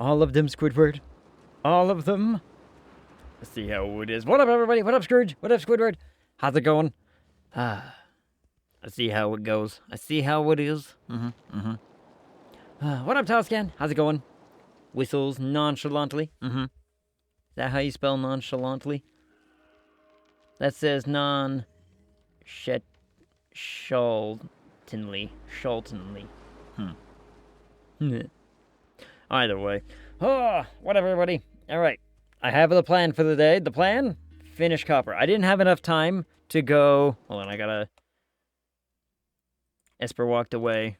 All of them, Squidward. All of them. Let's see how it is. What up, everybody? What up, Scrooge? What up, Squidward? How's it going? I see how it goes. I see how it is. What up, Toscan? How's it going? Whistles nonchalantly. Is that how you spell nonchalantly? That says Shaltonly. Either way. What up, everybody? Alright. I have the plan for the day. The plan? Finish copper. I didn't have enough time to go... Hold on, I gotta... Esper walked away.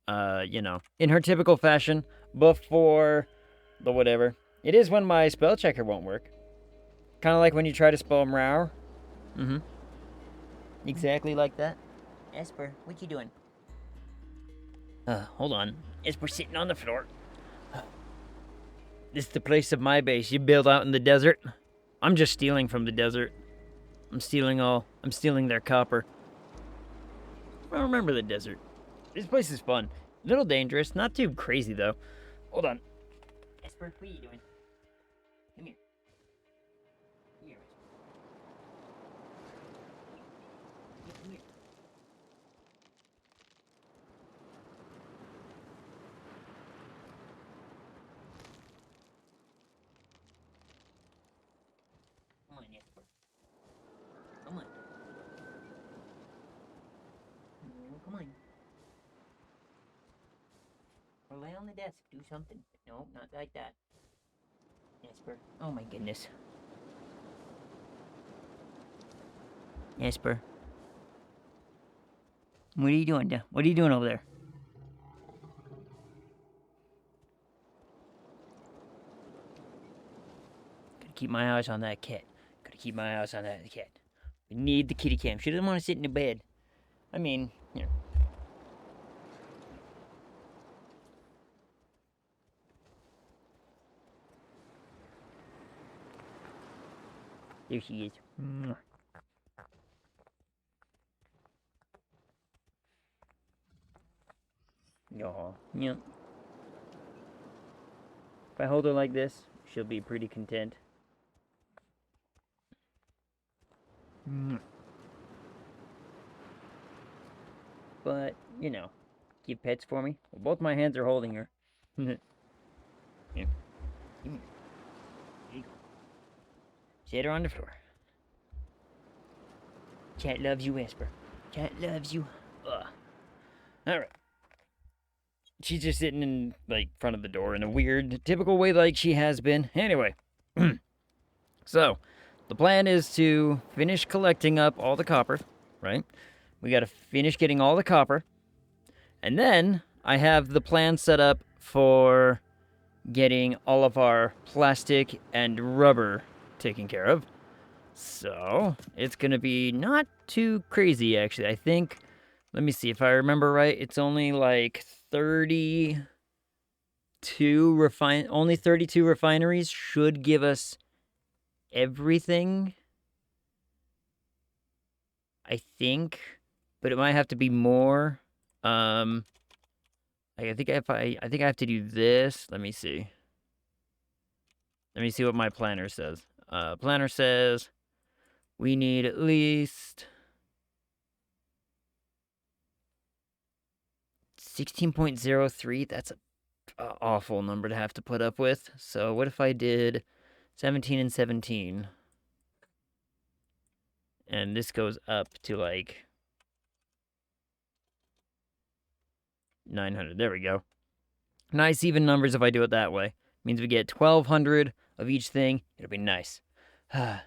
In her typical fashion. Before the whatever. It is when my spell checker won't work. Kind of like when you try to spell Mrow. Exactly like that. Esper, what you doing? Hold on. Esper sitting on the floor. This is the place of my base. You build out in the desert. I'm just stealing from the desert. I'm stealing their copper. I remember the desert. This place is fun. A little dangerous. Not too crazy, though. Hold on. Esper, what are you doing? Come here. Come here, Esper. Come here. Come on, Esper. Come on. Come on. Or lay on the desk. Do something. No, not like that. Esper. Oh my goodness. Esper. What are you doing? What are you doing over there? Gotta keep my eyes on that cat. Gotta keep my eyes on that cat. We need the kitty cam. She doesn't want to sit in the bed. I mean, here. There she is. Yaw. Yep. If I hold her like this, she'll be pretty content. But, keep pets for me. Well, both my hands are holding her. Here. Here you go. Sit her on the floor. Cat loves you, Esper. Cat loves you. Alright. She's just sitting in, front of the door in a weird, typical way like she has been. Anyway. So, the plan is to finish collecting up all the copper, right? We gotta finish getting all the copper. And then, I have the plan set up for getting all of our plastic and rubber taken care of. So, it's gonna be not too crazy, actually. I think, let me see, if I remember right, it's only 32 only 32 refineries should give us everything. I think, but it might have to be more. I think I have to do this. Let me see. Let me see what my planner says. Planner says we need at least 16.03. That's an awful number to have to put up with. So what if I did 17 and 17? And this goes up to 900. There we go. Nice even numbers if I do it that way. Means we get 1,200 of each thing. It'll be nice. I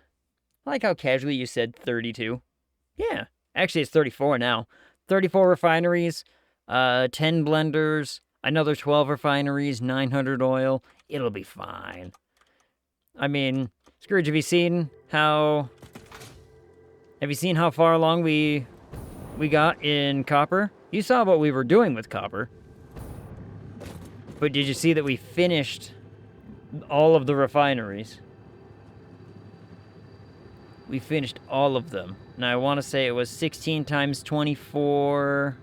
like how casually you said 32. Yeah. Actually, it's 34 now. 34 refineries, 10 blenders, another 12 refineries, 900 oil. It'll be fine. I mean, Scourge, have you seen how far along we got in copper? You saw what we were doing with copper. But did you see that we finished all of the refineries? We finished all of them. Now, I want to say it was 16 times 24...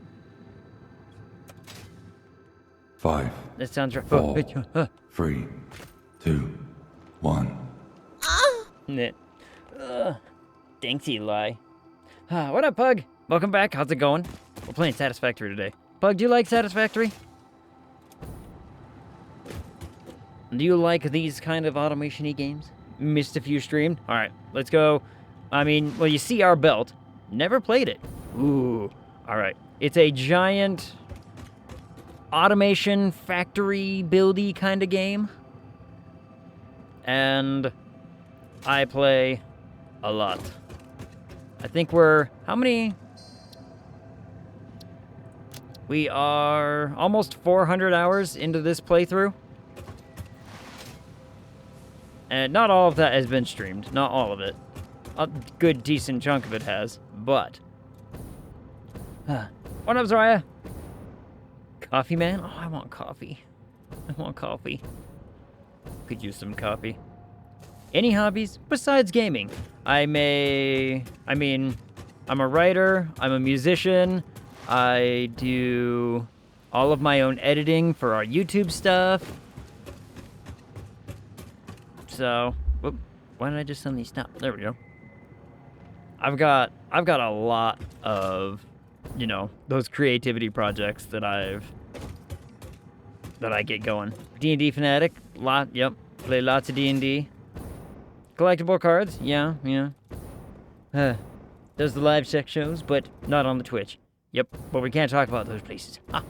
5. That sounds right. 4, 3, 2, 1. Thanks, Eli. What up, Pug? Welcome back. How's it going? We're playing Satisfactory today. Pug, do you like Satisfactory? Do you like these kind of automation-y games? Missed a few streamed? Alright, let's go. I mean, well, you see our belt. Never played it. Ooh. Alright. It's a giant automation factory buildy kind of game. And I play a lot. I think we're... How many... We are almost 400 hours into this playthrough. And not all of that has been streamed. Not all of it. A good, decent chunk of it has. But... What up, Zariah? Coffee, man? Oh, I want coffee. I want coffee. Could use some coffee. Any hobbies besides gaming? I'm a writer. I'm a musician. I do all of my own editing for our YouTube stuff. So, whoop, why did I just suddenly stop? There we go. I've got a lot of, you know, those creativity projects that I get going. D&D fanatic, play lots of D&D. Collectible cards, yeah. Does the live sex shows, but not on the Twitch. Yep, but we can't talk about those places. No,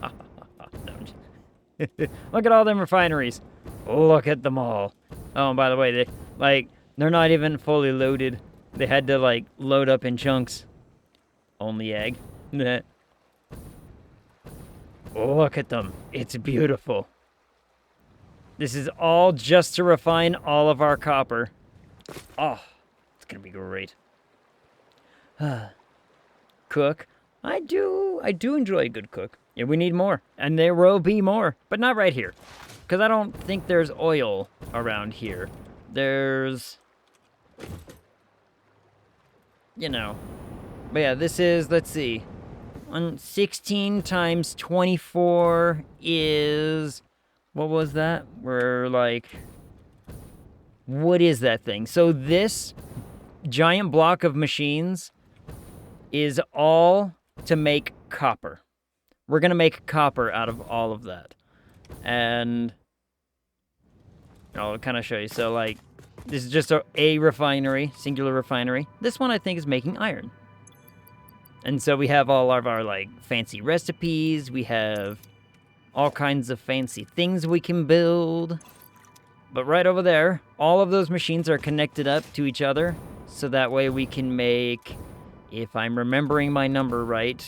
look at all them refineries. Look at them all. Oh, and by the way, they're not even fully loaded. They had to, load up in chunks. Only egg. Look at them. It's beautiful. This is all just to refine all of our copper. Oh, it's gonna be great. Cook. I do enjoy a good cook. Yeah, we need more. And there will be more. But not right here. Because I don't think there's oil around here. There's... You know. But yeah, this is, let's see. 16 times 24 is... What was that? We're like... What is that thing? So this giant block of machines is all to make copper. We're going to make copper out of all of that. And I'll kind of show you. So, this is just a refinery, singular refinery. This one, I think, is making iron. And so we have all of our, fancy recipes. We have all kinds of fancy things we can build. But right over there, all of those machines are connected up to each other. So that way we can make, if I'm remembering my number right,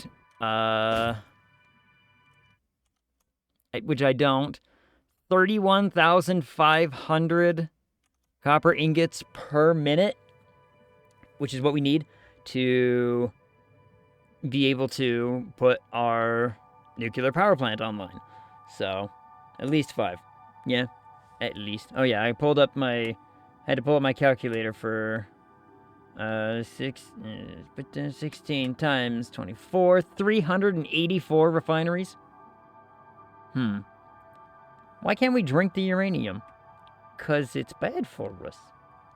which I don't, 31,500 copper ingots per minute, which is what we need to be able to put our nuclear power plant online. So, at least 5. Yeah, at least. Oh yeah, I had to pull up my calculator for 16 times 24, 384 refineries. Why can't we drink the uranium? 'Cause it's bad for us.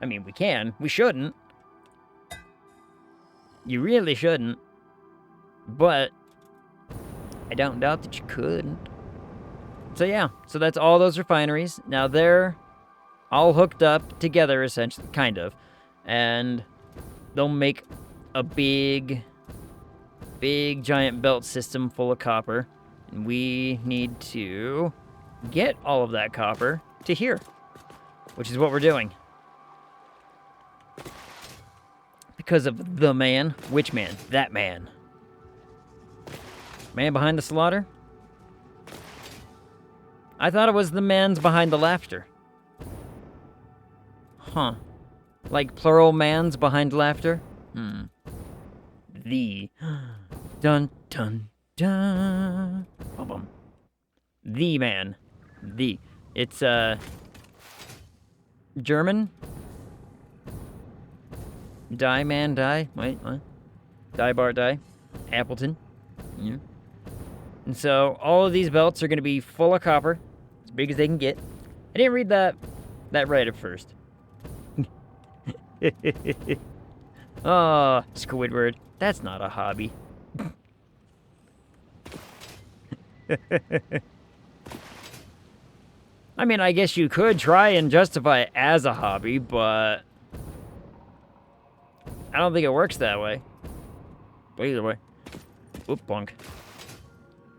I mean, we can. We shouldn't. You really shouldn't. But I don't doubt that you couldn't. So yeah, so that's all those refineries. Now they're all hooked up together, essentially, kind of. And they'll make a big giant belt system full of copper. And we need to get all of that copper to here, which is what we're doing. Because of the man. Which man? That man. Man behind the slaughter? I thought it was the man's behind the laughter. Huh. Like plural mans behind laughter? The. Dun, dun, dun. Bum. The man. The. It's, German? Die, man, die. Wait, what? Die, Bart, die. Appleton. Yeah. And so, all of these belts are going to be full of copper. As big as they can get. I didn't read that right at first. Oh, Squidward. That's not a hobby. I mean, I guess you could try and justify it as a hobby, but I don't think it works that way. But either way. Whoop, bonk.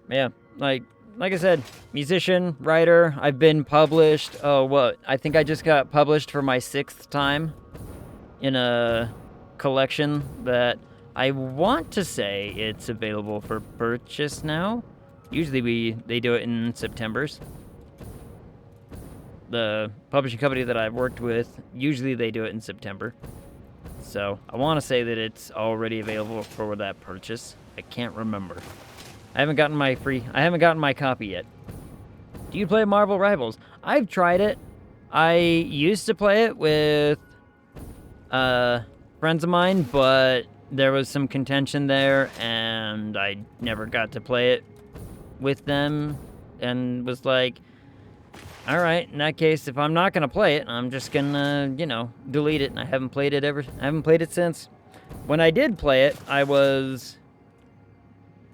Yeah, like I said, musician, writer, I've been published. Oh, what? I think I just got published for my 6th time in a collection that I want to say it's available for purchase now. Usually they do it in Septembers. The publishing company that I've worked with, usually they do it in September. So I want to say that it's already available for that purchase. I can't remember. I haven't gotten my copy yet. Do you play Marvel Rivals? I've tried it. I used to play it with friends of mine, but there was some contention there, and I never got to play it with them, and was like, all right, in that case, if I'm not gonna play it, I'm just gonna, delete it, and I haven't played it since. When I did play it, I was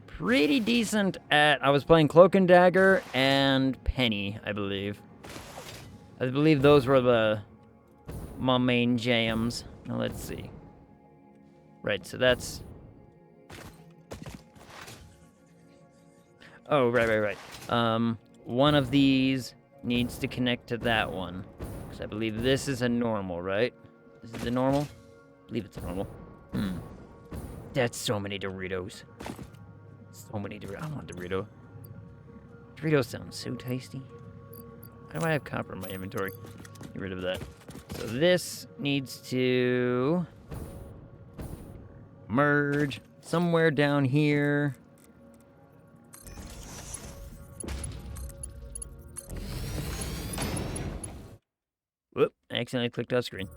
pretty decent at, I was playing Cloak and Dagger and Penny, I believe. I believe those were my main jams. Now let's see. Right, so that's... Oh, right. One of these needs to connect to that one. Because I believe this is a normal, right? This is a normal? I believe it's a normal. That's so many Doritos. So many Doritos. I want Dorito. Doritos sound so tasty. Why do I have copper in my inventory? Get rid of that. So this needs to merge somewhere down here. Whoop, I accidentally clicked off screen.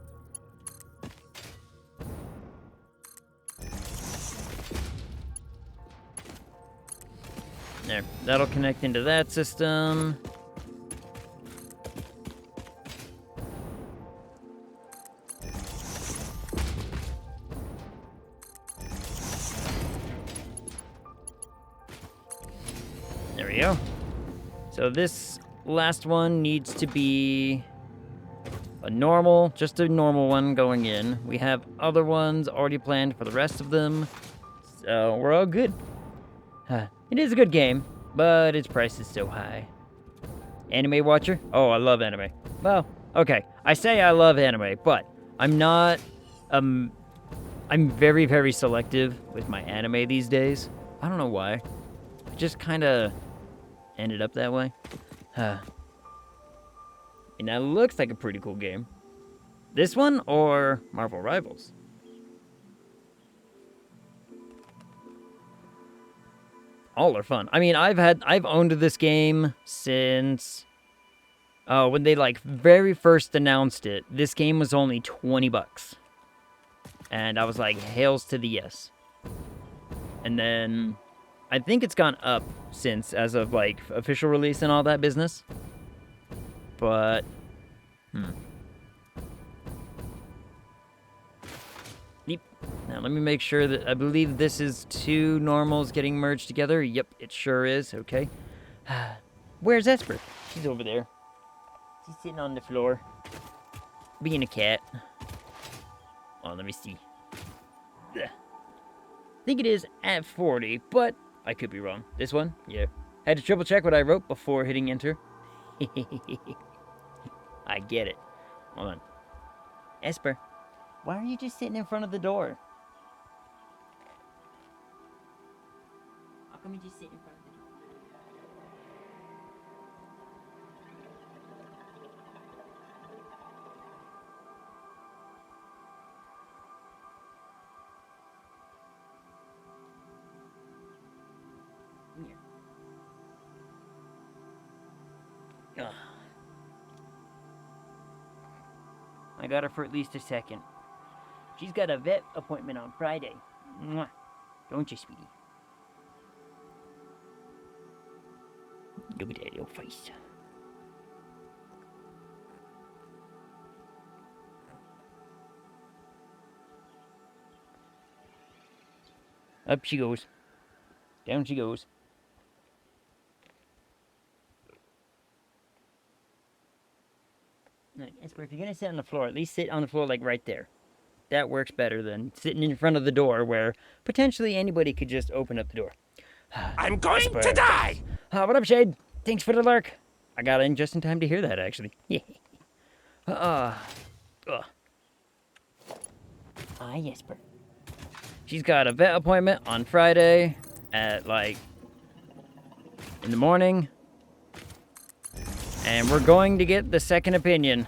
There, that'll connect into that system. There we go. So this last one needs to be just a normal one going in. We have other ones already planned for the rest of them, so we're all good. It is a good game, but its price is so high. Anime watcher? Oh, I love anime. Well, okay. I say I love anime, but I'm not, I'm very, very selective with my anime these days. I don't know why. It just kind of ended up that way. And that looks like a pretty cool game. This one or Marvel Rivals? All are fun. I mean, I've owned this game since when they very first announced it. This game was only $20. And I was like, hails to the yes. And then I think it's gone up since, as of official release and all that business. But Yep. Now let me make sure that I believe this is 2 normals getting merged together. Yep, it sure is. Okay. Where's Esper? She's over there. She's sitting on the floor, being a cat. Oh, let me see. Ugh. I think it is at 40, but I could be wrong. This one? Yeah. Had to triple check what I wrote before hitting enter. I get it. Hold on. Esper, why are you just sitting in front of the door? How come you just sit in front of the door? Come here. Ugh. I got her for at least a second. She's got a vet appointment on Friday. Mwah. Don't you, sweetie? Look at that little face. Up she goes. Down she goes. Esper, if you're gonna sit on the floor, at least sit on the floor like right there. That works better than sitting in front of the door where potentially anybody could just open up the door. I'm going to die! What up, Shade? Thanks for the lurk. I got in just in time to hear that, actually. Jesper. She's got a vet appointment on Friday at, like, in the morning. And we're going to get the second opinion.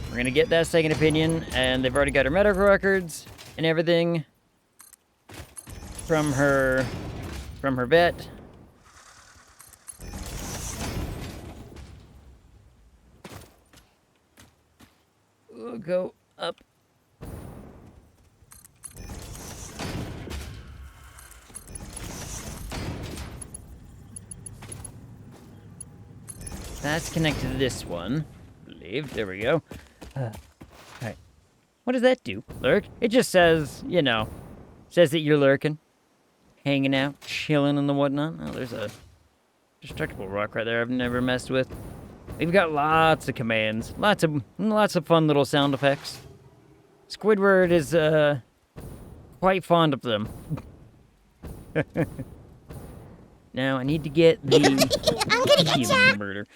We're gonna get that second opinion, and they've already got her medical records and everything from her vet. We'll go up. That's connected to this one, I believe. There we go. Alright. What does that do? Lurk? It just says, you know, says that you're lurking, hanging out, chilling and the whatnot. Oh, there's a destructible rock right there I've never messed with. We've got lots of commands, lots of fun little sound effects. Squidward is quite fond of them. Now I need to get the I'm gonna get ya! murder.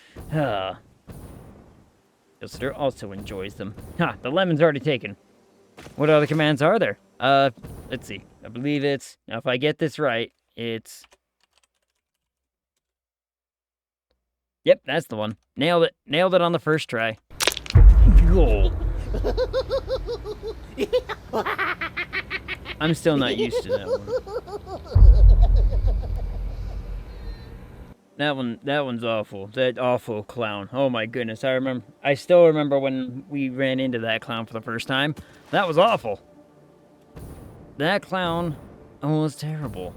Ilster also enjoys them. Ha! The lemon's already taken. What other commands are there? Let's see. I believe it's, now if I get this right, it's... Yep, that's the one. Nailed it. Nailed it on the first try. Goal. I'm still not used to that one. That one's awful. That awful clown. Oh my goodness. I still remember when we ran into that clown for the first time. That was awful. That clown was terrible.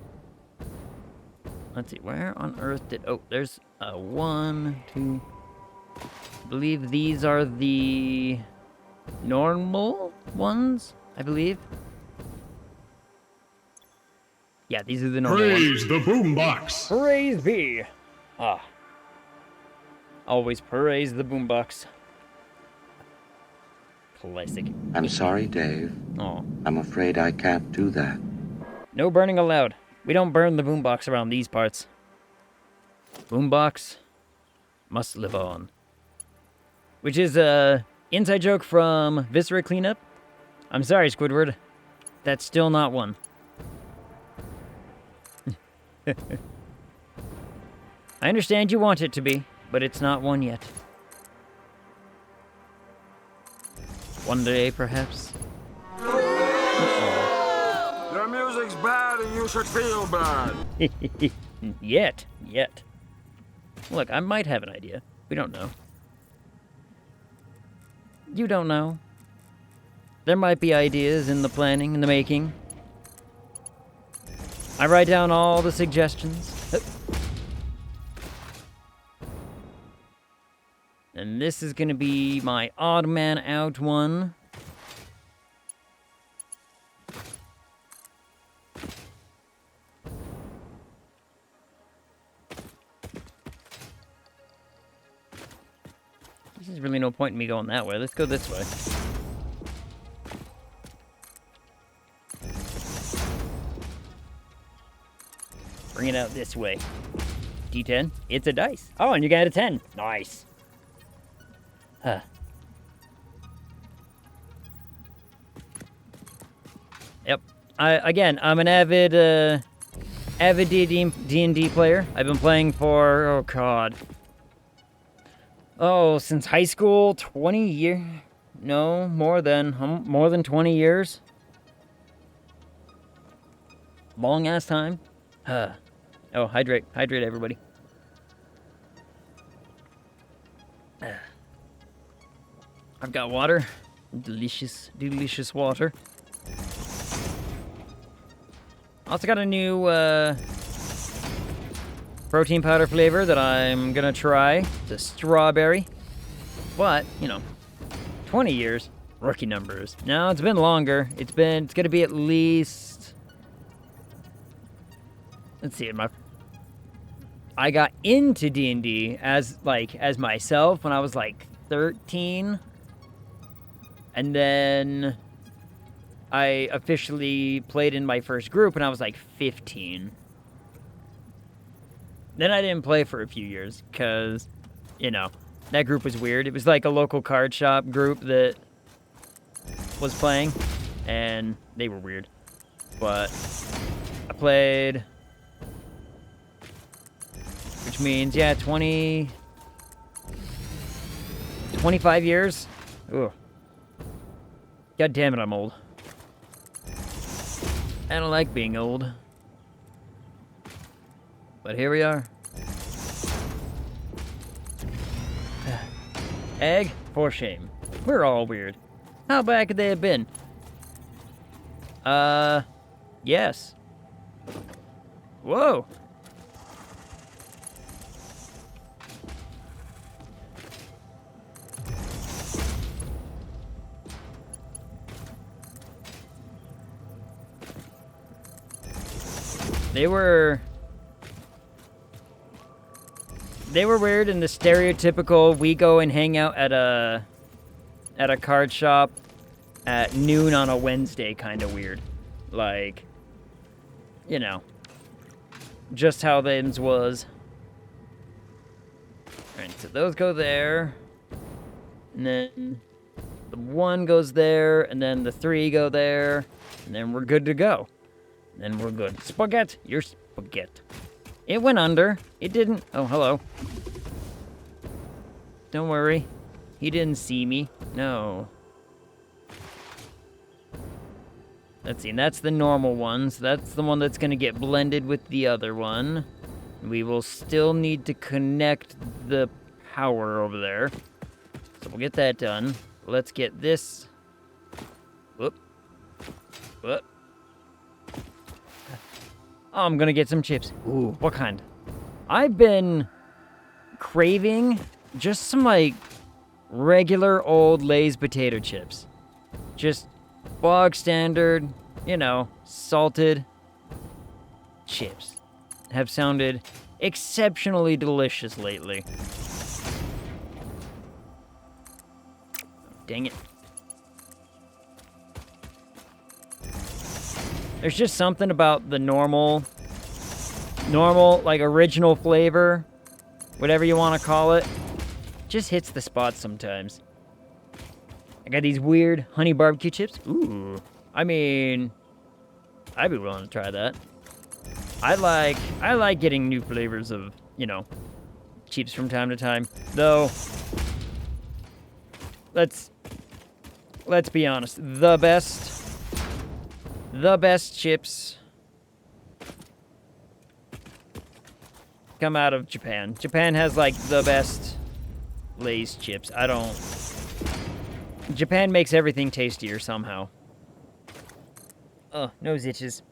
Let's see, where on earth did, oh, there's 1, 2, I believe these are the normal ones, I believe. Yeah, these are the normal ones. Praise the boombox! Praise be! Ah. Always praise the boombox. Classic. I'm sorry, Dave. Oh. I'm afraid I can't do that. No burning allowed. We don't burn the boombox around these parts. Boombox must live on. Which is a inside joke from Viscera Cleanup. I'm sorry, Squidward. That's still not one. I understand you want it to be, but it's not one yet. One day, perhaps. Your music's bad and you should feel bad. Yet. Look, I might have an idea. We don't know. You don't know. There might be ideas in the planning, in the making. I write down all the suggestions. And this is gonna be my odd man out one. There's really no point in me going that way. Let's go this way. Bring it out this way. D10. It's a dice. Oh, and you got a 10. Nice. Huh. Yep. I'm an avid D&D player. I've been playing for, oh god. Oh, since high school, 20 years? No, more than 20 years. Long ass time. Huh. Oh, hydrate everybody. I've got water. Delicious water. Also got a new protein powder flavor that I'm gonna try. It's a strawberry. But, 20 years. Rookie numbers. No, it's been longer. It's gonna be at least... Let's see, I got into D&D as myself when I was like 13. And then I officially played in my first group when I was like 15. Then I didn't play for a few years because, you know, that group was weird. It was like a local card shop group that was playing, and they were weird. But I played, which means, yeah, 25 years. Ooh. God damn it, I'm old. I don't like being old. But here we are. Egg? For shame. We're all weird. How bad could they have been? Yes. Whoa. They were weird in the stereotypical we go and hang out at a card shop at noon on a Wednesday kind of weird. Like, you know, just how things was. Alright, so those go there. And then the 1 goes there, and then the 3 go there, and then we're good to go. Then we're good. Spaghetti, you're spaghetti. It went under. It didn't. Oh, hello. Don't worry. He didn't see me. No. Let's see. That's the normal one. So that's the one that's going to get blended with the other one. We will still need to connect the power over there. So we'll get that done. Let's get this. Whoop. Whoop. Oh, I'm gonna get some chips. Ooh, what kind? I've been craving just some, like, regular old Lay's potato chips. Just bog standard, you know, salted chips. Have sounded exceptionally delicious lately. Dang it. There's just something about the normal, like, original flavor, whatever you want to call it, just hits the spot sometimes. I got these weird honey barbecue chips. Ooh. I mean, I'd be willing to try that. I like getting new flavors of, you know, chips from time to time. Though, let's be honest, the best chips come out of Japan. Japan has, like, the best Lay's chips. Japan makes everything tastier somehow. Oh, nose itches.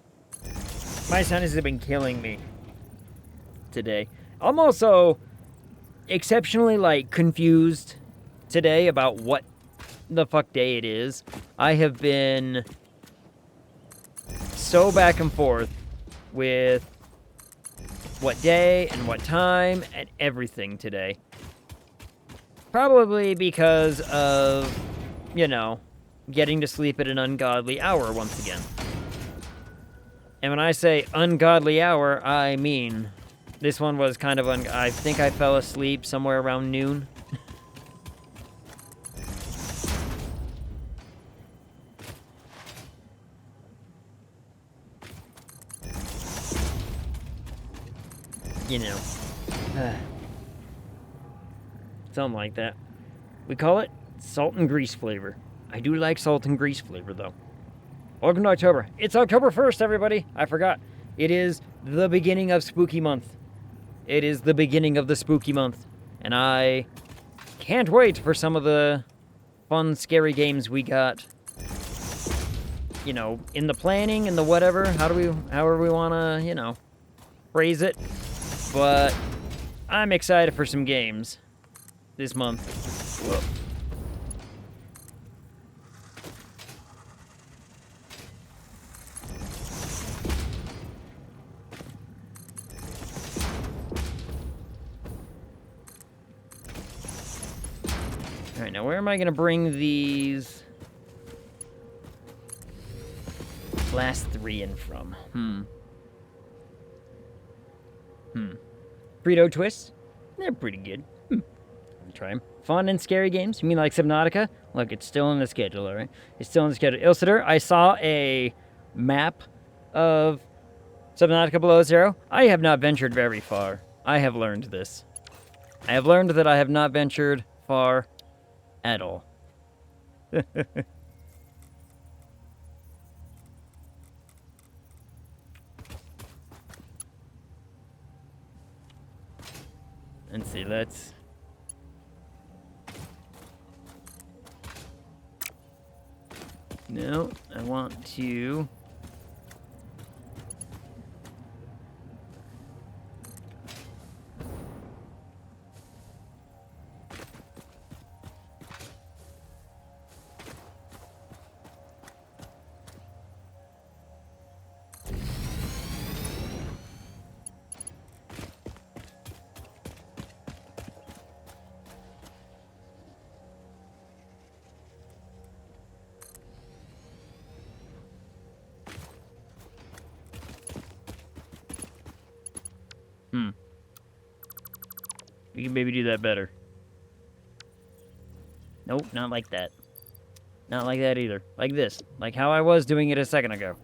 My sinus has been killing me today. I'm also exceptionally, like, confused today about what the fuck day it is. I have been so back and forth with what day and what time and everything today. Probably because of, you know, getting to sleep at an ungodly hour once again. And when I say ungodly hour, I mean this one was kind of I think I fell asleep somewhere around noon. You know, something like that. We call it salt and grease flavor. I do like salt and grease flavor, though. Welcome to October. It's October 1st, everybody. I forgot. It is the beginning of spooky month. It is the beginning of the spooky month. And I can't wait for some of the fun, scary games we got. You know, in the planning and the whatever. However we want to, you know, phrase it. But I'm excited for some games this month. Whoa. Alright, now where am I gonna bring these last 3 in from? Frito twists? They're pretty good. Try them. Fun and scary games? You mean like Subnautica? Look, it's still in the schedule, alright? It's still in the schedule. Ilsitor, I saw a map of Subnautica Below Zero. I have not ventured very far. I have learned this. I have learned that I have not ventured far at all. Let's see, let's... No, I want to... We can maybe do that better. Nope, not like that. Not like that either. Like this. Like how I was doing it a second ago.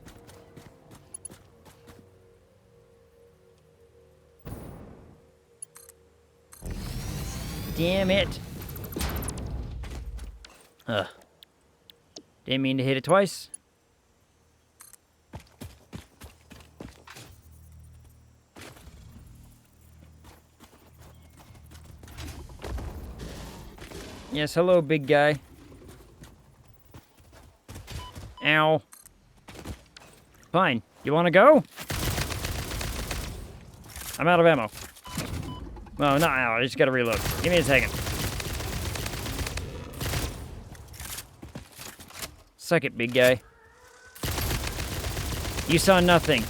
Damn it. Ugh. Didn't mean to hit it twice. Yes, hello, big guy. Ow. Fine. You want to go? I'm out of ammo. Well, not out. I just gotta reload. Give me a second. Suck it, big guy. You saw nothing.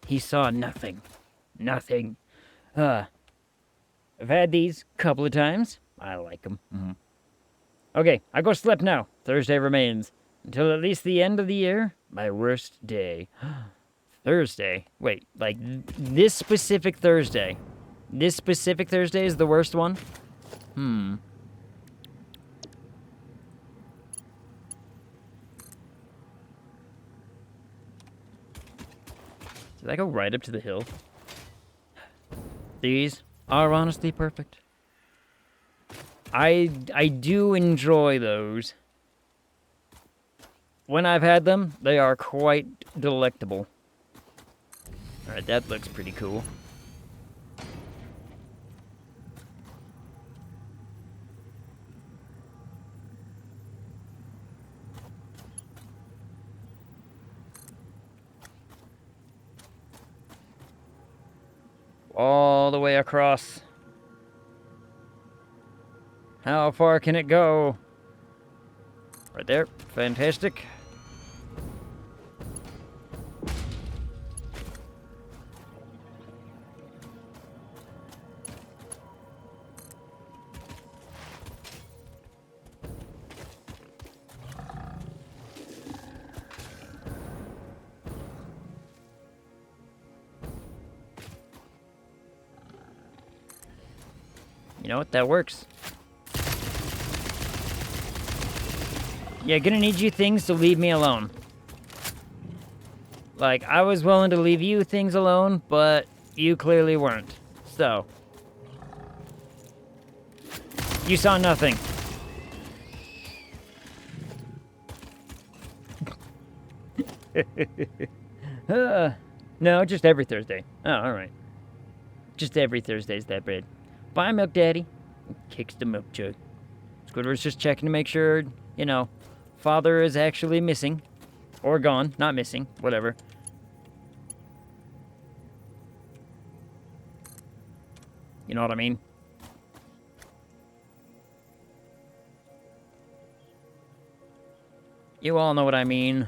He saw nothing. Nothing. I've had these a couple of times. I like them. Okay, I go sleep now. Thursday remains. Until at least the end of the year, my worst day. Thursday? Wait, like this specific Thursday. This specific Thursday is the worst one? Did I go right up to the hill? These are honestly perfect. I do enjoy those. When I've had them, they are quite delectable. Alright, that looks pretty cool. All the way across. How far can it go? Right there. Fantastic. You know what? That works. Yeah, gonna need you things to leave me alone. Like, I was willing to leave you things alone, but you clearly weren't. So. You saw nothing. No, just every Thursday. Oh, alright. Just every Thursday's that bad. Bye, Milk Daddy. Kicks the milk jug. Squidward's just checking to make sure, you know, Father is actually missing. Or gone. Not missing. Whatever. You know what I mean? You all know what I mean.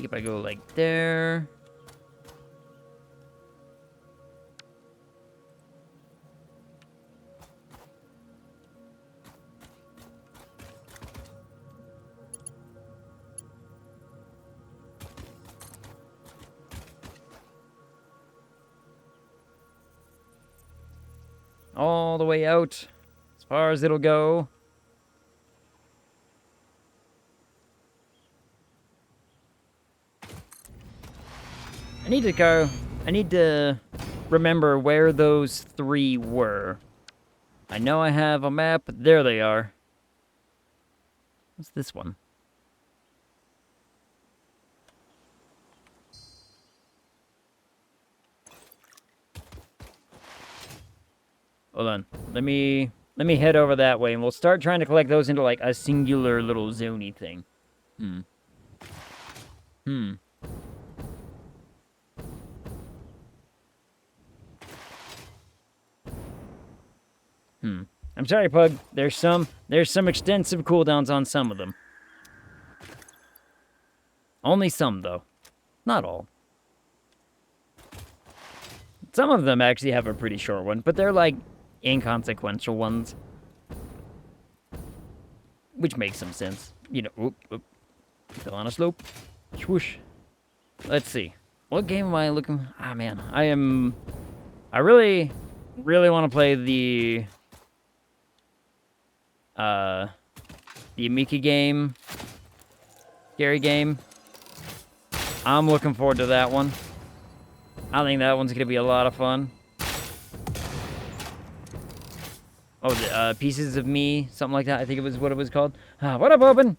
If I go like there. All the way out, as far as it'll go. I need to remember where those 3 were. I know I have a map, but there they are. What's this one? Hold on. Let me head over that way, and we'll start trying to collect those into, like, a singular little zony thing. I'm sorry, Pug. There's some extensive cooldowns on some of them. Only some, though. Not all. Some of them actually have a pretty short one, but they're, like, inconsequential ones. Which makes some sense. You know, oop. Fell on a slope. Swoosh. Let's see. What game am I looking... Ah, man. I really want to play the Amiki game. Scary game. I'm looking forward to that one. I think that one's gonna be a lot of fun. Oh, the Pieces of Me, something like that. I think it was what it was called. What up, Open?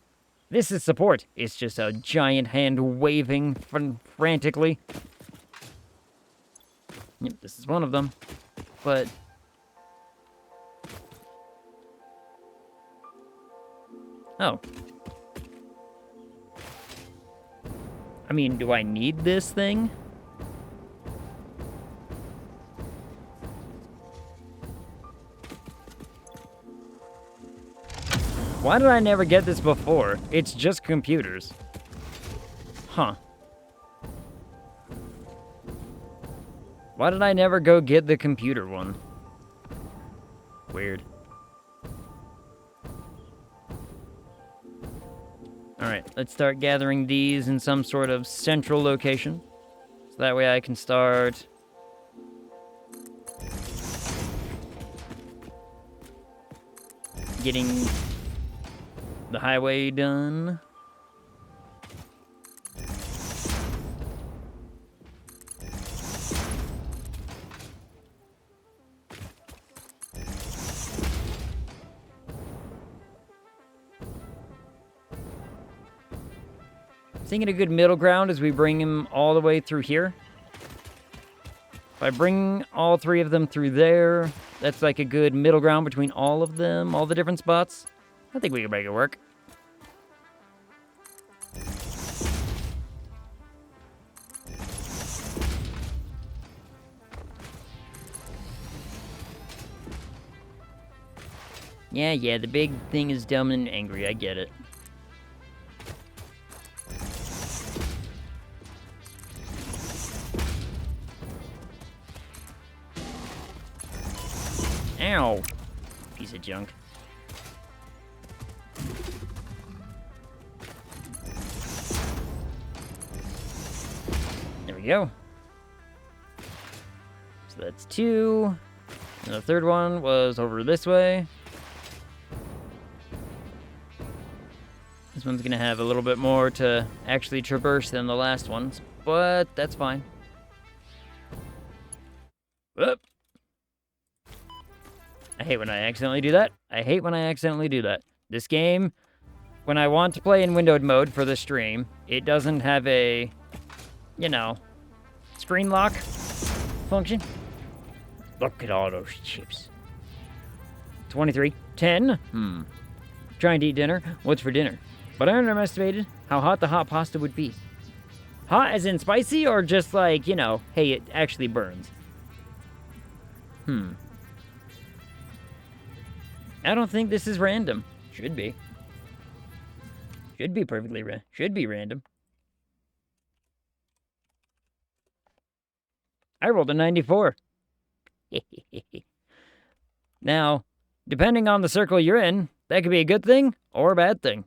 This is support. It's just a giant hand waving frantically. Yep, this is one of them. But... oh. I mean, do I need this thing? Why did I never get this before? It's just computers. Huh. Why did I never go get the computer one? Weird. Alright, let's start gathering these in some sort of central location. So that way I can start... getting the highway done. Thinking a good middle ground as we bring him all the way through here. If I bring all 3 of them through there, that's like a good middle ground between all of them, all the different spots. I think we can make it work. Yeah, the big thing is dumb and angry, I get it. Ow! Piece of junk. There we go. So that's 2. And the third one was over this way. This one's gonna have a little bit more to actually traverse than the last ones, but that's fine. Whoop. I hate when I accidentally do that. This game, when I want to play in windowed mode for the stream, it doesn't have a, you know, screen lock function. Look at all those chips. 23. 10. Trying to eat dinner. What's for dinner? But I underestimated how hot the hot pasta would be. Hot as in spicy, or just like, you know, hey, it actually burns? I don't think this is random. Should be. Should be perfectly should be random. I rolled a 94. Now, depending on the circle you're in, that could be a good thing or a bad thing.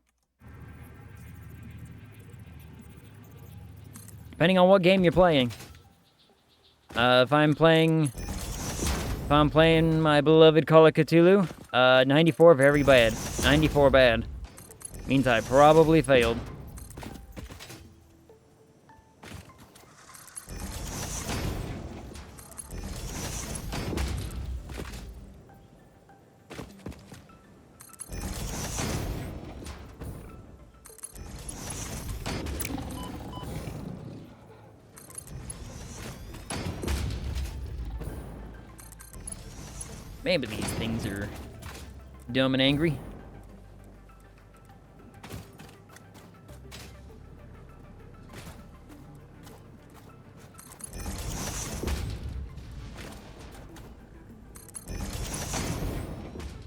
Depending on what game you're playing. If I'm playing my beloved Call of Cthulhu, 94 very bad. 94 bad. Means I probably failed. Maybe these things are dumb and angry.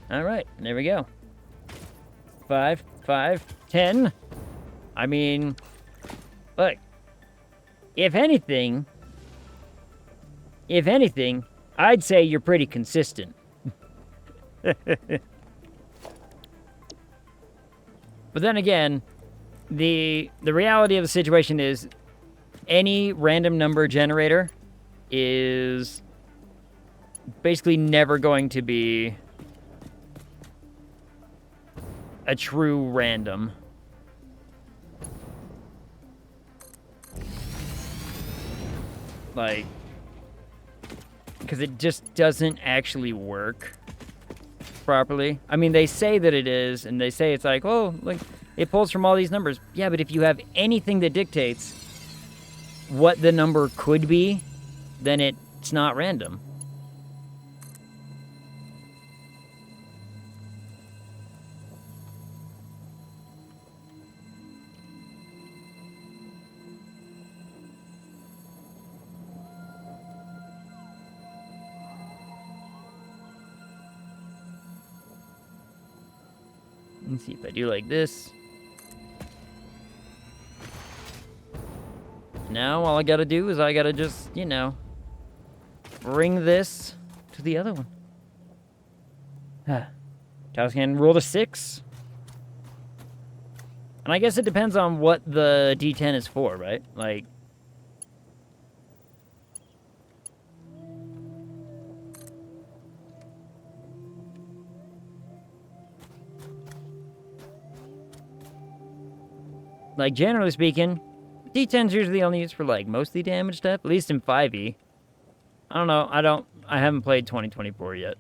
All right, there we go. 5, 5, 10. I mean, look, if anything, I'd say you're pretty consistent. But then again, the reality of the situation is any random number generator is basically never going to be a true random. Like, because it just doesn't actually work properly. I mean, they say that it is, and they say it's like, oh, like, it pulls from all these numbers. Yeah, but if you have anything that dictates what the number could be, then it's not random. Let's see if I do like this. Now all I gotta do is I gotta just, you know, bring this to the other one. Taos can roll a 6. And I guess it depends on what the D10 is for, right? Like, generally speaking, D10's usually only used for, like, mostly damage stuff, at least in 5e. I don't know, I haven't played 2024 yet.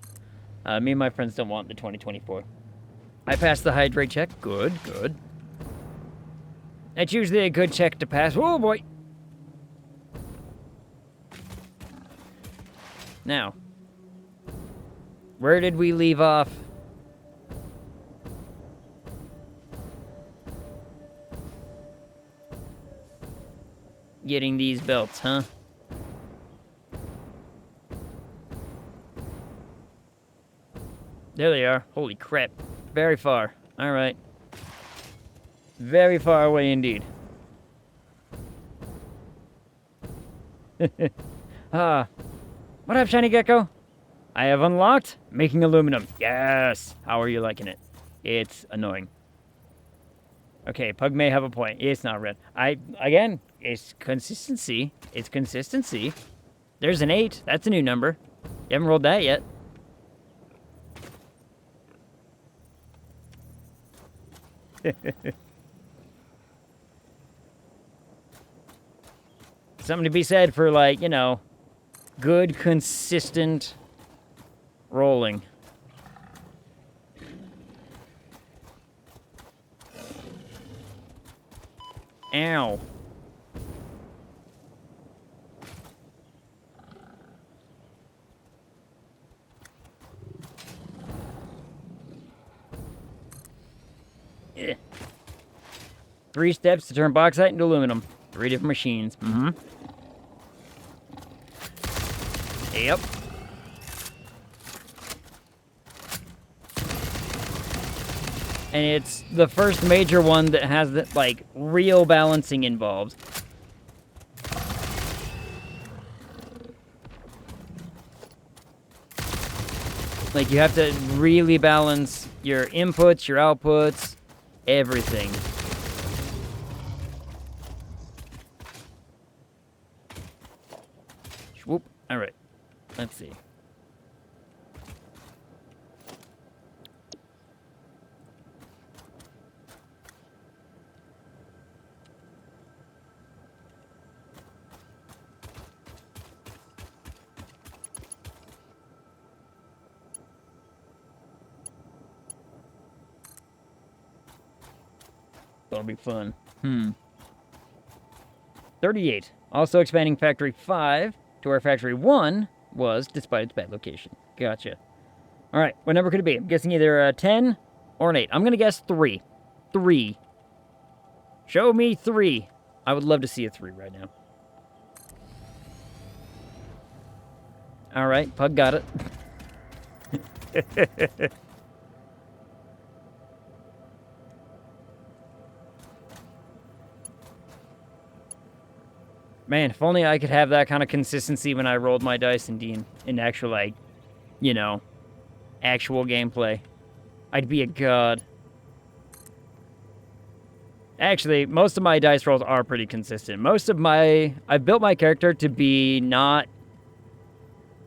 Me and my friends don't want the 2024. I passed the hydrate check. Good, good. That's usually a good check to pass. Oh, boy! Now, where did we leave off? Getting these belts, huh? There they are. Holy crap. Very far. Alright. Very far away indeed. What up, Shiny Gecko? I have unlocked making aluminum. Yes! How are you liking it? It's annoying. Okay, Pug may have a point. It's not red. Again, it's consistency. It's consistency. There's an 8. That's a new number. You haven't rolled that yet. Something to be said for, like, you know, good, consistent rolling. Ow. Eh. 3 steps to turn bauxite into aluminum. 3 different machines. Mm-hmm. Yep. And it's the first major one that has, the, like, real balancing involved. Like, you have to really balance your inputs, your outputs, everything. Whoop. All right. Let's see. That'll be fun. 38. Also expanding Factory 5 to where Factory 1 was, despite its bad location. Gotcha. All right, what number could it be? I'm guessing either a 10 or an 8. I'm going to guess 3. 3. Show me 3. I would love to see a 3 right now. All right, Pug got it. Man, if only I could have that kind of consistency when I rolled my dice in actual, like, you know, actual gameplay. I'd be a god. Actually, most of my dice rolls are pretty consistent. I've built my character to be not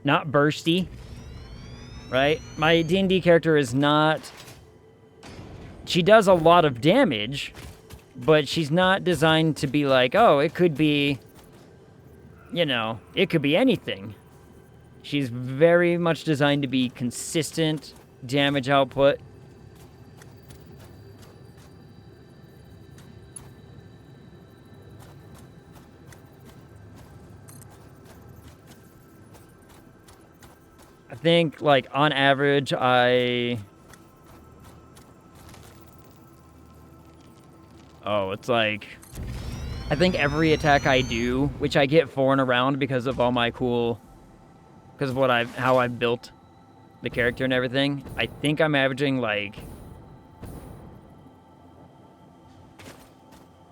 bursty, right? My D&D character is not... She does a lot of damage, but she's not designed to be like, oh, it could be... You know, it could be anything. She's very much designed to be consistent damage output. I think, like, on average, it's like... I think every attack I do, which I get 4 in a round because of all my cool... Because of how I've built the character and everything, I think I'm averaging, like...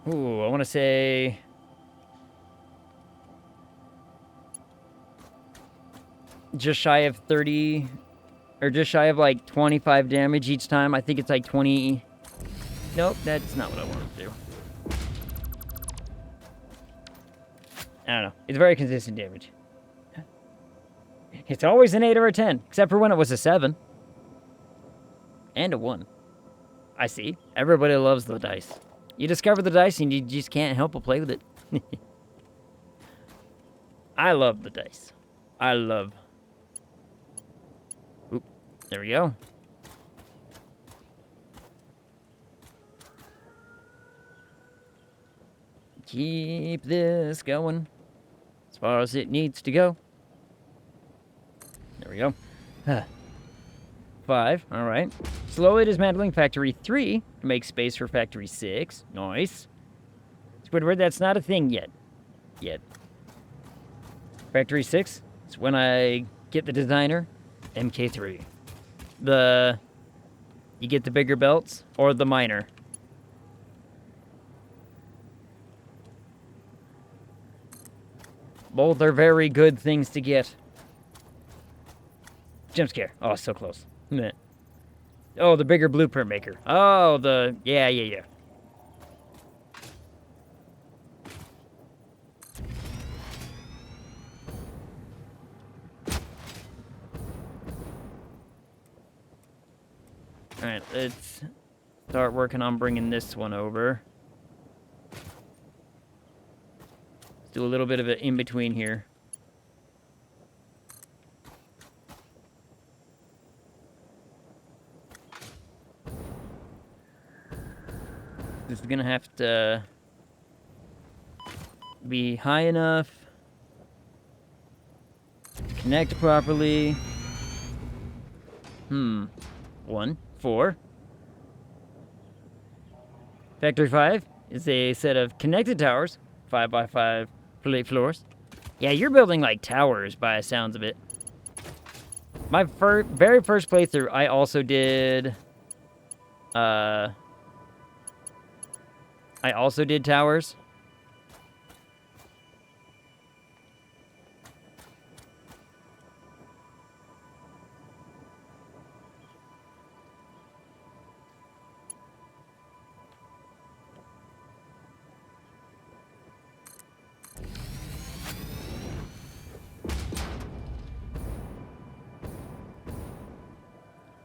Ooh, I want to say... Just shy of 30... Or just shy of, like, 25 damage each time. I think it's, like, 20... Nope, that's not what I wanted to do. I don't know. It's very consistent damage. It's always an 8 or a 10, except for when it was a 7. And a 1. I see. Everybody loves the dice. You discover the dice and you just can't help but play with it. I love the dice. I love... Oop. There we go. Keep this going as far as it needs to go. There we go. 5. All right. Slowly dismantling Factory 3 to make space for Factory 6. Nice. Squidward, that's not a thing yet. Factory 6 is when I get the designer, MK3. You get the bigger belts or the minor. Both are very good things to get. Jump scare. Oh, so close. Meh. Oh, the bigger blueprint maker. Oh, yeah. Alright, let's start working on bringing this one over. Let's do a little bit of an in-between here. This is gonna have to be high enough to connect properly. 1, 4. Factory 5 is a set of connected towers, 5 by 5 plate floors. Yeah, you're building like towers by the sounds of it. My very first playthrough, I also did towers.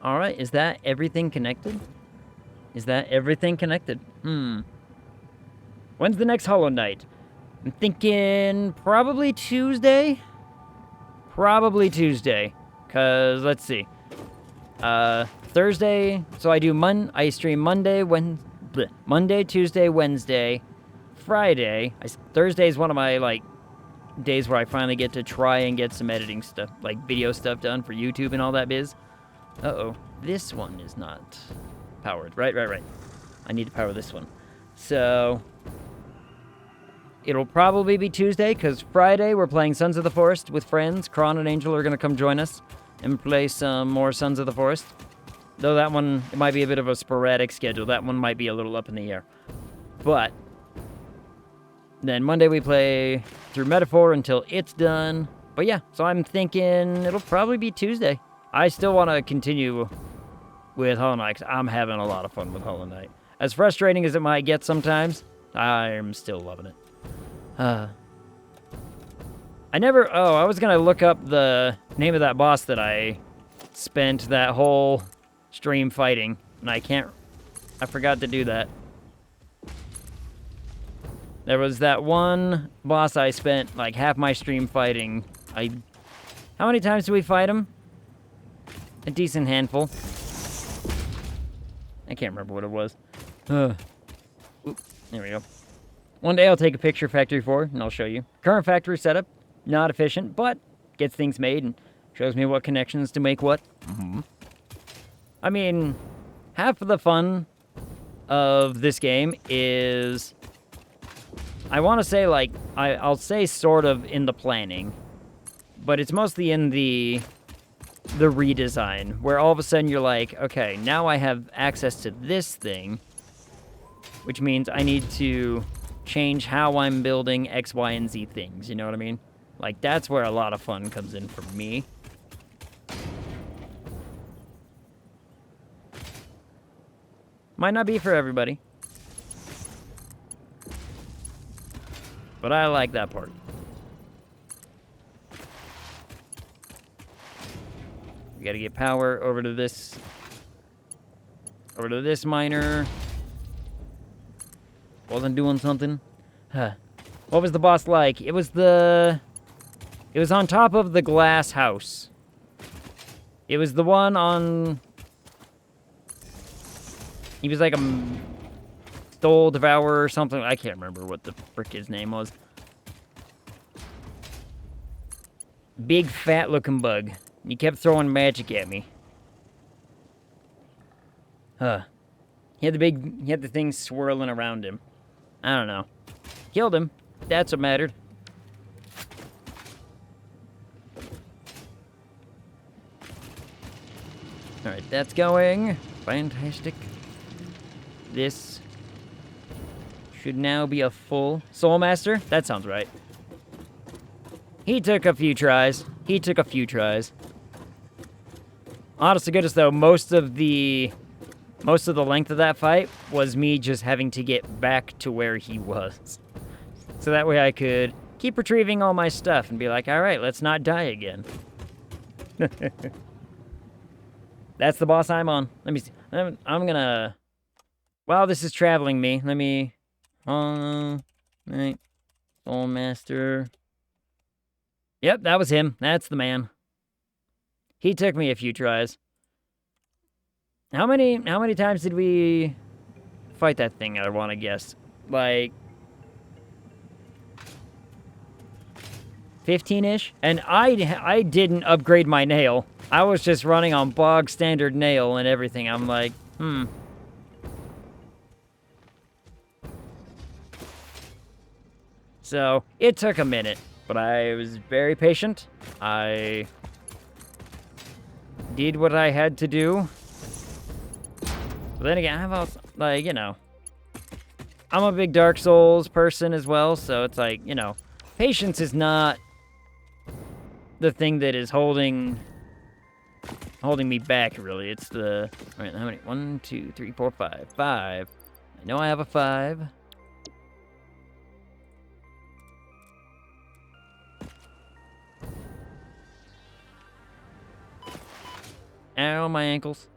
All right, is that everything connected? Is that everything connected? When's the next Hollow Knight? I'm thinking probably Tuesday. Probably Tuesday, cause let's see. Thursday. So I do I stream Monday, Monday, Tuesday, Wednesday, Friday. Thursday is one of my like days where I finally get to try and get some editing stuff, like video stuff done for YouTube and all that biz. Uh-oh, this one is not powered. Right. I need to power this one. So it'll probably be Tuesday, because Friday we're playing Sons of the Forest with friends. Kron and Angel are going to come join us and play some more Sons of the Forest. Though that one, it might be a bit of a sporadic schedule. That one might be a little up in the air. But then Monday we play through Metaphor until it's done. But yeah, so I'm thinking it'll probably be Tuesday. I still want to continue with Hollow Knight, 'cause I'm having a lot of fun with Hollow Knight. As frustrating as it might get sometimes, I'm still loving it. I was gonna look up the name of that boss that I spent that whole stream fighting, and I forgot to do that. There was that one boss I spent like half my stream fighting. How many times did we fight him? A decent handful. I can't remember what it was. Oop, there we go. One day I'll take a picture of Factory 4 and I'll show you. Current factory setup, not efficient, but gets things made and shows me what connections to make what. I mean, half of the fun of this game is, I want to say like, I'll say sort of in the planning, but it's mostly in the redesign, where all of a sudden you're like, okay, now I have access to this thing, which means I need to change how I'm building X, Y, and Z things, you know what I mean? Like, that's where a lot of fun comes in for me. Might not be for everybody, but I like that part. We gotta get power over to this miner. Wasn't doing something. What was the boss like? It was on top of the glass house. It was the one on... He was like a Stole Devourer or something. I can't remember what the frick his name was. Big fat looking bug. He kept throwing magic at me. He had the thing swirling around him. I don't know. Killed him. That's what mattered. Alright, that's going. Fantastic. This should now be a full Soul Master. That sounds right. He took a few tries. Honest to goodness, though, most of the length of that fight was me just having to get back to where he was. So that way I could keep retrieving all my stuff and be like, all right, let's not die again. That's the boss I'm on. Let me see. I'm gonna... While this is traveling me, let me... Right. Soul Master. Yep, that was him. That's the man. He took me a few tries. How many times did we fight that thing, I want to guess? Like 15-ish? And I didn't upgrade my nail. I was just running on bog standard nail and everything. I'm like, So, it took a minute, but I was very patient. I did what I had to do. But then again, I've also, like, you know, I'm a big Dark Souls person as well, so it's like, you know, patience is not the thing that is holding me back, really. It's the... All right, how many? 1, 2, 3, 4, 5. 5. I know I have a 5. Ow, my ankles.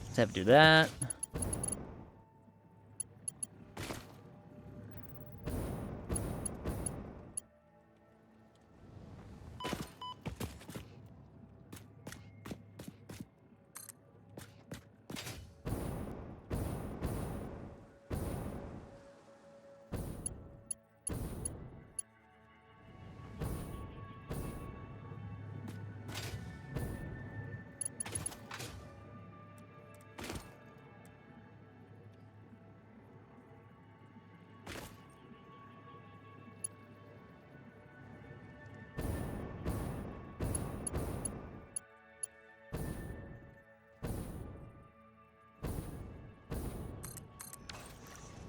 Let's have to do that.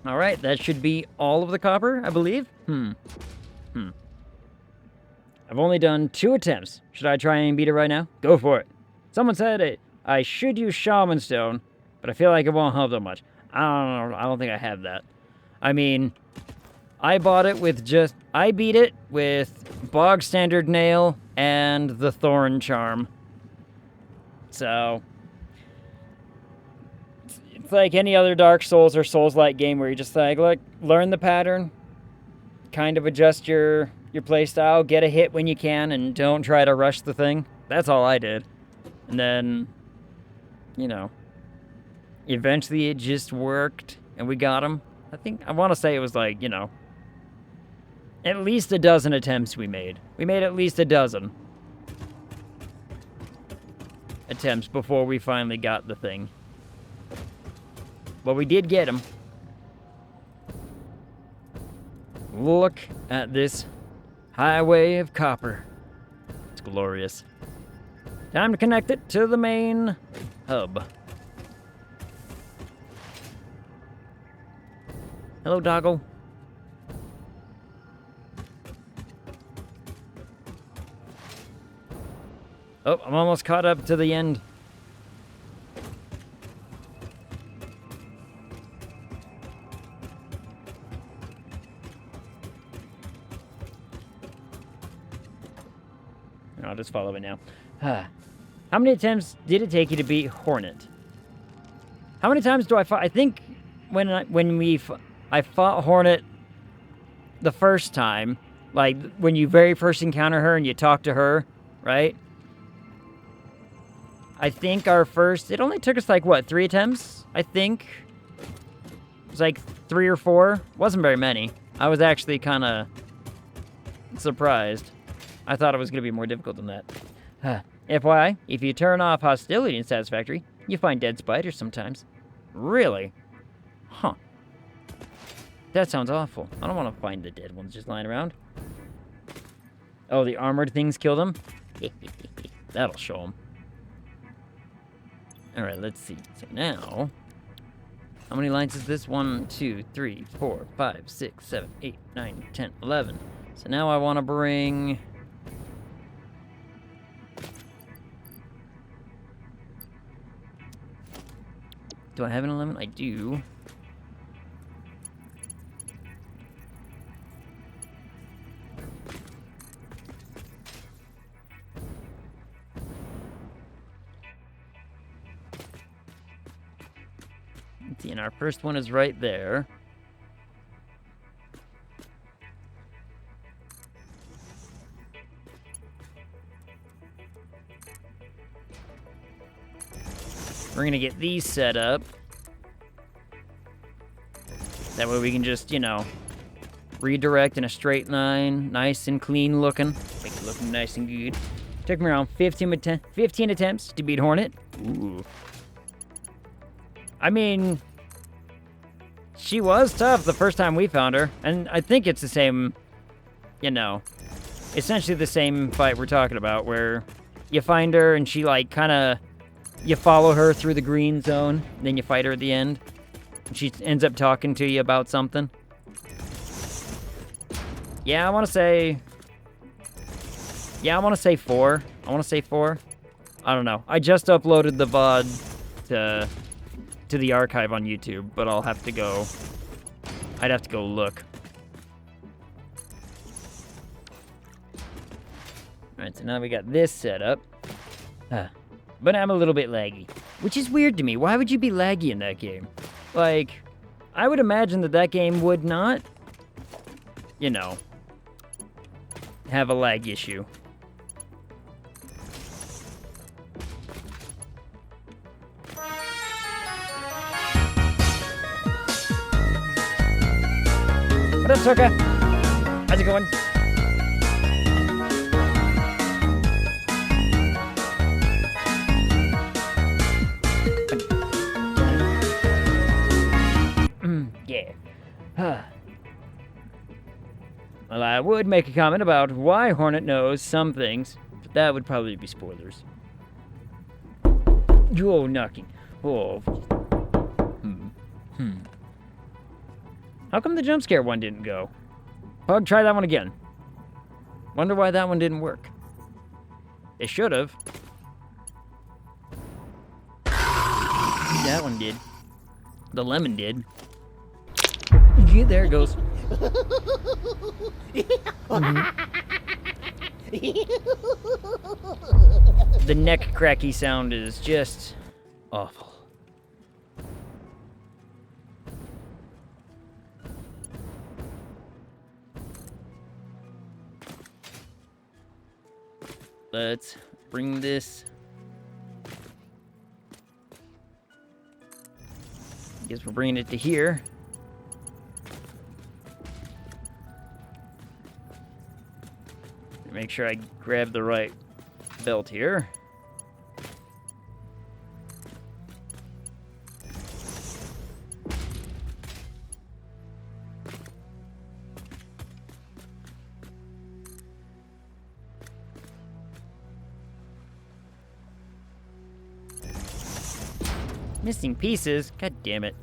All right, that should be all of the copper, I believe. I've only done 2 attempts. Should I try and beat it right now? Go for it. Someone said I should use Shaman Stone, but I feel like it won't help that much. I don't know. I don't think I have that. I mean, I beat it with Bog Standard Nail and the Thorn Charm. So, it's like any other Dark Souls or Souls-like game where you just like, learn the pattern, kind of adjust your playstyle, get a hit when you can, and don't try to rush the thing. That's all I did. And then, you know, eventually it just worked, and we got him. I want to say it was like, you know, at least a dozen attempts we made. We made at least a dozen attempts before we finally got the thing. But we did get him. Look at this highway of copper. It's glorious. Time to connect it to the main hub. Hello, Doggle. Oh, I'm almost caught up to the end. I'll just follow it now. How many attempts did it take you to beat Hornet? How many times do I fight? I think when I fought Hornet the first time, like when you very first encounter her and you talk to her, right? I think it only took us like, what, 3 attempts? I think. It was like 3 or 4. Wasn't very many. I was actually kind of surprised. I thought it was going to be more difficult than that. FYI, if you turn off hostility in Satisfactory, you find dead spiders sometimes. Really? Huh. That sounds awful. I don't want to find the dead ones just lying around. Oh, the armored things killed them? That'll show them. Alright, let's see. So now, how many lines is this? 1, 2, 3, 4, 5, 6, 7, 8, 9, 10, 11. So now I want to bring... Do I have an 11? I do. Let's see, and our first one is right there. We're gonna get these set up. That way we can just, you know, redirect in a straight line, nice and clean looking. Make it look nice and good. Took me around 15 attempts to beat Hornet. Ooh. I mean, she was tough the first time we found her, and I think it's the same, you know, essentially the same fight we're talking about, where you find her and she, like, kind of, you follow her through the green zone, then you fight her at the end, and she ends up talking to you about something. Yeah, I want to say 4. I want to say 4. I don't know. I just uploaded the VOD to the archive on YouTube, but I'd have to go look. Alright, so now we got this set up. But I'm a little bit laggy, which is weird to me. Why would you be laggy in that game? Like, I would imagine that game would not, you know, have a lag issue. What up, Soka? How's it going? Yeah. Well, I would make a comment about why Hornet knows some things, but that would probably be spoilers. Oh, knocking. Oh. How come the jump scare one didn't go? Pug, try that one again. Wonder why that one didn't work. It should have. That one did. The lemon did. Yeah, there it goes. The neck cracky sound is just awful. Let's bring this. I guess we're bringing it to here. Make sure I grab the right belt here. Missing pieces? God damn it.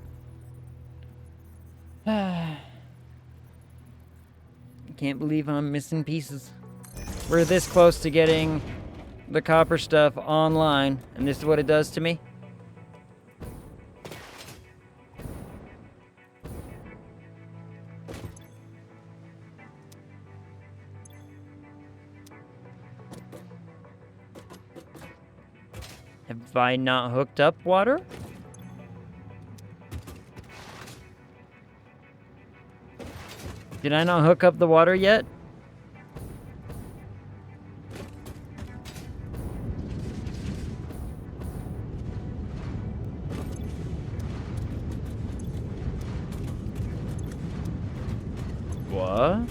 I can't believe I'm missing pieces. We're this close to getting the copper stuff online, and this is what it does to me? Have I not hooked up water? Did I not hook up the water yet? What?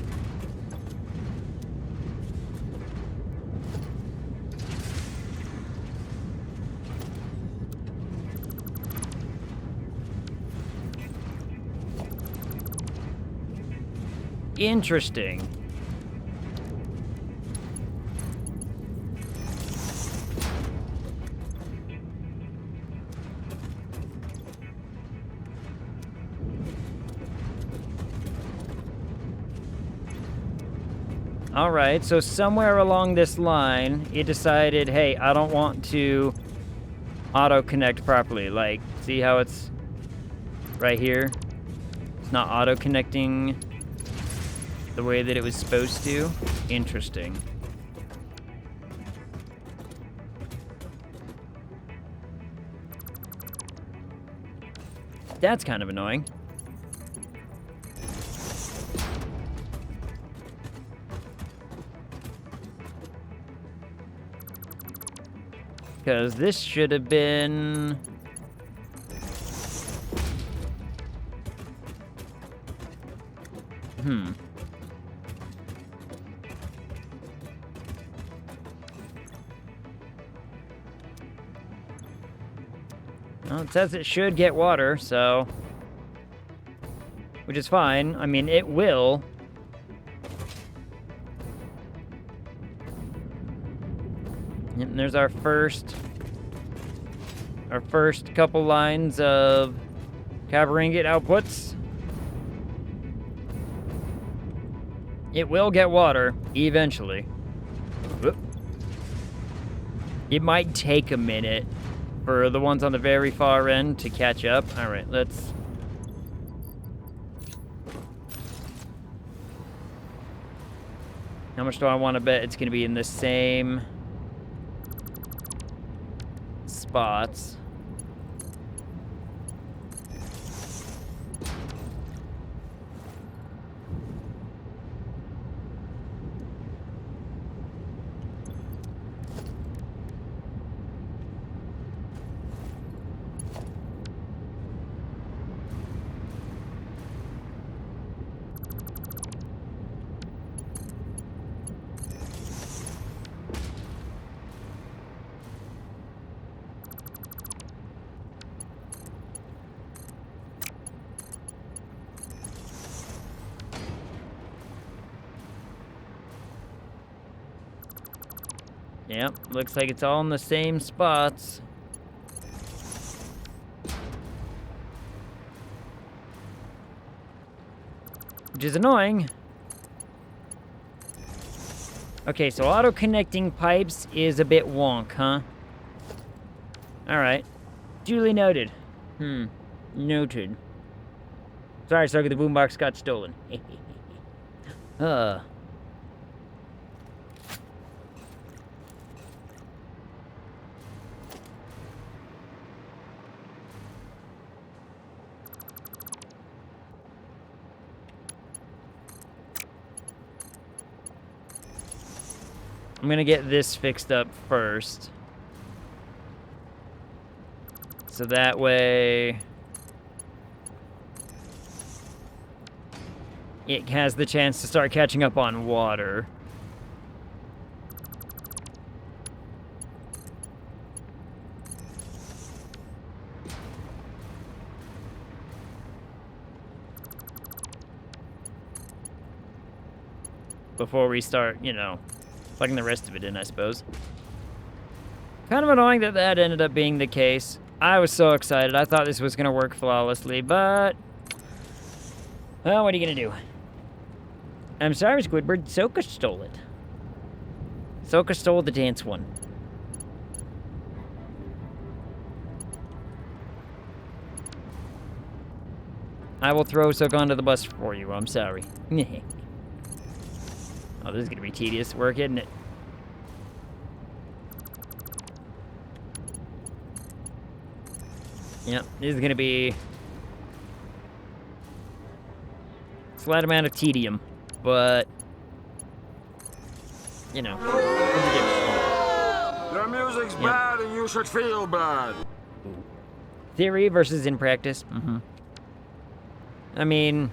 Interesting. All right, so somewhere along this line, it decided, hey, I don't want to auto-connect properly. Like, see how it's right here? It's not auto-connecting the way that it was supposed to. Interesting. That's kind of annoying. Because this should have been... Well, it says it should get water, so... Which is fine. I mean, it will. Yep, and there's our first couple lines of copper ingot outputs. It will get water, eventually. Whoop. It might take a minute for the ones on the very far end to catch up. Alright, let's... How much do I want to bet it's going to be in the same spots? Yep, looks like it's all in the same spots. Which is annoying. Okay, so auto-connecting pipes is a bit wonk, huh? Alright. Duly noted. Noted. Sorry, Sucker, the boombox got stolen. I'm gonna get this fixed up first. So that way... it has the chance to start catching up on water. Before we start, you know, plugging the rest of it in, I suppose. Kind of annoying that that ended up being the case. I was so excited. I thought this was going to work flawlessly, but... well, what are you going to do? I'm sorry, Squidward. Soka stole it. Soka stole the dance one. I will throw Soka onto the bus for you. I'm sorry. Oh, this is going to be tedious work, isn't it? Yep, this is going to be... a slight amount of tedium, but... you know. Your music's bad and you should feel bad. Theory versus in practice. I mean...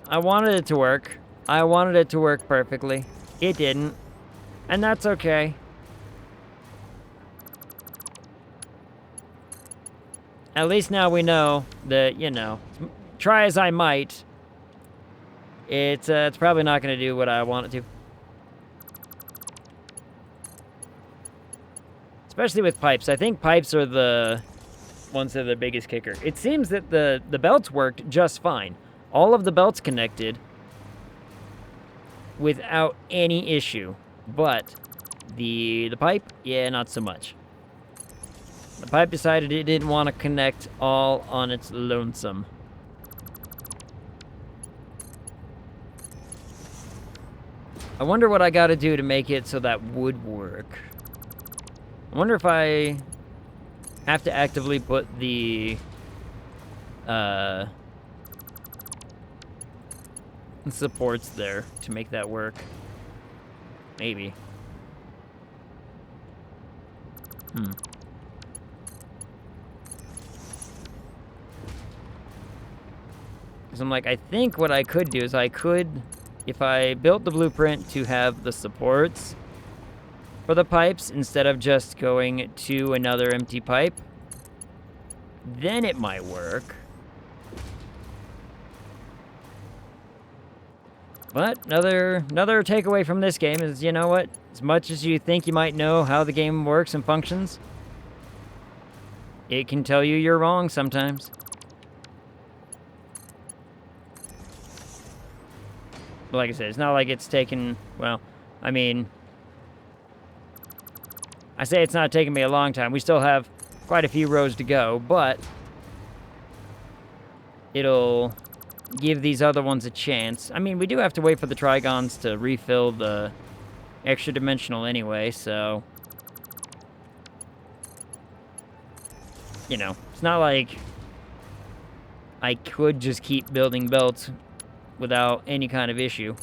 I wanted it to work. I wanted it to work perfectly. It didn't. And that's okay. At least now we know that, you know, try as I might, it's probably not going to do what I want it to. Especially with pipes. I think pipes are the ones that are the biggest kicker. It seems that the belts worked just fine. All of the belts connected without any issue. But the pipe, yeah, not so much. The pipe decided it didn't want to connect all on its lonesome. I wonder what I gotta do to make it so that would work. I wonder if I have to actively put the supports there to make that work. Maybe. Because I'm like, I think what I could do is I could, if I built the blueprint to have the supports, for the pipes instead of just going to another empty pipe, then it might work. But another takeaway from this game is, you know what? As much as you think you might know how the game works and functions, it can tell you you're wrong sometimes. But like I said, it's not like it's taken, well, I mean, I say it's not taking me a long time. We still have quite a few rows to go, but it'll give these other ones a chance. I mean, we do have to wait for the Trigons to refill the extra dimensional anyway, so, you know, it's not like I could just keep building belts without any kind of issue.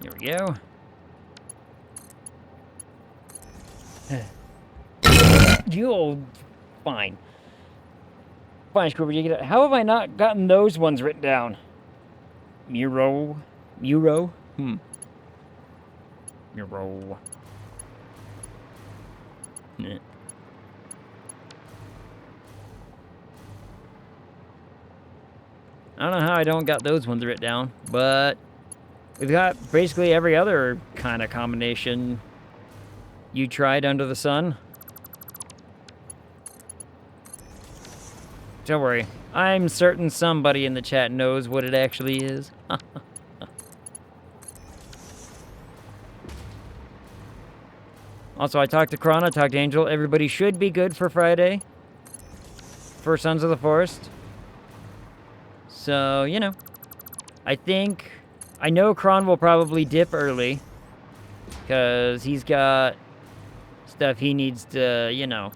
Here we go. You'll fine. Fine, Scribble, you get it. How have I not gotten those ones written down? Muro? Muro? Muro. Nah. I don't know how I don't got those ones written down, but we've got basically every other kind of combination you tried under the sun. Don't worry. I'm certain somebody in the chat knows what it actually is. Also, I talked to Kron, I talked to Angel. Everybody should be good for Friday for Sons of the Forest. So, you know, I know Kron will probably dip early because he's got stuff he needs to, you know,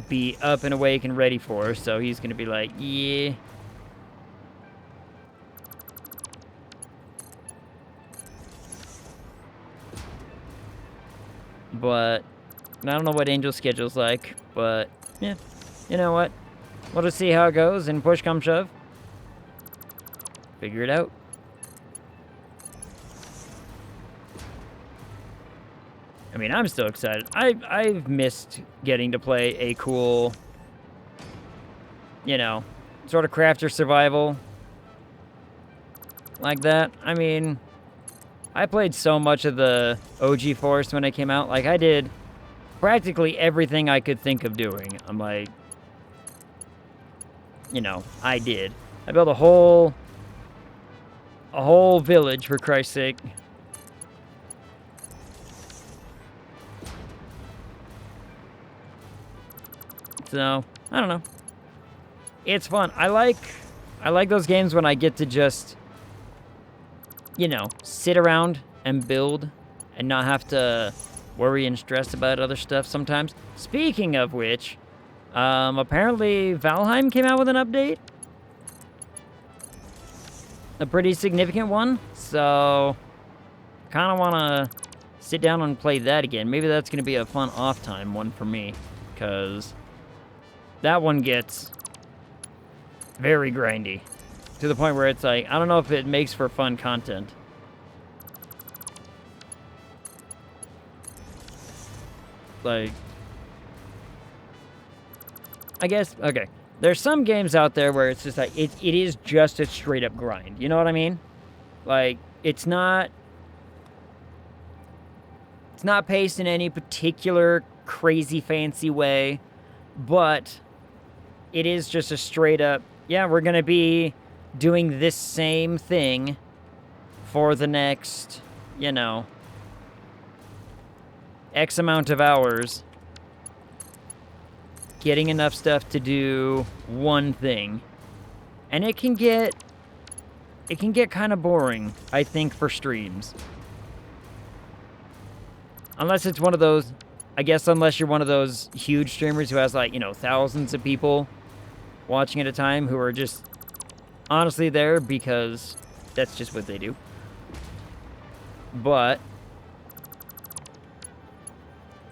be up and awake and ready for, so he's gonna be like, yeah. But I don't know what Angel's schedule's like, but yeah, you know what? We'll just see how it goes, and push come shove, figure it out. I mean, I'm still excited. I've missed getting to play a cool, you know, sort of crafter survival like that. I mean, I played so much of the OG Forest when it came out. Like, I did practically everything I could think of doing. I'm like, you know, I did. I built a whole village, for Christ's sake. So, I don't know. It's fun. I like those games when I get to just, you know, sit around and build and not have to worry and stress about other stuff sometimes. Speaking of which, apparently Valheim came out with an update. A pretty significant one. So, kind of want to sit down and play that again. Maybe that's going to be a fun off-time one for me, because that one gets very grindy, to the point where it's like, I don't know if it makes for fun content. Like, I guess, okay, there's some games out there where it's just like, it is just a straight up grind, you know what I mean? Like, it's not paced in any particular crazy fancy way, but it is just a straight up, yeah, we're going to be doing this same thing for the next, you know, X amount of hours, getting enough stuff to do one thing. And it can get kind of boring, I think, for streams. Unless it's one of those, I guess unless you're one of those huge streamers who has, like, you know, thousands of people watching at a time who are just honestly there because that's just what they do. But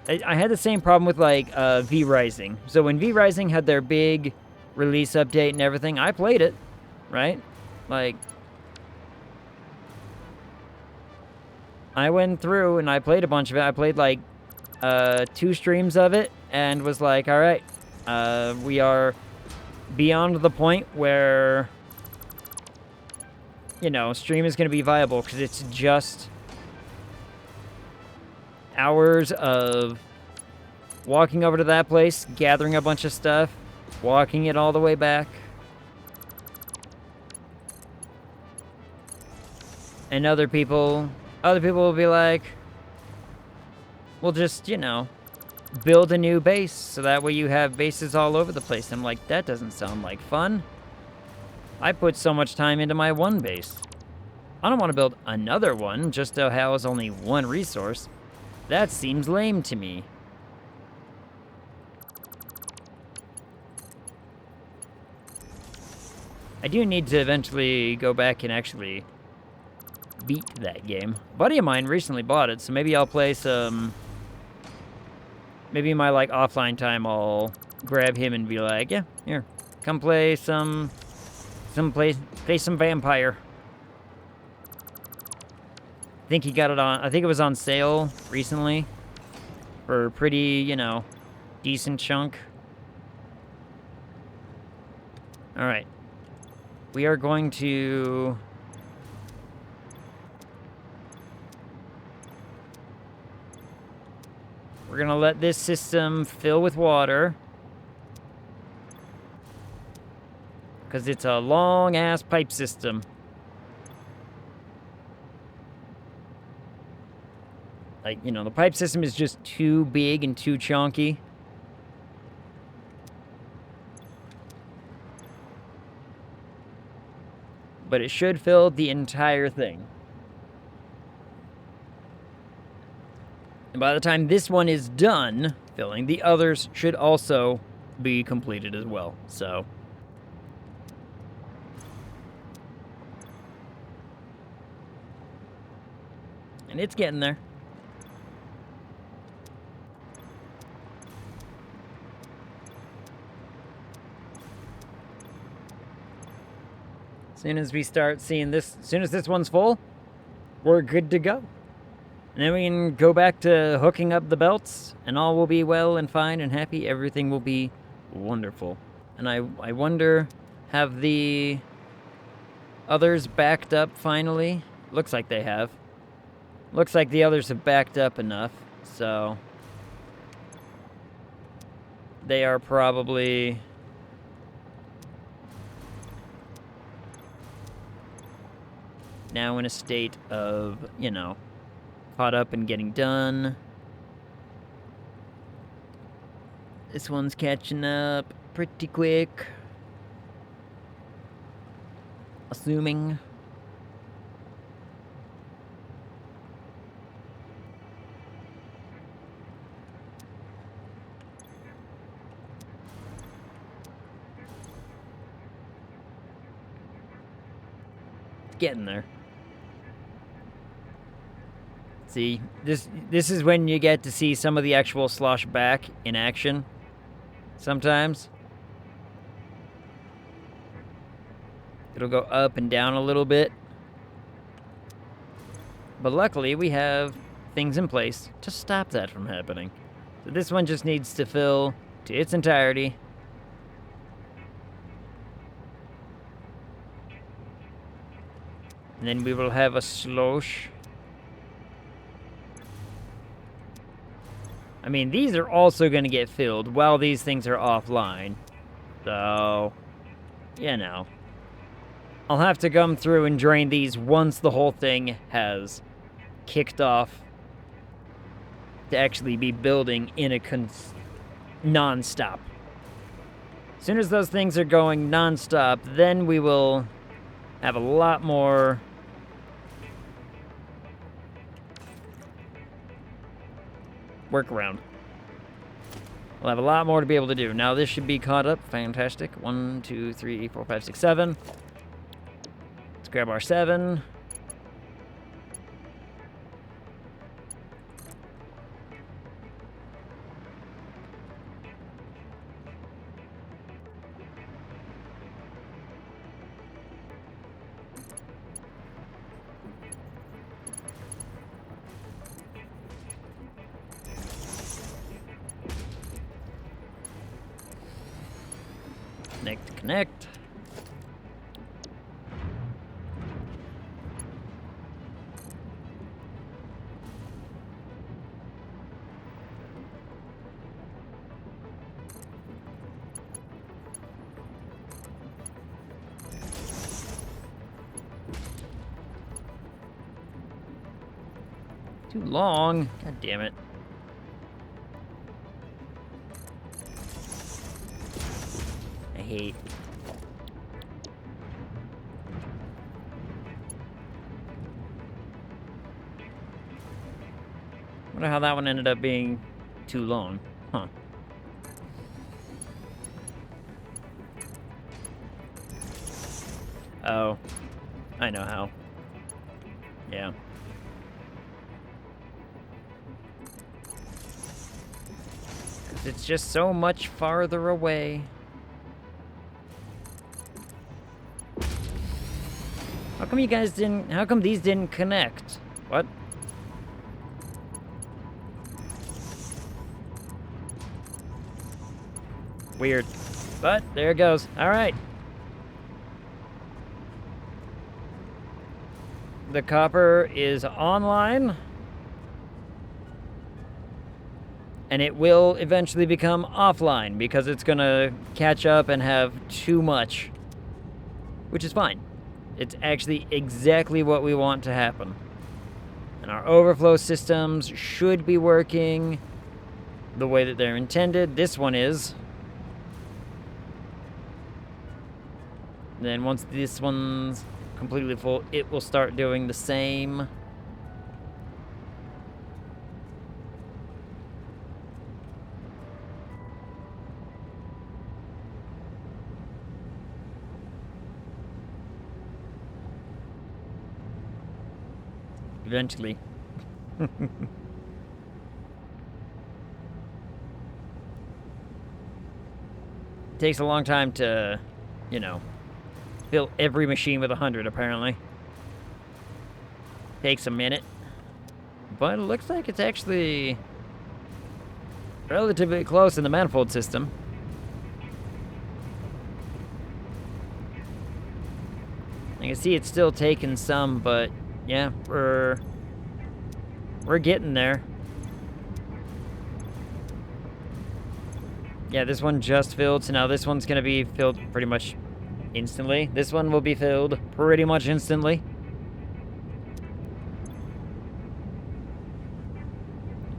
I had the same problem with, like, V Rising. So when V Rising had their big release update and everything, I played it, right? Like, I went through and I played a bunch of it. I played like 2 streams of it and was like, all right, we are beyond the point where, you know, stream is going to be viable because it's just hours of walking over to that place, gathering a bunch of stuff, walking it all the way back. And other people will be like, we'll just, you know, build a new base so that way you have bases all over the place. I'm like, that doesn't sound like fun. I put so much time into my one base. I don't want to build another one just to house only one resource. That seems lame to me. I do need to eventually go back and actually beat that game. A buddy of mine recently bought it, so maybe I'll play some... Maybe in my, like, offline time, I'll grab him and be like, yeah, here, come play some play some Vampire. I think he got it on, I think it was on sale recently for a pretty, you know, decent chunk. Alright. We are going to... We're gonna let this system fill with water. Because it's a long-ass pipe system. Like, you know, the pipe system is just too big and too chunky. But it should fill the entire thing. And by the time this one is done filling, the others should also be completed as well. So... And it's getting there. As soon as we start seeing this, as soon as this one's full, we're good to go. And then we can go back to hooking up the belts, and all will be well and fine and happy. Everything will be wonderful. And I wonder, have the others backed up finally? Looks like they have. Looks like the others have backed up enough, so... They are probably... now in a state of, you know, caught up and getting done. This one's catching up pretty quick. Assuming. Getting there. See, this is when you get to see some of the actual slosh back in action. Sometimes. It'll go up and down a little bit. But luckily, we have things in place to stop that from happening. So this one just needs to fill to its entirety. And then we will have a slosh. I mean, these are also going to get filled while these things are offline. So, you know. I'll have to come through and drain these once the whole thing has kicked off to actually be building in a non-stop. As soon as those things are going non-stop, then we will have a lot more workaround. We'll have a lot more to be able to do. Now this should be caught up. Fantastic. 1, 2, 3, 4, 5, 6, 7. Let's grab our 7. Connect, connect. Too long. God damn it. I hate. Wonder how that one ended up being too long. Huh. Oh. I know how. Yeah. It's just so much farther away. How come you guys didn't... How come these didn't connect? What? Weird. But, there it goes. Alright. The copper is online. And it will eventually become offline because it's gonna catch up and have too much. Which is fine. It's actually exactly what we want to happen. And our overflow systems should be working the way that they're intended. This one is. Then once this one's completely full, it will start doing the same. Eventually. It takes a long time to, you know, fill every machine with 100, apparently. Takes a minute. But it looks like it's actually relatively close in the manifold system. I can see it's still taking some, but yeah, we're getting there. Yeah, this one just filled, so now this one's gonna be filled pretty much instantly. This one will be filled pretty much instantly.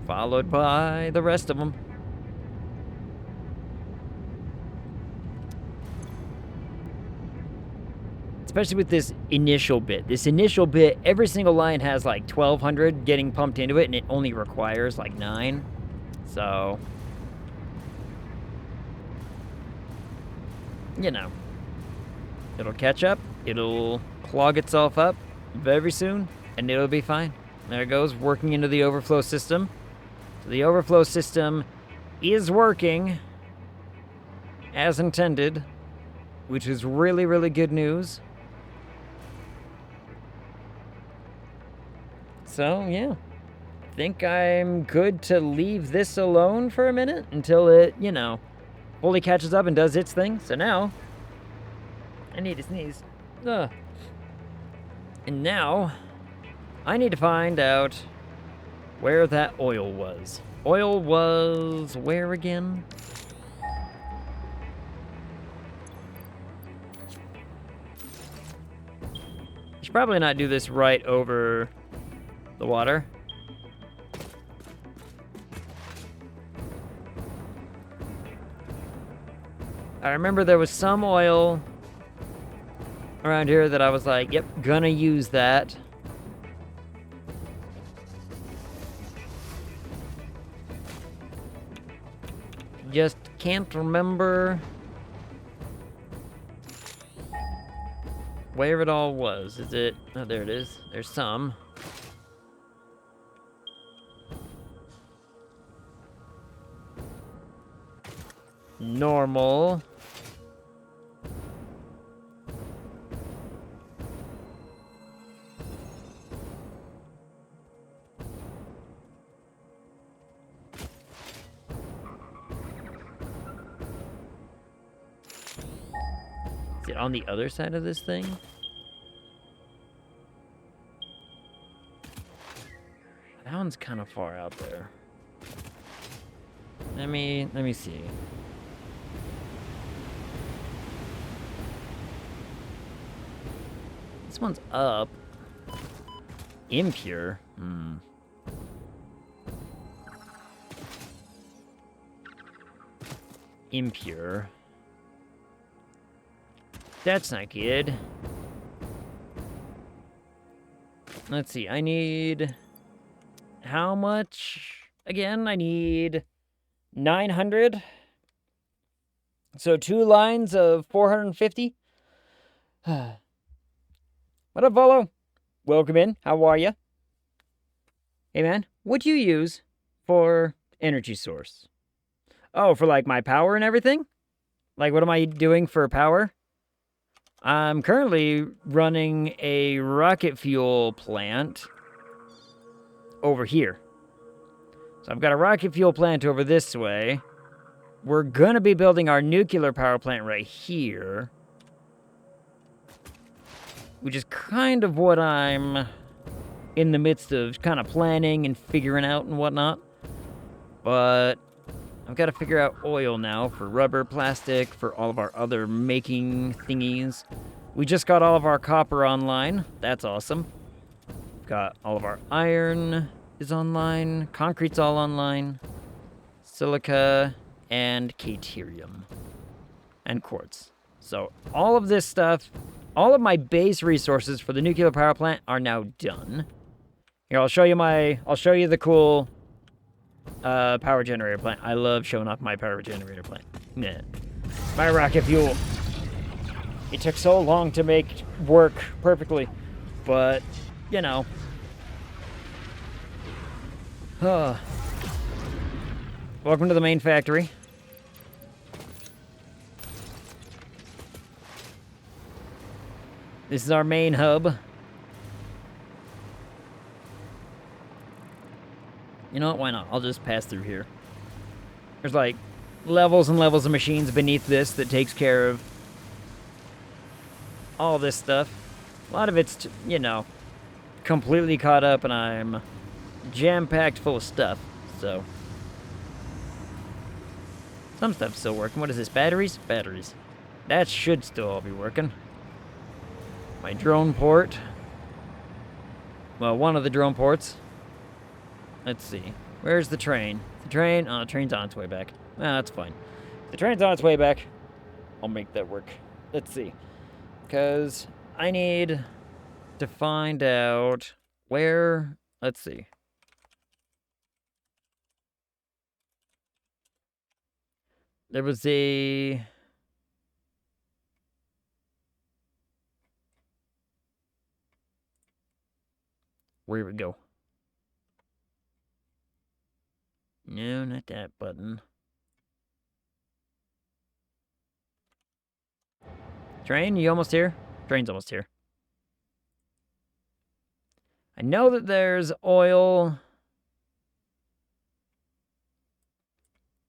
Followed by the rest of them. Especially with this initial bit. This initial bit, every single line has like 1,200 getting pumped into it, and it only requires like 9. So, you know, it'll catch up, it'll clog itself up very soon, and it'll be fine. There it goes, working into the overflow system. So the overflow system is working as intended, which is really, really good news. So, yeah. I think I'm good to leave this alone for a minute until it, you know, fully catches up and does its thing. So now, I need to sneeze. Ugh. And now, I need to find out where that oil was. Oil was where again? Should probably not do this right over the water. I remember there was some oil around here that I was like, yep, gonna use that. Just can't remember where it all was. Is it? Oh, there it is. There's some. Normal. Is it on the other side of this thing? That one's kind of far out there. Let me see. This one's up. Impure? Impure. That's not good. Let's see, I need... How much? Again, I need 900. So 2 lines of 450. What up, Volo? Welcome in. How are you? Hey, man. What do you use for energy source? Oh, for, like, my power and everything? Like, what am I doing for power? I'm currently running a rocket fuel plant over here. So I've got a rocket fuel plant over this way. We're going to be building our nuclear power plant right here. Which is kind of what I'm in the midst of kind of planning and figuring out and whatnot. But I've got to figure out oil now for rubber, plastic, for all of our other making thingies. We just got all of our copper online. That's awesome. Got all of our iron is online. Concrete's all online. Silica and caterium. And quartz. So all of this stuff, all of my base resources for the nuclear power plant are now done. Here, I'll show you the cool power generator plant. I love showing off my power generator plant. Yeah. My rocket fuel. It took so long to make work perfectly, but, you know. Welcome to the main factory. This is our main hub. You know what? Why not? I'll just pass through here. There's like levels and levels of machines beneath this that takes care of all this stuff. A lot of it's, you know, completely caught up, and I'm jam-packed full of stuff, so. Some stuff's still working. What is this? Batteries? Batteries. That should still all be working. My drone port. Well, one of the drone ports. Let's see. Where's the train? The train? Oh, the train's on its way back. Ah, that's fine. The train's on its way back. I'll make that work. Let's see. Because I need to find out where... Let's see. There was a... Where we go? No, not that button. Train, you almost here? Train's almost here. I know that there's oil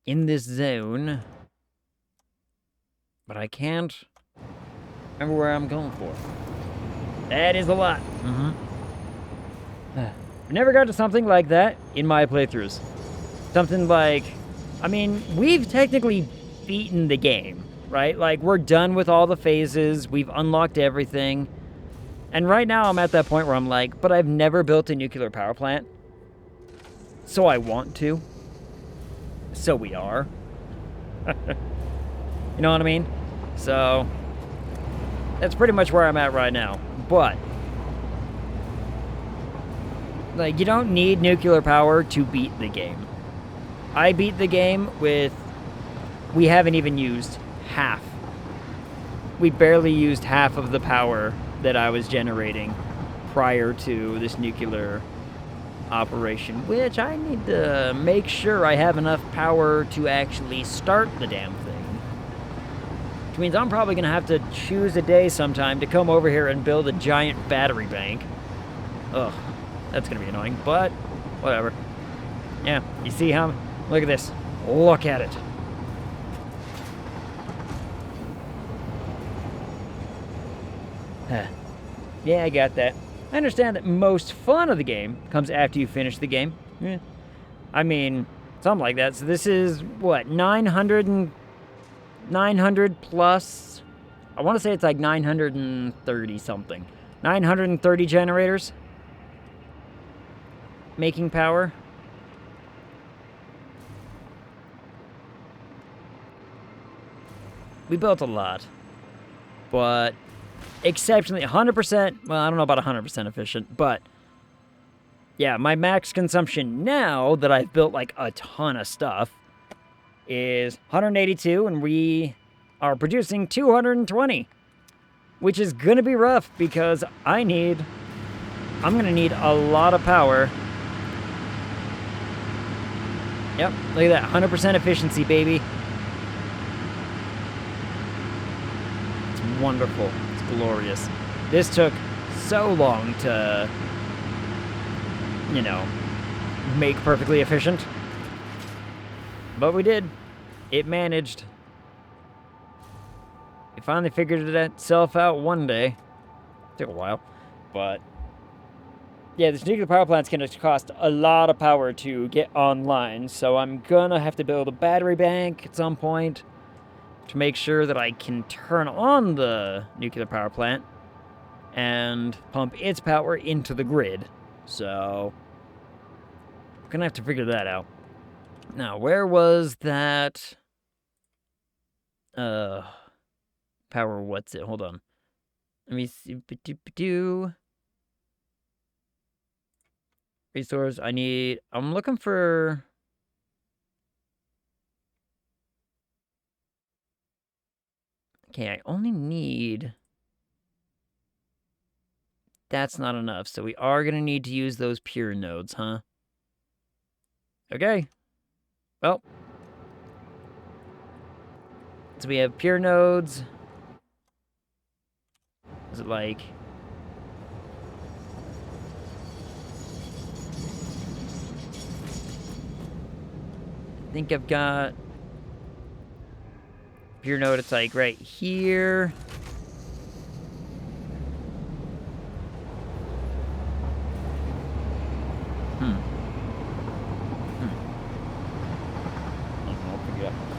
in this zone, but I can't remember where I'm going for. That is a lot. I've never got to something like that in my playthroughs. Something like, I mean, we've technically beaten the game, right? Like, we're done with all the phases, we've unlocked everything, and right now I'm at that point where I'm like, but I've never built a nuclear power plant, so I want to. So we are. You know what I mean? So, that's pretty much where I'm at right now. But, like, you don't need nuclear power to beat the game. I beat the game with... We haven't even used half. We barely used half of the power that I was generating prior to this nuclear operation, which I need to make sure I have enough power to actually start the damn thing. Which means I'm probably going to have to choose a day sometime to come over here and build a giant battery bank. Ugh, that's going to be annoying, but whatever. Yeah, you see how... Look at this. Look at it. Yeah, I got that. I understand that most fun of the game comes after you finish the game. I mean, something like that. So this is, what, 900 plus? I want to say it's like 930 something. 930 generators making power. We built a lot, but exceptionally 100%, well, I don't know about 100% efficient, but yeah, my max consumption now that I've built like a ton of stuff is 182, and we are producing 220, which is gonna be rough because I'm gonna need a lot of power. Yep, look at that, 100% efficiency, baby. It's wonderful. It's glorious. This took so long to, you know, make perfectly efficient. But we did. It managed. It finally figured itself out one day. Took a while. But yeah, this nuclear power plant's going to cost a lot of power to get online, so I'm going to have to build a battery bank at some point to make sure that I can turn on the nuclear power plant and pump its power into the grid. So, I'm going to have to figure that out. Now, where was that? Power, what's it? Hold on. Let me see. Resource, I'm looking for... Okay, I only need... That's not enough, so we are going to need to use those pure nodes, huh? Okay. Well. So we have pure nodes. Is it like... I think I've got... Pure node, it's like right here.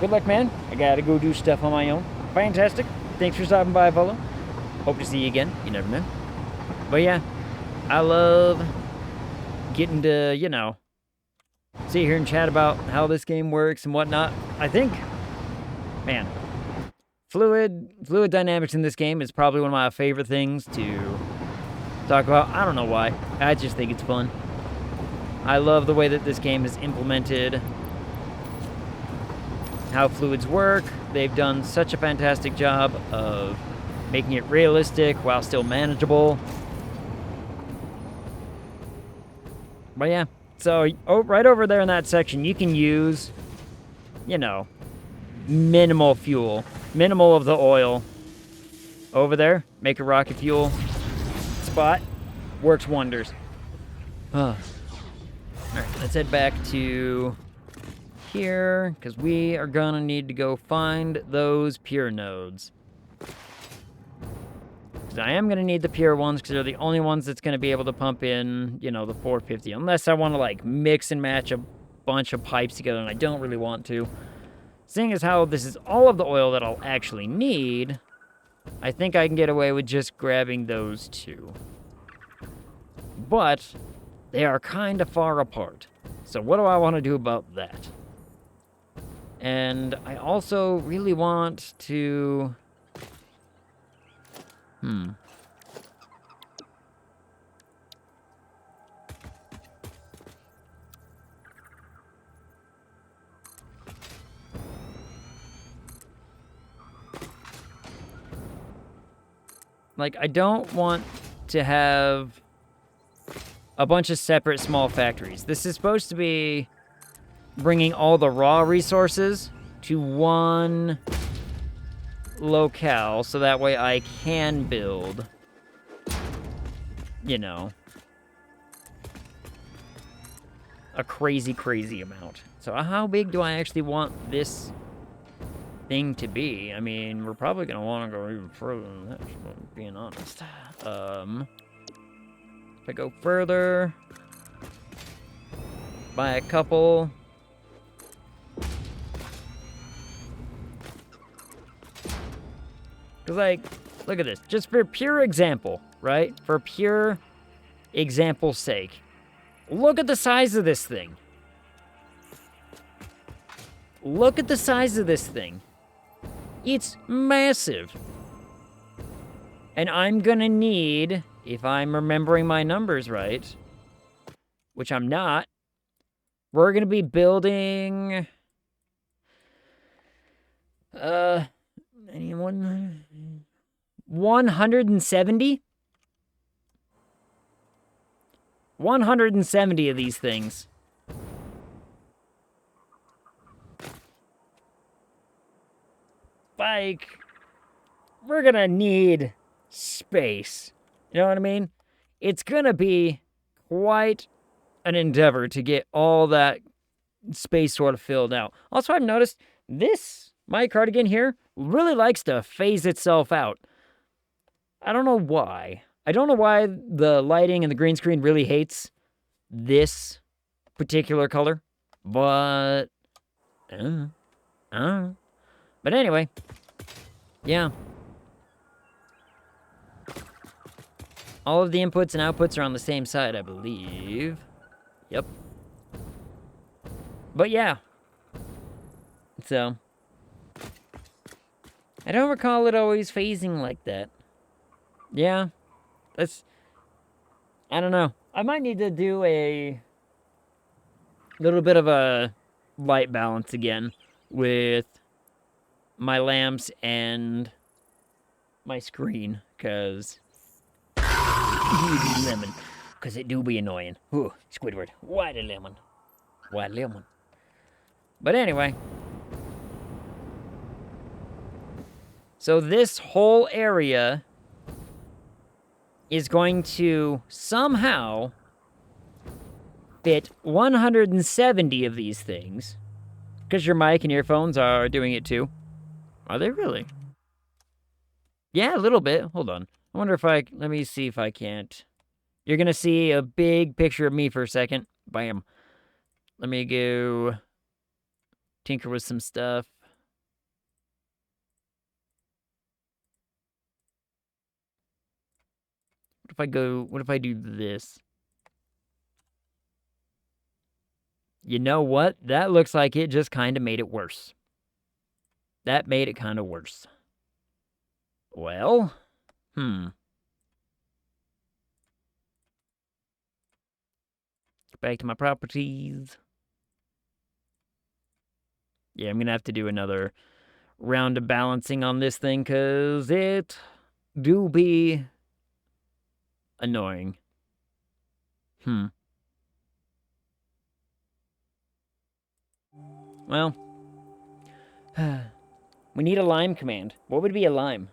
Good luck, man. I gotta go do stuff on my own. Fantastic. Thanks for stopping by, fellow. Hope to see you again. You never know. But yeah, I love getting to, you know, sit here and chat about how this game works and whatnot. I think, man, fluid dynamics in this game is probably one of my favorite things to talk about. I don't know why. I just think it's fun. I love the way that this game is implemented, how fluids work. They've done such a fantastic job of making it realistic while still manageable. But yeah, so right over there in that section, you can use, you know, minimal fuel, minimal of the oil. Over there, make a rocket fuel spot. Works wonders. Alright, let's head back to here, because we are gonna need to go find those pure nodes. Because I am gonna need the pure ones, because they're the only ones that's gonna be able to pump in, you know, the 450. Unless I want to, like, mix and match a bunch of pipes together, and I don't really want to. Seeing as how this is all of the oil that I'll actually need, I think I can get away with just grabbing those two. But they are kind of far apart. So what do I want to do about that? And I also really want to... Like, I don't want to have a bunch of separate small factories. This is supposed to be bringing all the raw resources to one locale, so that way I can build, you know, a crazy, crazy amount. So how big do I actually want this thing to be. I mean, we're probably going to want to go even further than that, if I'm being honest. If I go further, buy a couple. Because, like, look at this. Just for pure example, right? For pure example's sake. Look at the size of this thing. Look at the size of this thing. It's massive. And I'm gonna need, if I'm remembering my numbers right, which I'm not, we're gonna be building... anyone? 170? 170 of these things. Like, we're gonna need space. You know what I mean? It's gonna be quite an endeavor to get all that space sort of filled out. Also, I've noticed my cardigan here really likes to phase itself out. I don't know why. I don't know why the lighting and the green screen really hates this particular color, but I don't know. But anyway, yeah. All of the inputs and outputs are on the same side, I believe. Yep. But yeah. So, I don't recall it always phasing like that. Yeah. I don't know. I might need to do a little bit of a light balance again with my lamps and my screen, because lemon, because it do be annoying. Ooh, Squidward, why the lemon? Why lemon? But anyway, so this whole area is going to somehow fit 170 of these things, because your mic and earphones are doing it too. Are they really? Yeah, a little bit. Hold on. I wonder if let me see if I can't. You're going to see a big picture of me for a second. Bam. Let me go tinker with some stuff. What if I do this? You know what? That looks like it just kind of made it worse. That made it kind of worse. Well, back to my properties. Yeah, I'm going to have to do another round of balancing on this thing, because it do be annoying. Well, we need a lime command. What would be a lime?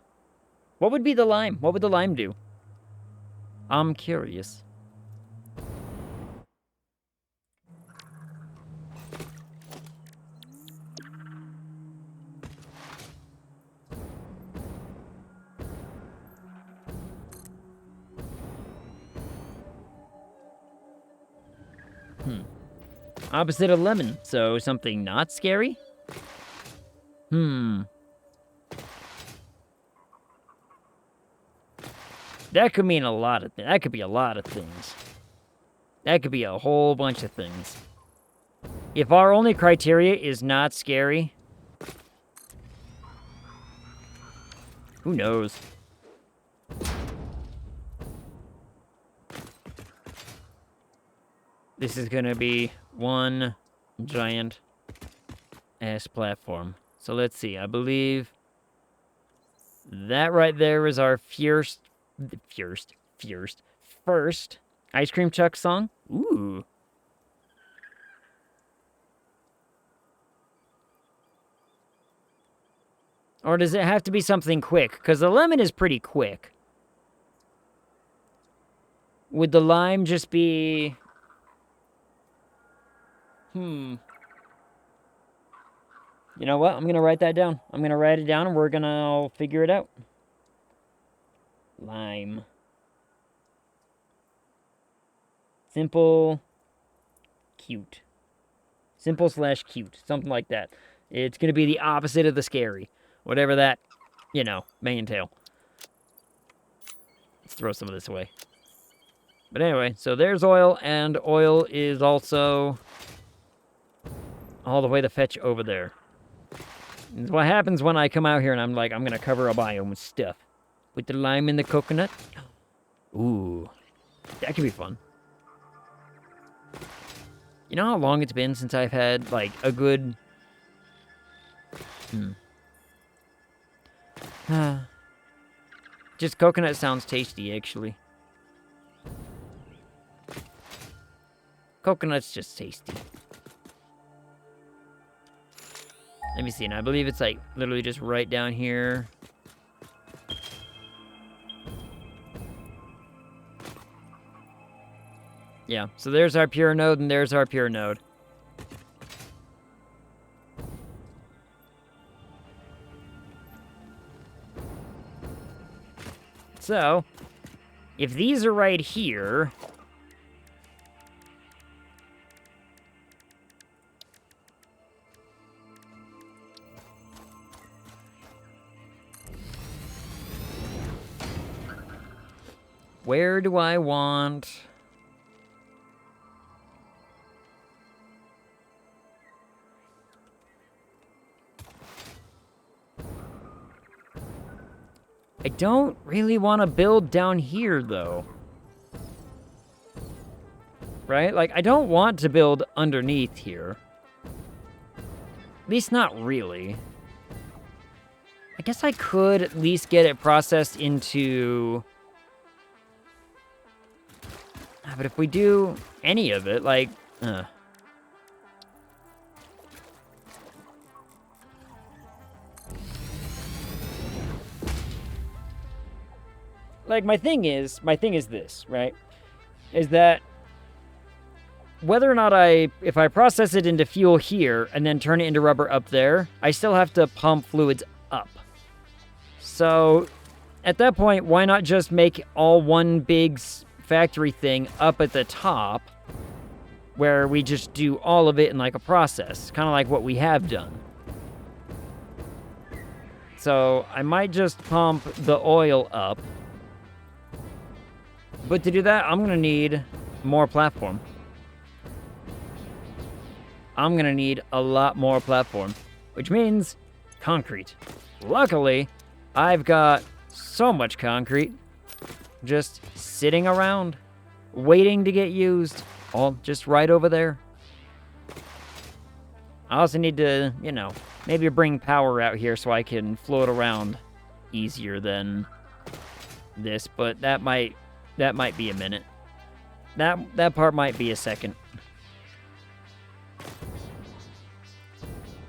What would be the lime? What would the lime do? I'm curious. Opposite of lemon, so something not scary? That could mean a lot of things. That could be a lot of things. That could be a whole bunch of things. If our only criteria is not scary, who knows? This is gonna be one giant ass platform. So let's see. I believe that right there is our first ice cream truck song. Ooh. Or does it have to be something quick? Because the lemon is pretty quick. Would the lime just be... You know what? I'm going to write that down. I'm going to write it down and we're going to figure it out. Lime. Simple. Cute. Simple / cute. Something like that. It's going to be the opposite of the scary. Whatever that, you know, may entail. Let's throw some of this away. But anyway, so there's oil, and oil is also all the way to fetch over there. It's what happens when I come out here and I'm like, I'm going to cover a biome with stuff. Put the lime in the coconut. Ooh. That could be fun. You know how long it's been since I've had, like, a good... Just coconut sounds tasty, actually. Coconut's just tasty. Let me see, and I believe it's like literally just right down here. Yeah, so there's our pure node and there's our pure node. So, if these are right here... Where do I want... I don't really want to build down here, though. Right? Like, I don't want to build underneath here. At least not really. I guess I could at least get it processed into... But if we do any of it, like... Like, my thing is this, right? Is that whether or not if I process it into fuel here and then turn it into rubber up there, I still have to pump fluids up. So, at that point, why not just make all one big factory thing up at the top where we just do all of it in like a process, kind of like what we have done. So, I might just pump the oil up. But to do that, I'm going to need more platform. I'm going to need a lot more platform, which means concrete. Luckily, I've got so much concrete just sitting around, waiting to get used, all just right over there. I also need to, you know, maybe bring power out here so I can float around easier than this, but that might be a minute. That part might be a second.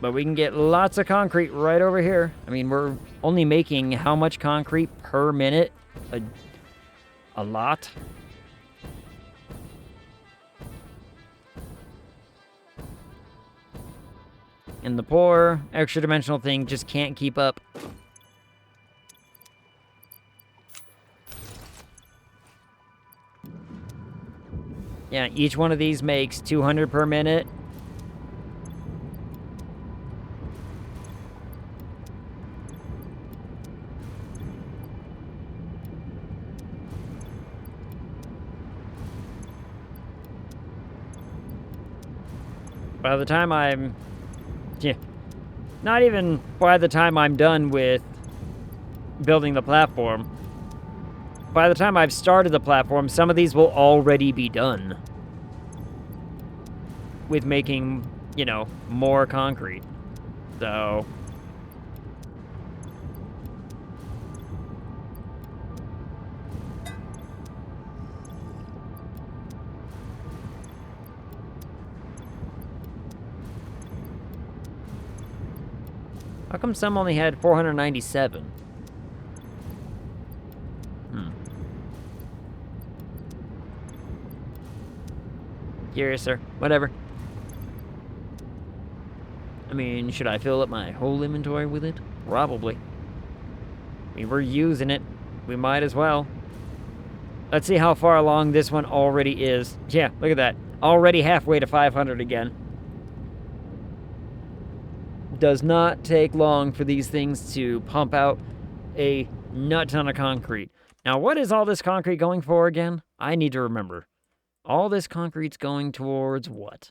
But we can get lots of concrete right over here. I mean, we're only making how much concrete per minute? A lot. And the poor extra dimensional thing just can't keep up. Yeah, each one of these makes 200 per minute. By the time I'm... Yeah, not even by the time I'm done with building the platform. By the time I've started the platform, some of these will already be done with making, you know, more concrete. So... How come some only had 497? Curious, sir. Whatever. I mean, should I fill up my whole inventory with it? Probably. I mean, we're using it. We might as well. Let's see how far along this one already is. Yeah, look at that. Already halfway to 500 again. Does not take long for these things to pump out a nut ton of concrete. Now, what is all this concrete going for again? I need to remember. All this concrete's going towards what?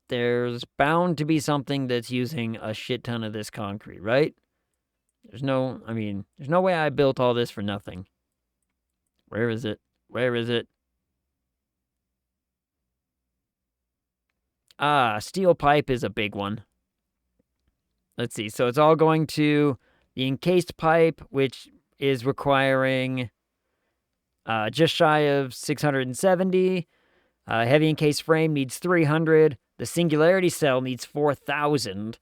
There's bound to be something that's using a shit ton of this concrete, right? There's no way I built all this for nothing. Where is it? Where is it? Ah, steel pipe is a big one. Let's see. So it's all going to the encased pipe, which is requiring just shy of 670. Heavy encased frame needs 300. The singularity cell needs 4,000.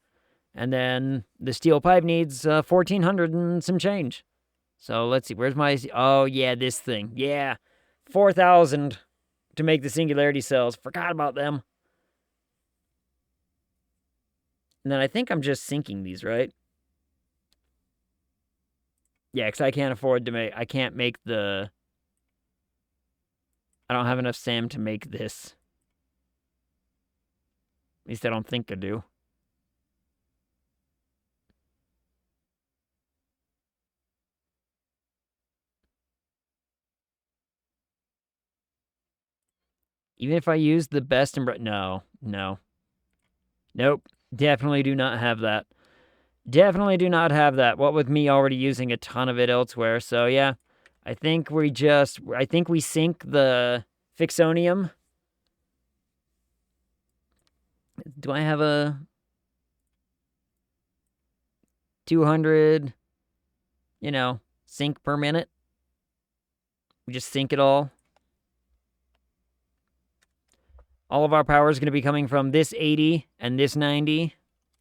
And then the steel pipe needs 1,400 and some change. So let's see. Where's my... Oh, yeah, this thing. Yeah. 4,000 to make the singularity cells. Forgot about them. And then I think I'm just sinking these, right? Yeah, because I can't afford to make... I can't make the... I don't have enough SAM to make this. At least I don't think I do. Even if I use the best and... No. Nope. Definitely do not have that. Definitely do not have that. What with me already using a ton of it elsewhere. So, yeah. I think we sink the Fixonium. Do I have a 200, sink per minute? We just sink it all. All of our power is going to be coming from this 80 and this 90.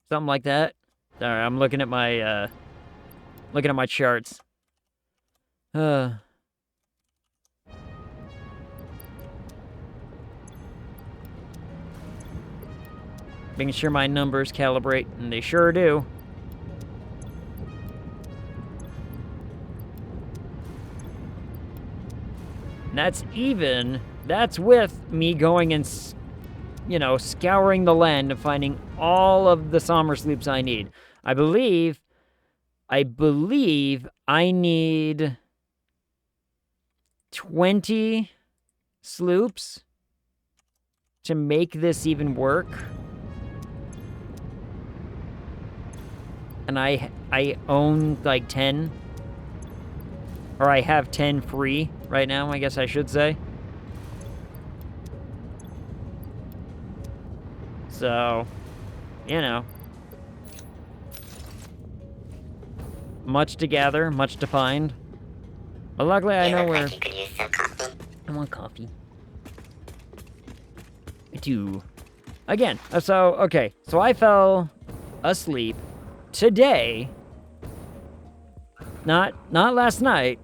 Something like that. Sorry, I'm looking at my charts. Making sure my numbers calibrate, and they sure do. And that's with me going and, scouring the land and finding all of the summer sloops I need. I believe I need 20 sloops to make this even work. And I own like 10. Or I have 10 free right now, I guess I should say. So, much to gather, much to find. But luckily I know where... You could use some coffee. I want coffee. I do. Again, so I fell asleep today. Not last night.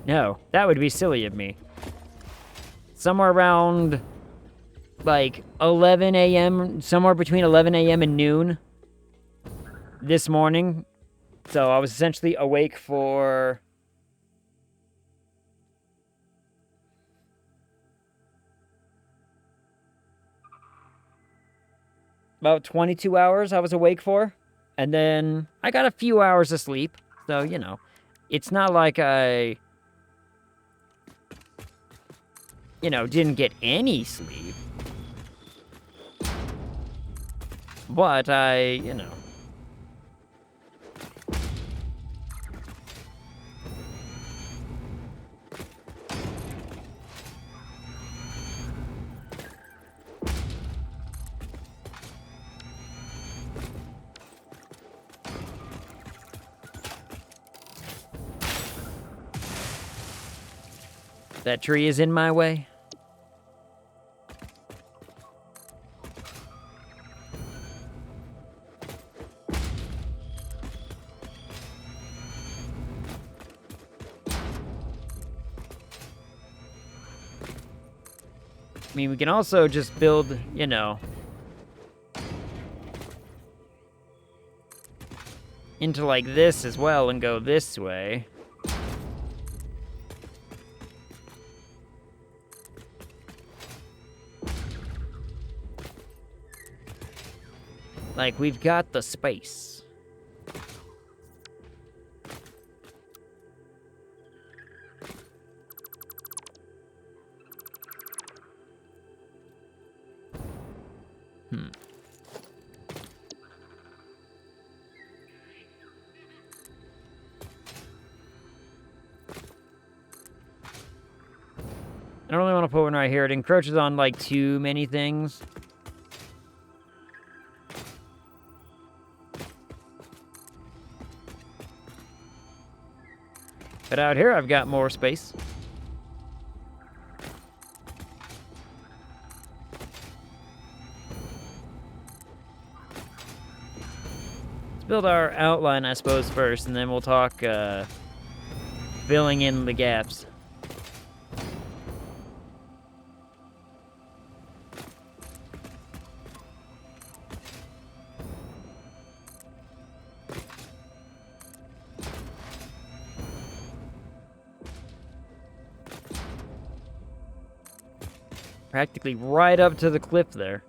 No, that would be silly of me. Somewhere around, like, 11 a.m., somewhere between 11 a.m. and noon this morning. So I was essentially awake for... about 22 hours I was awake for. And then I got a few hours of sleep. So, it's not like I... didn't get any sleep. But I, that tree is in my way. I mean, we can also just build, into like this as well and go this way. Like, we've got the space. I don't really want to put one right here. It encroaches on, like, too many things. But out here, I've got more space. Let's build our outline, I suppose, first, and then we'll talk, filling in the gaps. Practically right up to the cliff there.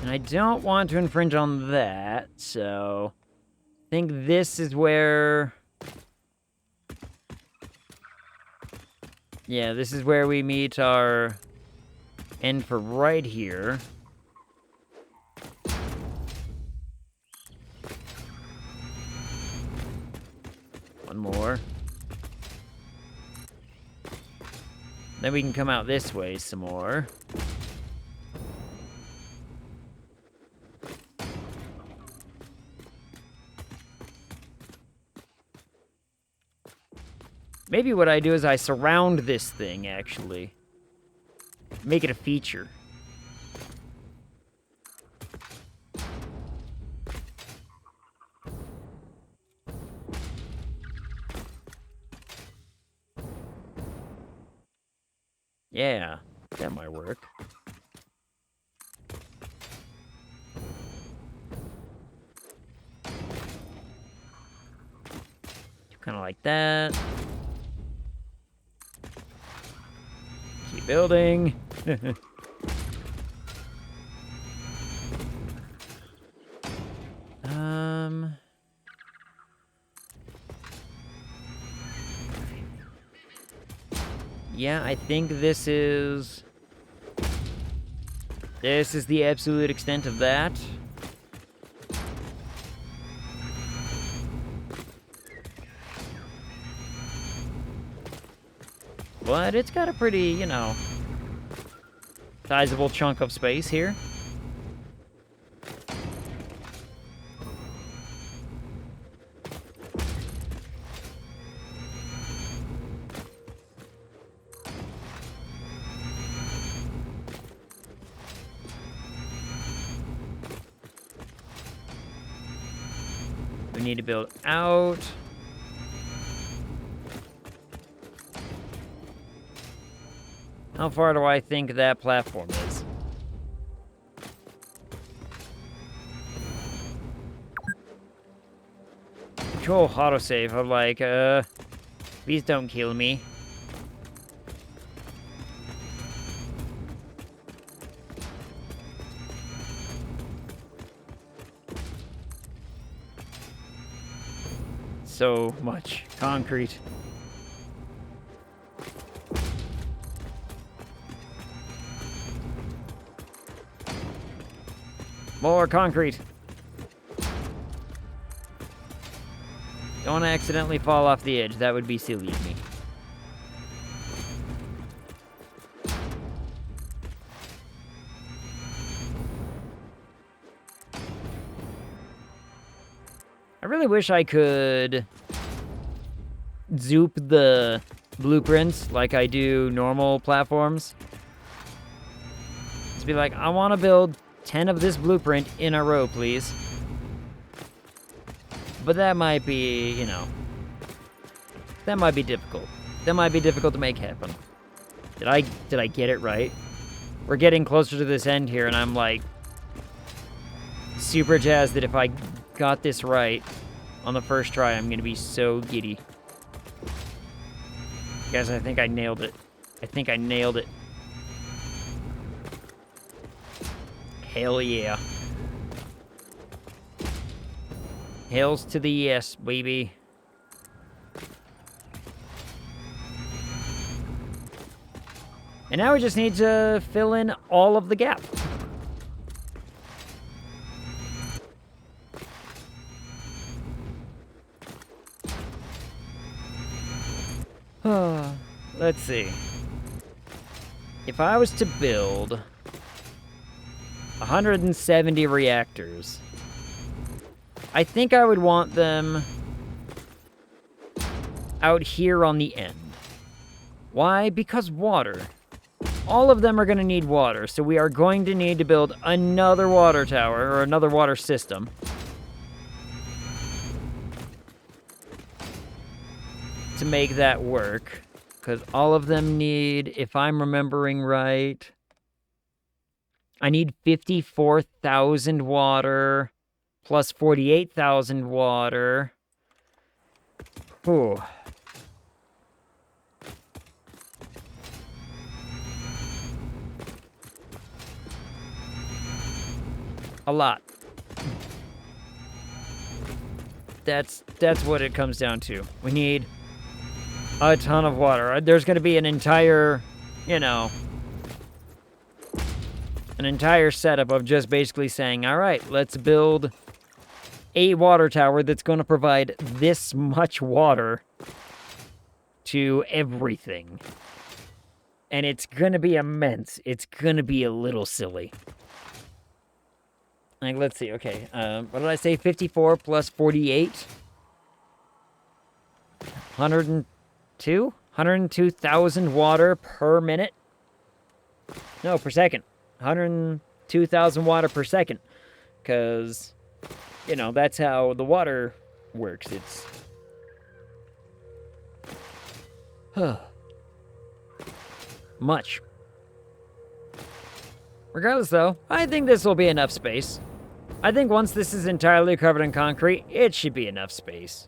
And I don't want to infringe on that, so I think this is where... Yeah, this is where we meet our end for right here. One more. Then we can come out this way some more. Maybe what I do is I surround this thing, actually. Make it a feature. Yeah, that might work. Kind of like that. Keep building. Yeah, I think this is the absolute extent of that. But it's got a pretty, you know, sizable chunk of space here. We need to build out. How far do I think that platform is? Control autosave. I'm like, please don't kill me. So much concrete. More concrete. Don't accidentally fall off the edge. That would be silly of me. I really wish I could zoop the blueprints like I do normal platforms. To be like, I want to build 10 of this blueprint in a row, please. But that might be, you know, that might be difficult. That might be difficult to make happen. Did I get it right? We're getting closer to this end here, and I'm like super jazzed that if I got this right on the first try, I'm gonna be so giddy. Guys, I think I nailed it. I think I nailed it. Hell yeah. Hails to the yes, baby. And now we just need to fill in all of the gap. Let's see. If I was to build 170 reactors, I think I would want them out here on the end. Why? Because water. All of them are going to need water, so we are going to need to build another water tower, or another water system. To make that work. Because all of them need, if I'm remembering right, I need 54,000 water, plus 48,000 water. Ooh. A lot. That's what it comes down to. We need a ton of water. There's going to be an entire, you know, an entire setup of just basically saying, all right, let's build a water tower that's going to provide this much water to everything. And it's going to be immense. It's going to be a little silly. Like, let's see. Okay, what did I say? 54 plus 48? 102? 102,000 water per minute? No, per second. 102,000 water per second. Because, you know, that's how the water works. It's... much. Regardless, though, I think this will be enough space. I think once this is entirely covered in concrete, it should be enough space.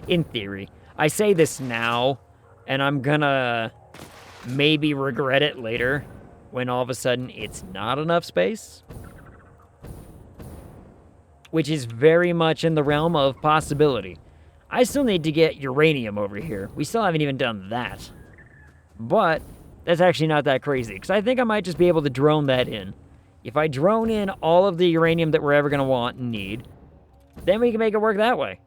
In theory. I say this now, and I'm gonna maybe regret it later, when all of a sudden it's not enough space. Which is very much in the realm of possibility. I still need to get uranium over here. We still haven't even done that. But that's actually not that crazy, because I think I might just be able to drone that in. If I drone in all of the uranium that we're ever going to want and need, then we can make it work that way.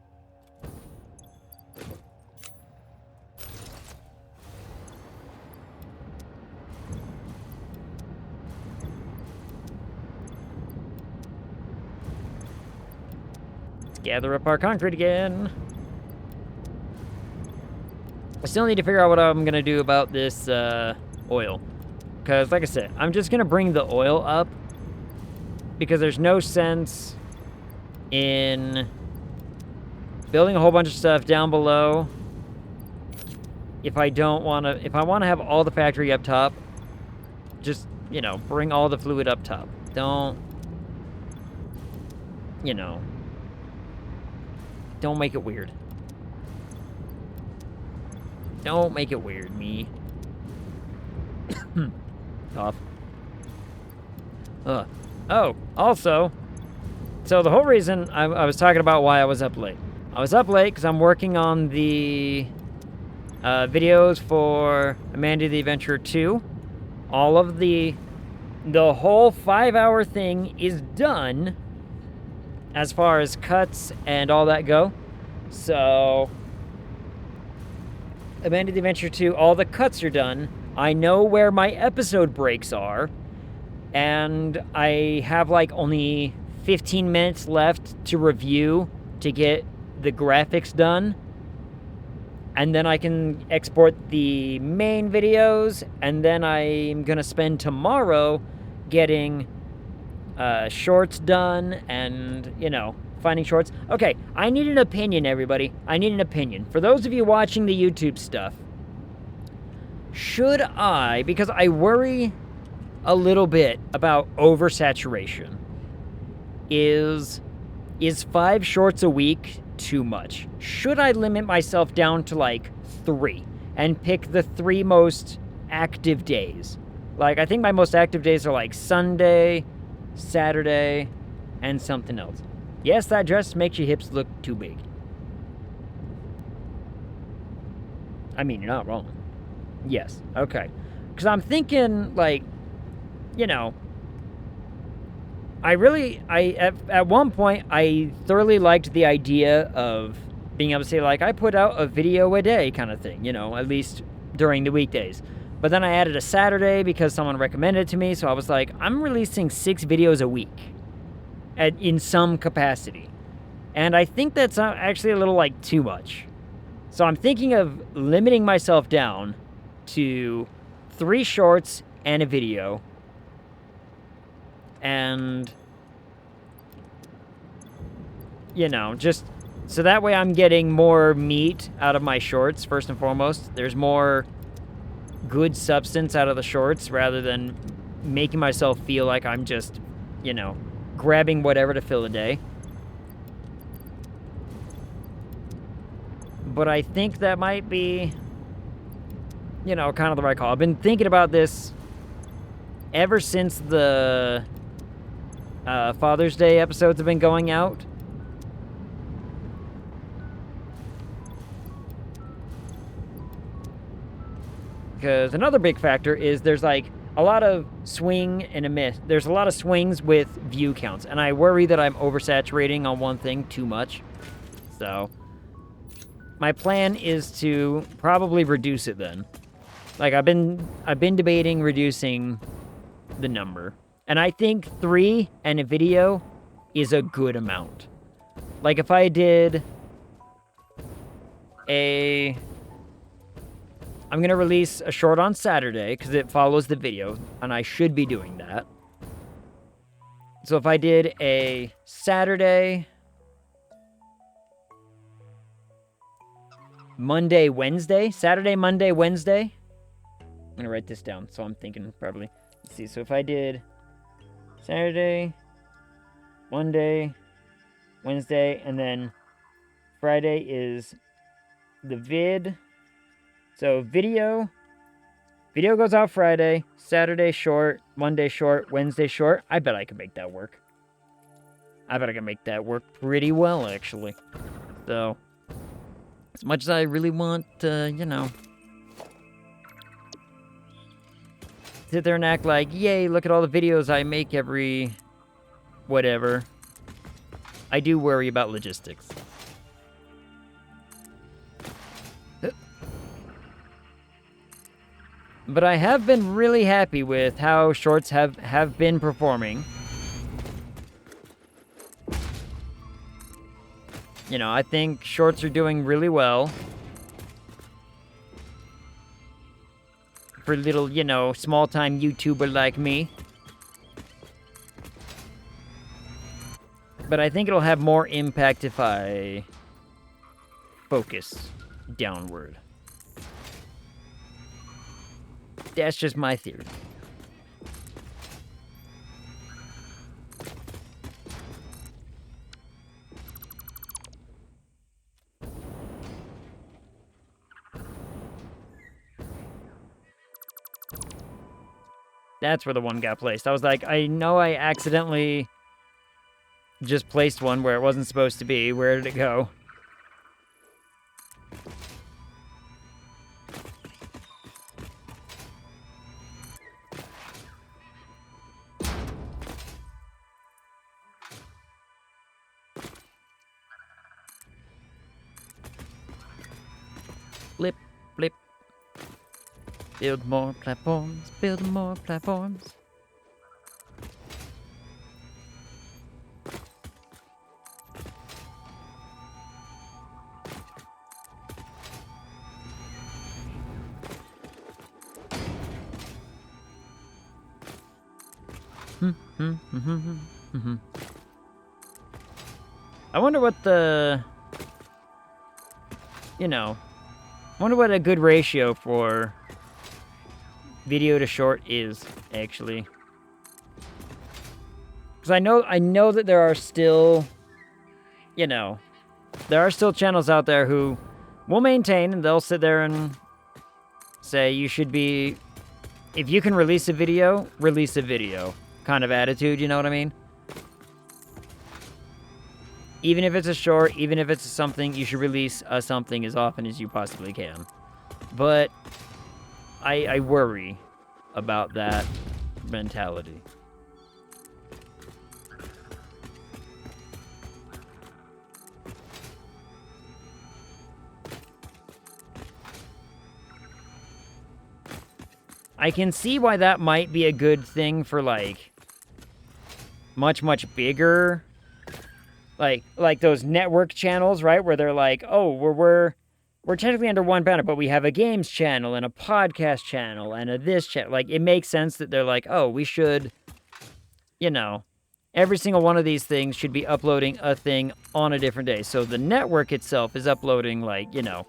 Let's gather up our concrete again. I still need to figure out what I'm going to do about this oil. Because, like I said, I'm just going to bring the oil up. Because there's no sense in building a whole bunch of stuff down below if I don't want to... If I want to have all the factory up top, just, you know, bring all the fluid up top. Don't... You know... Don't make it weird. Don't make it weird, me. Cough. Oh, also, so the whole reason I was talking about why I was up late. I was up late because I'm working on the videos for Amanda the Adventurer 2. All of the whole 5-hour thing is done as far as cuts and all that go. So, Amanda the Adventurer 2, all the cuts are done. I know where my episode breaks are. And I have like only 15 minutes left to review to get the graphics done. and then I can export the main videos, and then I'm gonna spend tomorrow getting shorts done and, you know, finding shorts. Okay, I need an opinion, everybody. I need an opinion. For those of you watching the YouTube stuff, should I, because I worry a little bit about oversaturation, is 5 shorts a week too much? Should I limit myself down to like 3 and pick the 3 most active days? Like, I think my most active days are like Sunday, Saturday, and something else. Yes, that dress makes your hips look too big. I mean, you're not wrong. Yes, okay. Because I'm thinking, like, you know, at one point, I thoroughly liked the idea of being able to say, like, I put out a video a day kind of thing, you know, at least during the weekdays. But then I added a Saturday because someone recommended it to me, so I was like, I'm releasing 6 videos a week in some capacity. And I think that's actually a little, like, too much. So I'm thinking of limiting myself down to 3 shorts and a video. And, you know, just so that way I'm getting more meat out of my shorts, first and foremost. There's more good substance out of the shorts rather than making myself feel like I'm just, you know, grabbing whatever to fill the day. But I think that might be, you know, kind of the right call. I've been thinking about this ever since the Father's Day episodes have been going out. Because another big factor is there's like a lot of swing and a miss. There's a lot of swings with view counts, and I worry that I'm oversaturating on one thing too much. So my plan is to probably reduce it then. Like I've been debating reducing the number. And I think 3 and a video is a good amount. Like if I did I'm going to release a short on Saturday because it follows the video, and I should be doing that. So if I did a Saturday, Monday, Wednesday, Saturday, Monday, Wednesday. I'm going to write this down, so I'm thinking probably. Let's see, so if I did Saturday, Monday, Wednesday, and then Friday is the vid. So video goes out Friday, Saturday short, Monday short, Wednesday short. I bet I can make that work. I bet I can make that work pretty well, actually. So, as much as I really want to, you know, sit there and act like, yay, look at all the videos I make every whatever, I do worry about logistics. But I have been really happy with how shorts have been performing. You know, I think shorts are doing really well. For a little, you know, small-time YouTuber like me. But I think it'll have more impact if I focus downward. That's just my theory. That's where the one got placed. I was like, I know I accidentally just placed one where it wasn't supposed to be. Where did it go? Blip, blip. Build more platforms, build more platforms. I wonder what the... You know... I wonder what a good ratio for video to short is, actually. Because I know that there are still... You know... There are still channels out there who will maintain, and they'll sit there and say you should be... If you can release a video kind of attitude, you know what I mean? Even if it's a short, even if it's something, you should release something as often as you possibly can. But I worry about that mentality. I can see why that might be a good thing for, like, much, much bigger, like those network channels, right? Where they're like, oh, we're technically under one banner, but we have a games channel and a podcast channel and a this channel. Like, it makes sense that they're like, oh, we should, you know, every single one of these things should be uploading a thing on a different day. So the network itself is uploading, like, you know,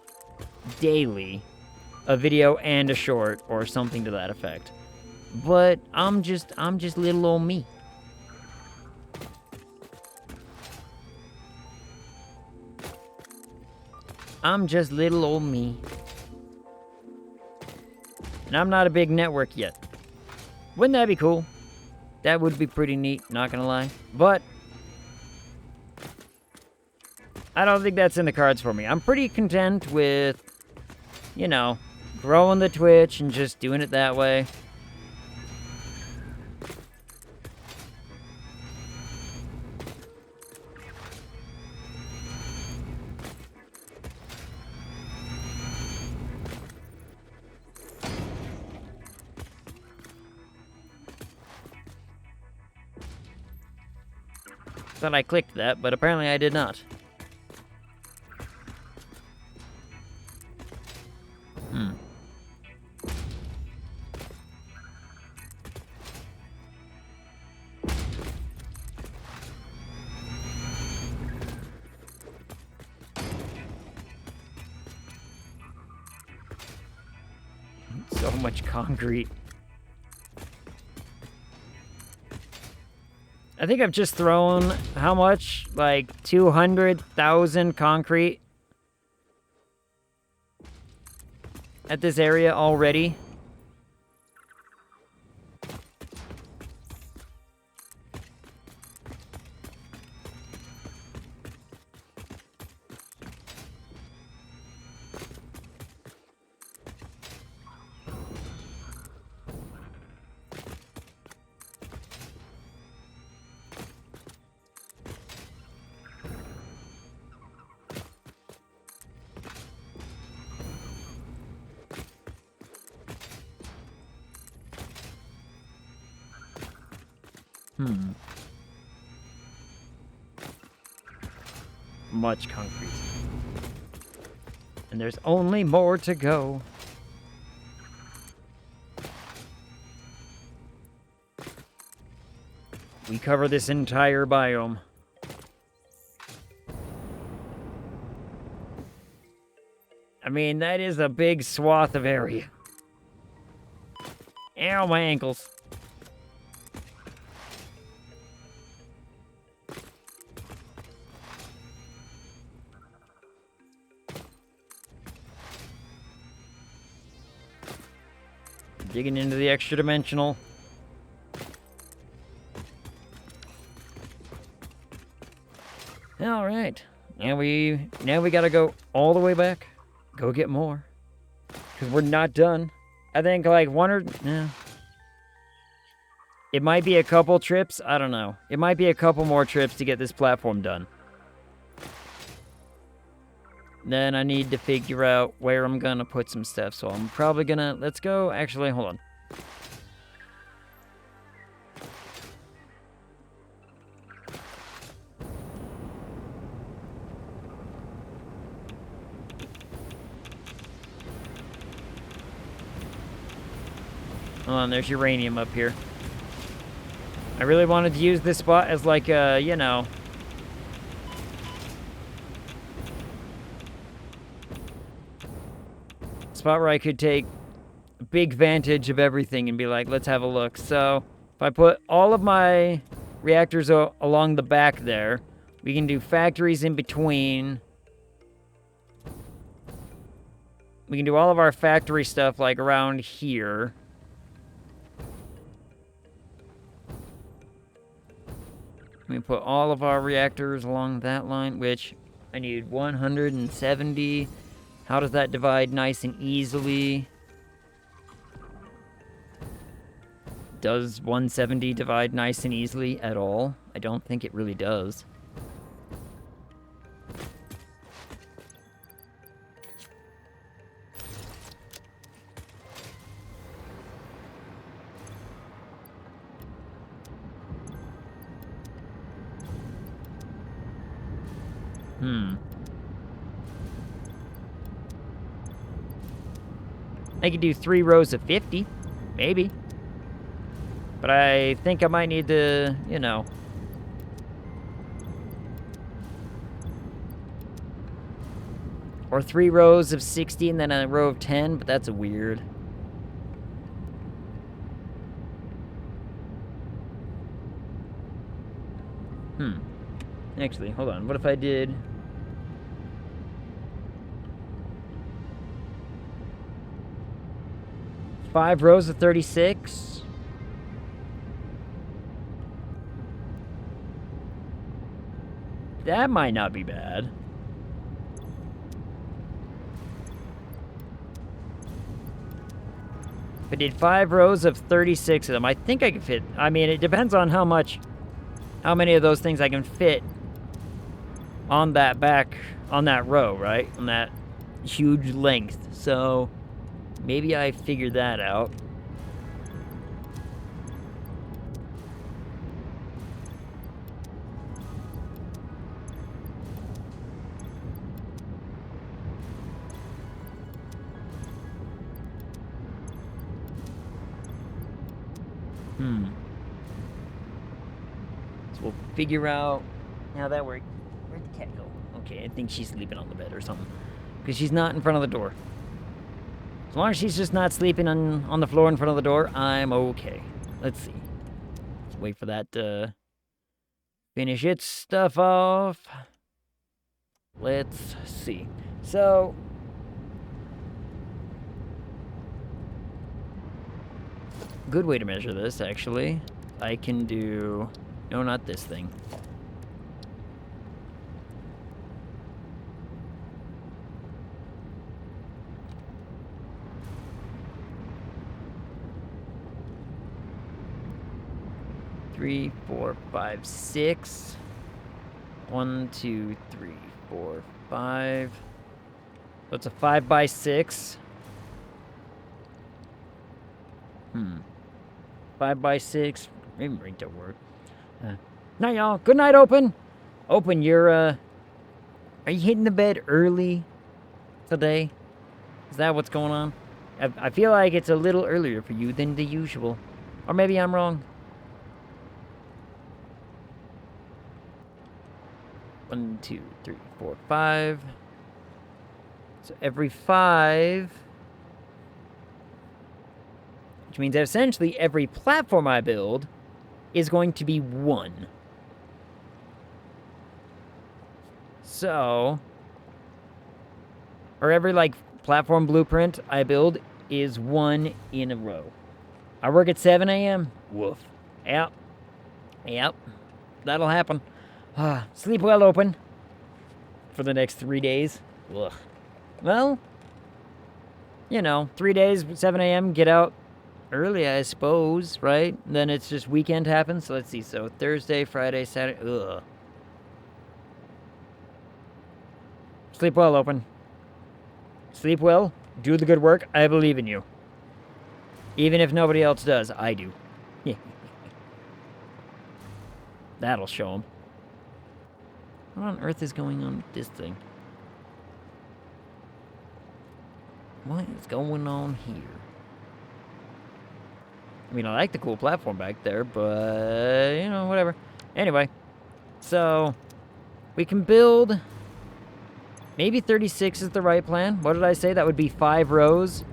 daily. A video and a short, or something to that effect. But I'm just little old me. I'm just little old me. And I'm not a big network yet. Wouldn't that be cool? That would be pretty neat, not gonna lie. But I don't think that's in the cards for me. I'm pretty content with, you know, growing the Twitch and just doing it that way. Thought I clicked that, but apparently I did not. So much concrete. I think I've just thrown, how much? Like 200,000 concrete at this area already. Much concrete. And there's only more to go. We cover this entire biome. I mean, that is a big swath of area. Ow, my ankles. Digging into the extra dimensional. All right. Now we gotta go all the way back. Go get more. Because we're not done. I think like one or... Yeah. It might be a couple trips. I don't know. It might be a couple more trips to get this platform done. Then I need to figure out where I'm gonna put some stuff. So I'm probably gonna... Let's go... Actually, hold on. Hold on, there's uranium up here. I really wanted to use this spot as like a, you know... spot where I could take big vantage of everything and be like, let's have a look. So, if I put all of my reactors along the back there, we can do factories in between. We can do all of our factory stuff, like, around here. We put all of our reactors along that line, which I need 170. How does that divide nice and easily? Does 170 divide nice and easily at all? I don't think it really does. I could do 3 rows of 50, maybe. But I think I might need to, you know... or 3 rows of 60 and then a row of 10, but that's weird. Actually, hold on. What if I did... 5 rows of 36? That might not be bad. If I did 5 rows of 36 of them, I think I can fit... I mean, it depends on how many of those things I can fit on that on that row, right? On that huge length. So, maybe I figured that out. So we'll figure out how that works. Where'd the cat go? Okay, I think she's sleeping on the bed or something. Because she's not in front of the door. As long as she's just not sleeping on the floor in front of the door, I'm okay. Let's see. Let's wait for that to finish its stuff off. Let's see. So... good way to measure this, actually. I can do... no, not this thing. Three, 4, 5, 6. 1, 2, 3, 4, 5. So it's a 5 by 6. 5 by 6. Maybe make that work. Night, y'all. Good night, Open. Open, you're, are you hitting the bed early today? Is that what's going on? I feel like it's a little earlier for you than the usual. Or maybe I'm wrong. 1, 2, 3, 4, 5. So every 5... which means that essentially every platform I build is going to be 1. So... or every, like, platform blueprint I build is 1 in a row. I work at 7 a.m. Woof. Yep. Yep. That'll happen. Sleep well, Open. For the next 3 days. Ugh. Well, you know, 3 days, 7 a.m., get out early, I suppose, right? Then it's just weekend happens. So let's see. So Thursday, Friday, Saturday. Ugh. Sleep well, Open. Sleep well. Do the good work. I believe in you. Even if nobody else does, I do. That'll show them. What on earth is going on with this thing? What is going on here? I mean, I like the cool platform back there, but, you know, whatever. Anyway, so we can build, maybe 36 is the right plan. What did I say? That would be 5 rows.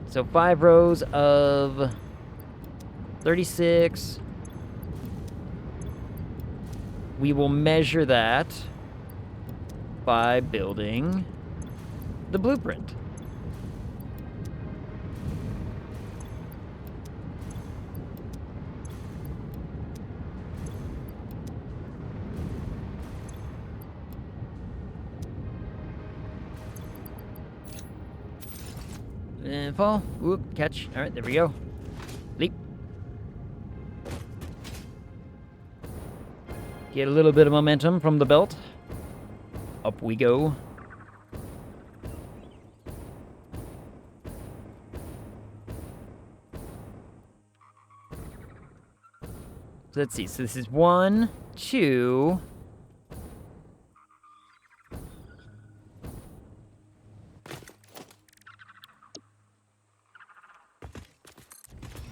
So 5 rows of 36. We will measure that by building the blueprint. And fall. Whoop, catch. All right, there we go. Leap. Get a little bit of momentum from the belt. Up we go. So let's see. So this is 1, 2.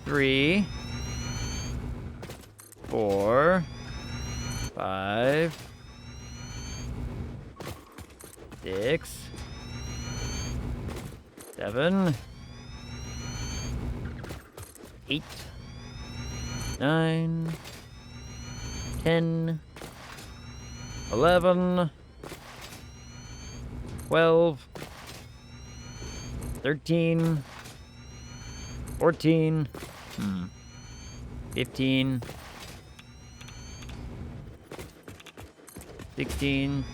Three, 4, 5, 6, 7, 8, 9, 10, 11, 12, 13, 14, 15, 16,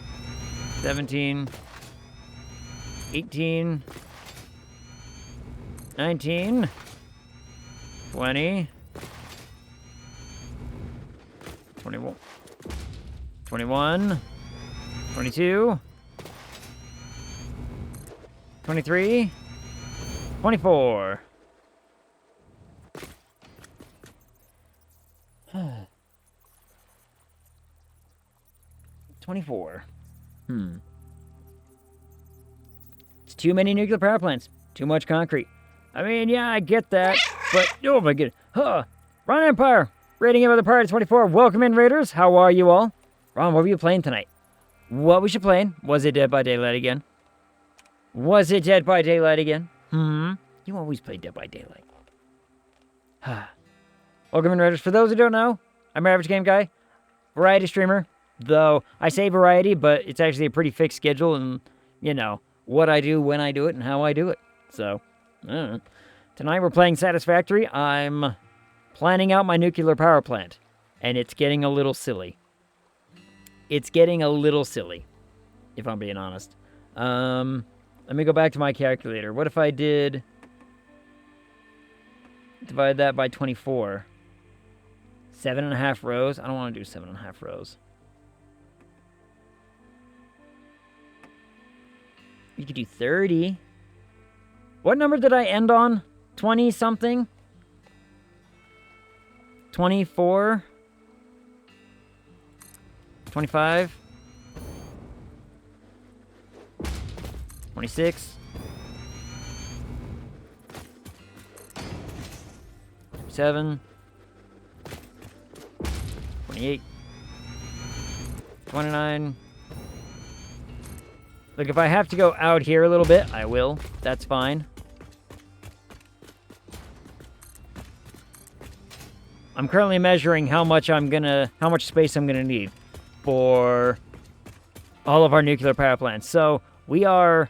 17, 18, 19, 20, 21, 21, 22, 23, 24. 24. It's too many nuclear power plants. Too much concrete. I mean, yeah, I get that, but oh my goodness. Ron Empire, rating of the party 24. Welcome in, Raiders. How are you all? Ron, what were you playing tonight? What was you playing? Was it Dead by Daylight again? Was it Dead by Daylight again? You always play Dead by Daylight. Welcome in, Raiders. For those who don't know, I'm an average game guy, variety streamer. Though I say variety, but it's actually a pretty fixed schedule and, you know, what I do, when I do it, and how I do it. So, tonight we're playing Satisfactory. I'm planning out my nuclear power plant, and it's getting a little silly. It's getting a little silly, if I'm being honest. Let me go back to my calculator. What if I did divide that by 24? 7.5 rows? I don't want to do 7.5 rows. You could do 30. What number did I end on? 20-something? 24? 25? 26? 27? 28? 29? Look, if I have to go out here a little bit, I will. That's fine. I'm currently measuring how much space I'm gonna need for all of our nuclear power plants. So we are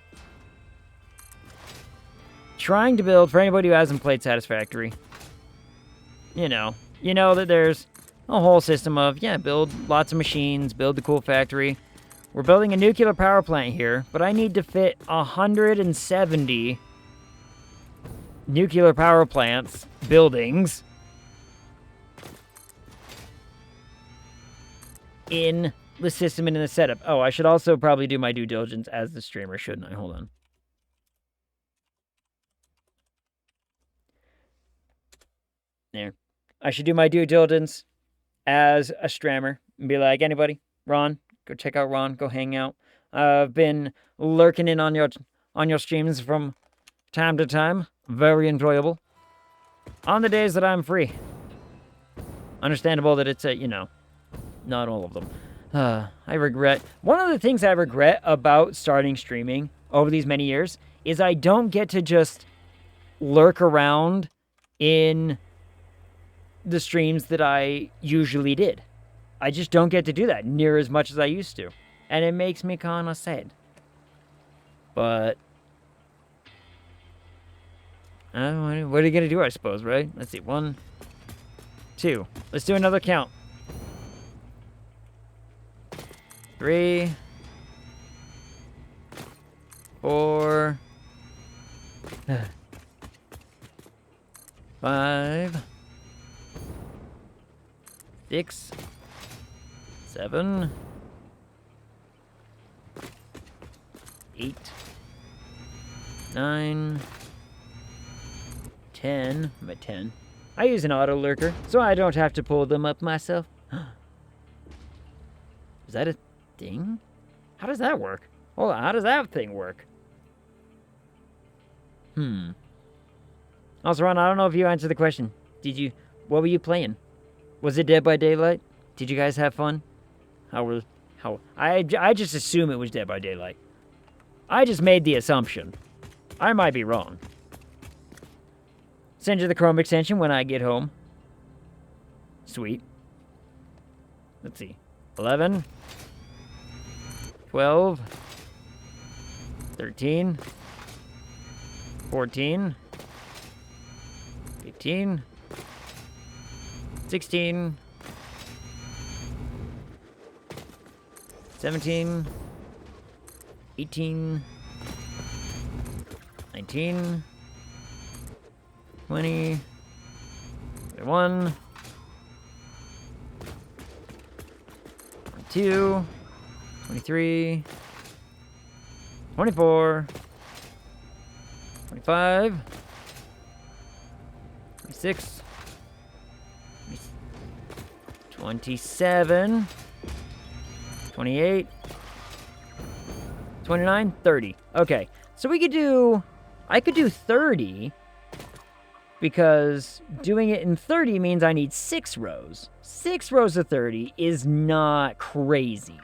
trying to build, for anybody who hasn't played Satisfactory, you know that there's a whole system of, build lots of machines, build the cool factory. We're building a nuclear power plant here, but I need to fit 170 nuclear power plants, buildings, in the system and in the setup. Oh, I should also probably do my due diligence as the streamer, shouldn't I? Hold on. There. I should do my due diligence as a streamer and be like, anybody? Ron? Go check out Ron. Go hang out. I've been lurking in on your streams from time to time. Very enjoyable. On the days that I'm free. Understandable that it's you know, not all of them. I regret... One of the things I regret about starting streaming over these many years is I don't get to just lurk around in the streams that I usually did. I just don't get to do that near as much as I used to. And it makes me kind of sad. But... what are you going to do, I suppose, right? Let's see. 1, 2. Let's do another count. 3, 4, 5, 6, 7, 8, 9, 10. I'm at 10. I use an auto lurker, so I don't have to pull them up myself. Is that a thing? How does that work? Hold on, how does that thing work? Also, Ron, I don't know if you answered the question. What were you playing? Was it Dead by Daylight? Did you guys have fun? I just assume it was Dead by Daylight. I just made the assumption. I might be wrong. Send you the Chrome extension when I get home. Sweet. Let's see. 11. 12. 13. 14. 15. 16. 17. 18. 19. 20, 21, 22, 23, 24, 25, 26, 27, 28, 29, 30. Okay, so I could do 30, because doing it in 30 means I need 6 rows. 6 rows of 30 is not crazy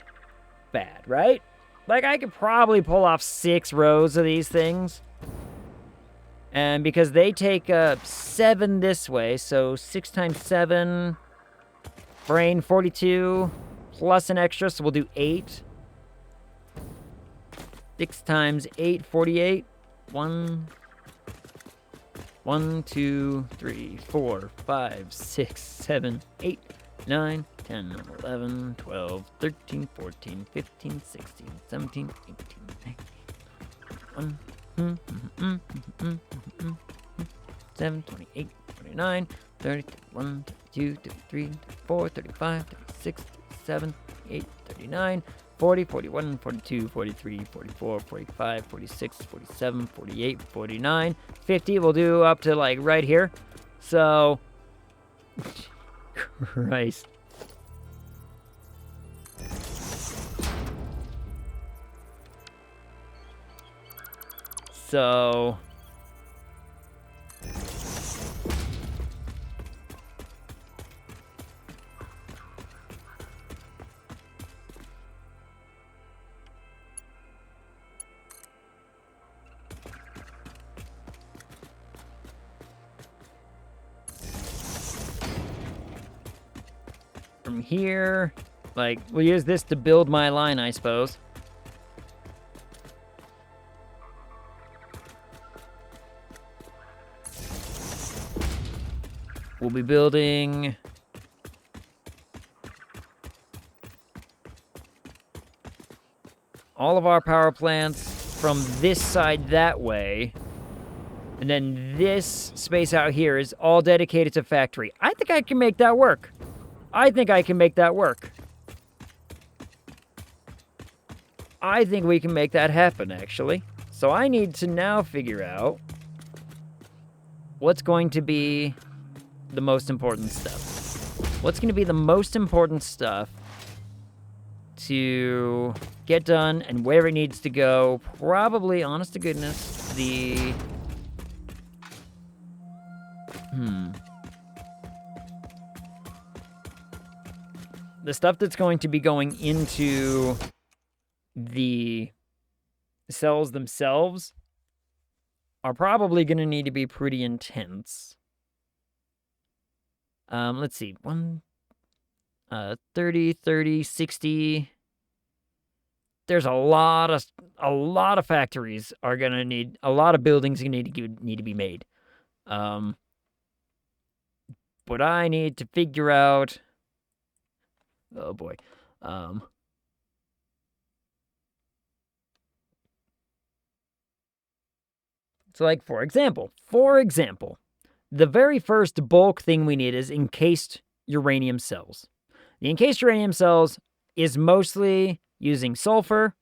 bad, right? Like, I could probably pull off 6 rows of these things. And because they take 7 this way, so 6 times 7, brain 42, plus an extra, so we'll do 8. 6 times 8, 48. 1, 2, 3, 4, 5, 6, 7, 8, 9, 10, 11, 12, 13, 14, 15, 16, 17, 18, 19, 7, 28, 29, 30, 31, 32, 33, 34, 35, 36, 37, 38, 39, 40, 41, 42, 43, 44, 45, 46, 47, 48, 49, 50. We'll do up to, like, right here. So, Christ. So... from here, like, we'll use this to build my line, I suppose. We'll be building all of our power plants from this side that way. And then this space out here is all dedicated to factory. I think I can make that work. I think I can make that work. I think we can make that happen, actually. So I need to now figure out what's going to be the most important stuff. What's going to be the most important stuff to get done and where it needs to go. Probably, honest to goodness, the The stuff that's going to be going into the cells themselves are probably going to need to be pretty intense. Let's see. 30, 30, 60. There's a lot of factories are going to need, a lot of buildings need to be made. But I need to figure out, oh boy. So like, for example, the very first bulk thing we need is encased uranium cells. The encased uranium cells is mostly using sulfur,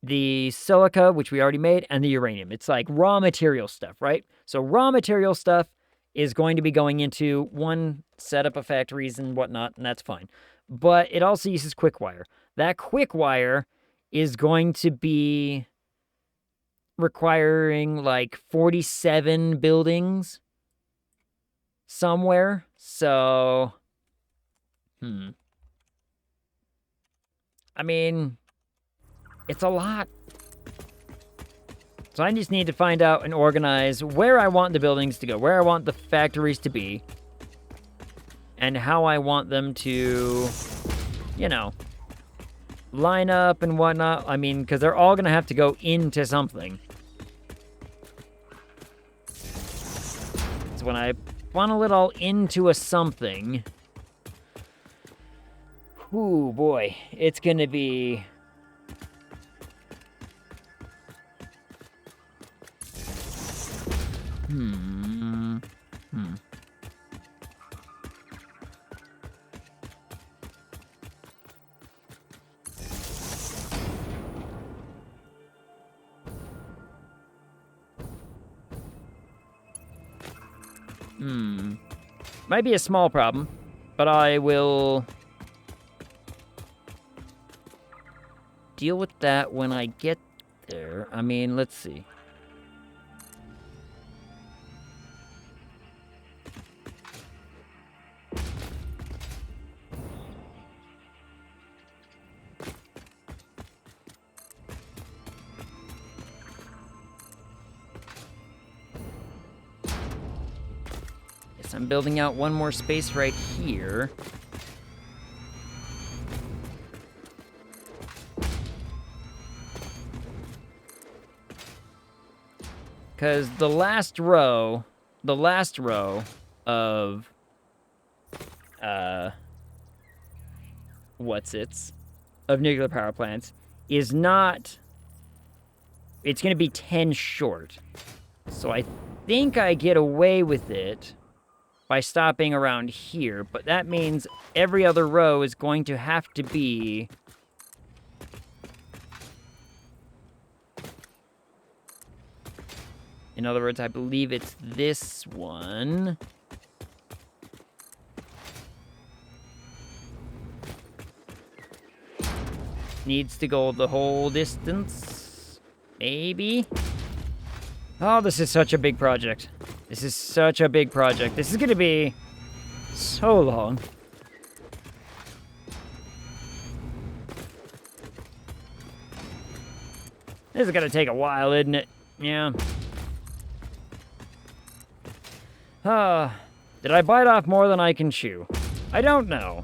the silica, which we already made, and the uranium. It's like raw material stuff, right? So raw material stuff is going to be going into one setup of factories and whatnot, and that's fine. But it also uses quick wire. That quick wire is going to be requiring like 47 buildings somewhere. So, I mean, it's a lot. So I just need to find out and organize where I want the buildings to go, where I want the factories to be, and how I want them to, you know, line up and whatnot. I mean, because they're all going to have to go into something. So when I funnel it all into a something, ooh boy, it's going to be... Might be a small problem, but I will deal with that when I get there. I mean, let's see. I'm building out one more space right here. Because the last row of, of nuclear power plants is not, it's going to be 10 short. So I think I get away with it by stopping around here, but that means every other row is going to have to be... In other words, I believe it's this one. Needs to go the whole distance. Maybe? Oh, this is such a big project. This is such a big project. This is going to be so long. This is going to take a while, isn't it? Yeah. Did I bite off more than I can chew? I don't know.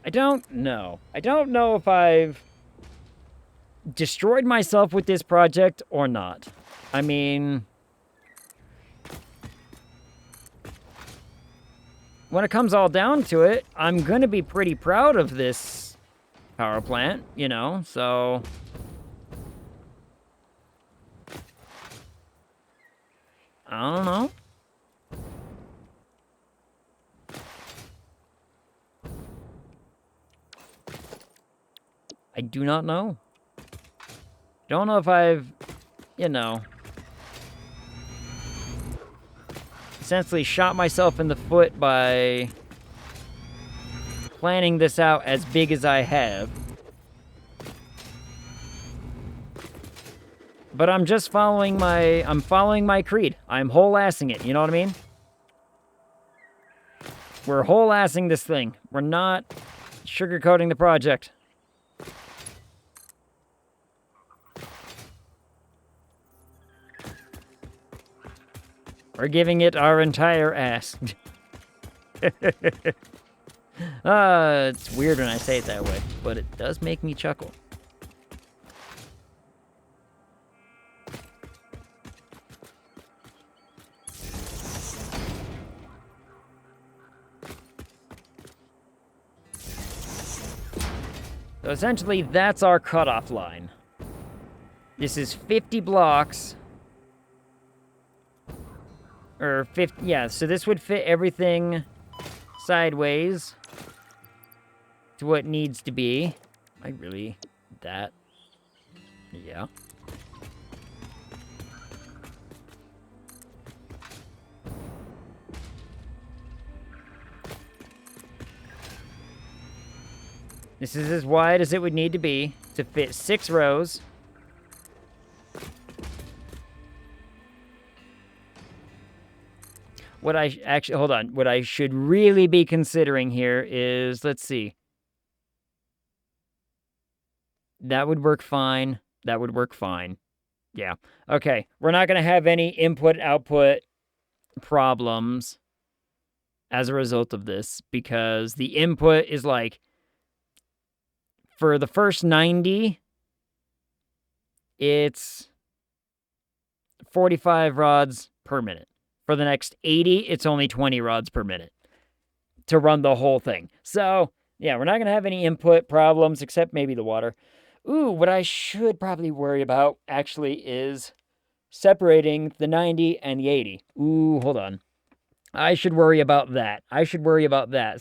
I don't know. I don't know if I've destroyed myself with this project or not. I mean... when it comes all down to it, I'm going to be pretty proud of this power plant, you know, so... I don't know. I do not know. Don't know if I've, you know... essentially shot myself in the foot by planning this out as big as I have. But I'm just following my creed. I'm whole-assing it, you know what I mean? We're whole-assing this thing. We're not sugarcoating the project. We're giving it our entire ass. It's weird when I say it that way, but it does make me chuckle. So essentially, that's our cutoff line. This is 50 blocks. Or 50, yeah, so this would fit everything sideways to what needs to be. That? Yeah. This is as wide as it would need to be to fit 6 rows. What I should really be considering here is, let's see. That would work fine. That would work fine. Yeah. Okay. We're not going to have any input-output problems as a result of this, because the input is like, for the first 90, it's 45 rods per minute. For the next 80, it's only 20 rods per minute to run the whole thing. So, yeah, we're not going to have any input problems, except maybe the water. Ooh, what I should probably worry about, actually, is separating the 90 and the 80. Ooh, hold on. I should worry about that.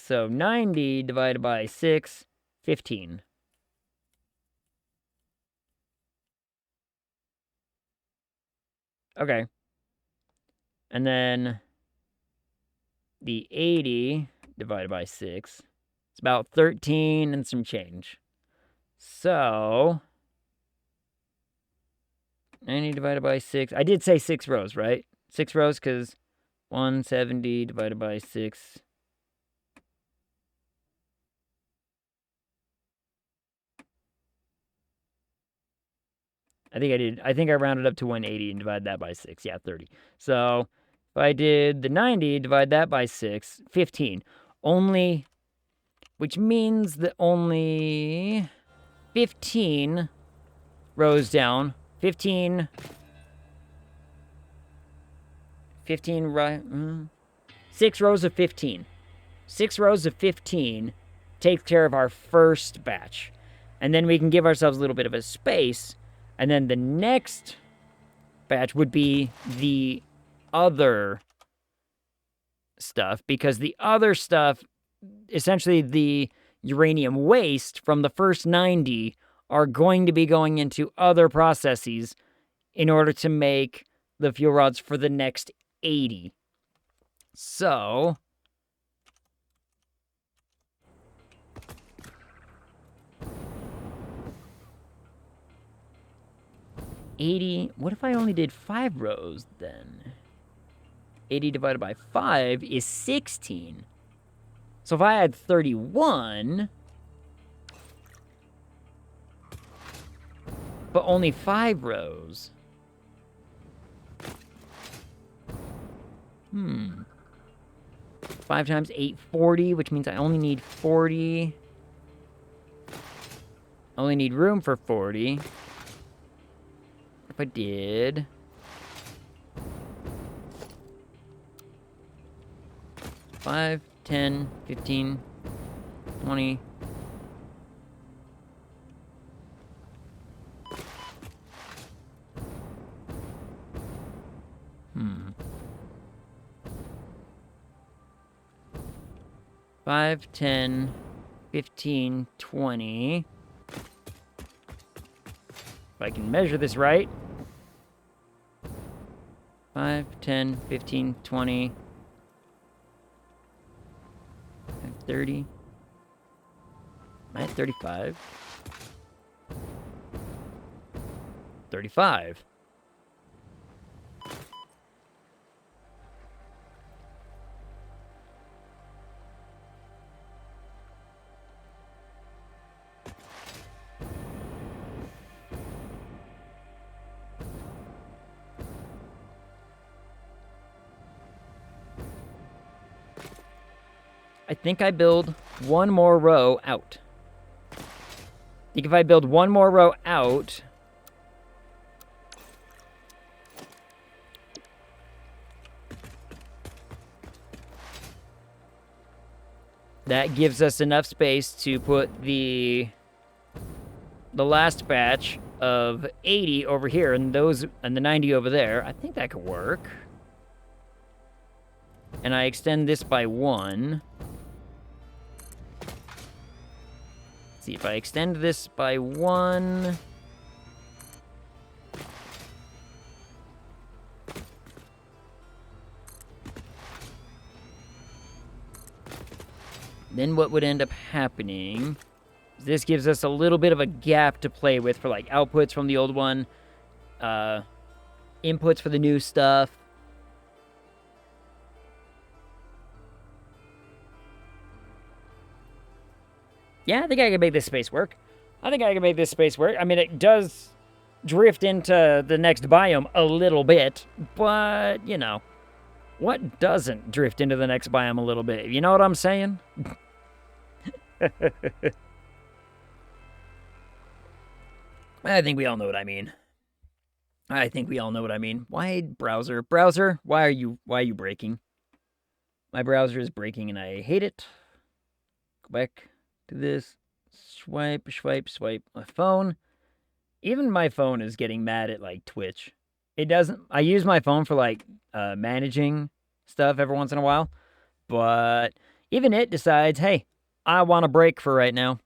So, 90 divided by 6, 15. Okay. And then the 80 divided by 6, it's about 13 and some change. So, 90 divided by 6. I did say 6 rows, right? 6 rows, because 170 divided by 6. I think I did. I think I rounded up to 180 and divided that by 6. Yeah, 30. So, if I did the 90, divide that by 6, 15. Only, which means that only 15 rows down. 15, right? 6 rows of 15. 6 rows of 15 takes care of our first batch. And then we can give ourselves a little bit of a space. And then the next batch would be the other stuff, because the other stuff, essentially the uranium waste from the first 90, are going to be going into other processes in order to make the fuel rods for the next 80. So, what if I only did 5 rows then? 80 divided by 5 is 16. So if I had 31, but only 5 rows. 5 times 8, 40, which means I only need 40. I only need room for 40. If I did 5, 10, 15, 20. Five, 10, 15, 20. If I can measure this right. 5, 10, 15, 20. 30. Am I at 35? 35. I think I build one more row out. I think if I build one more row out... that gives us enough space to put the last batch of 80 over here and the 90 over there. I think that could work. And I extend this by 1. Let's see if I extend this by 1. Then what would end up happening is this gives us a little bit of a gap to play with for like outputs from the old one, inputs for the new stuff. Yeah, I think I can make this space work. I mean, it does drift into the next biome a little bit, but, you know, what doesn't drift into the next biome a little bit? You know what I'm saying? I think we all know what I mean. Why, browser? Browser, why are you breaking? My browser is breaking and I hate it. Go back to this. Swipe, swipe, swipe. My phone. Even my phone is getting mad at, like, Twitch. It doesn't... I use my phone for, like, managing stuff every once in a while. But even it decides, hey, I want a break for right now.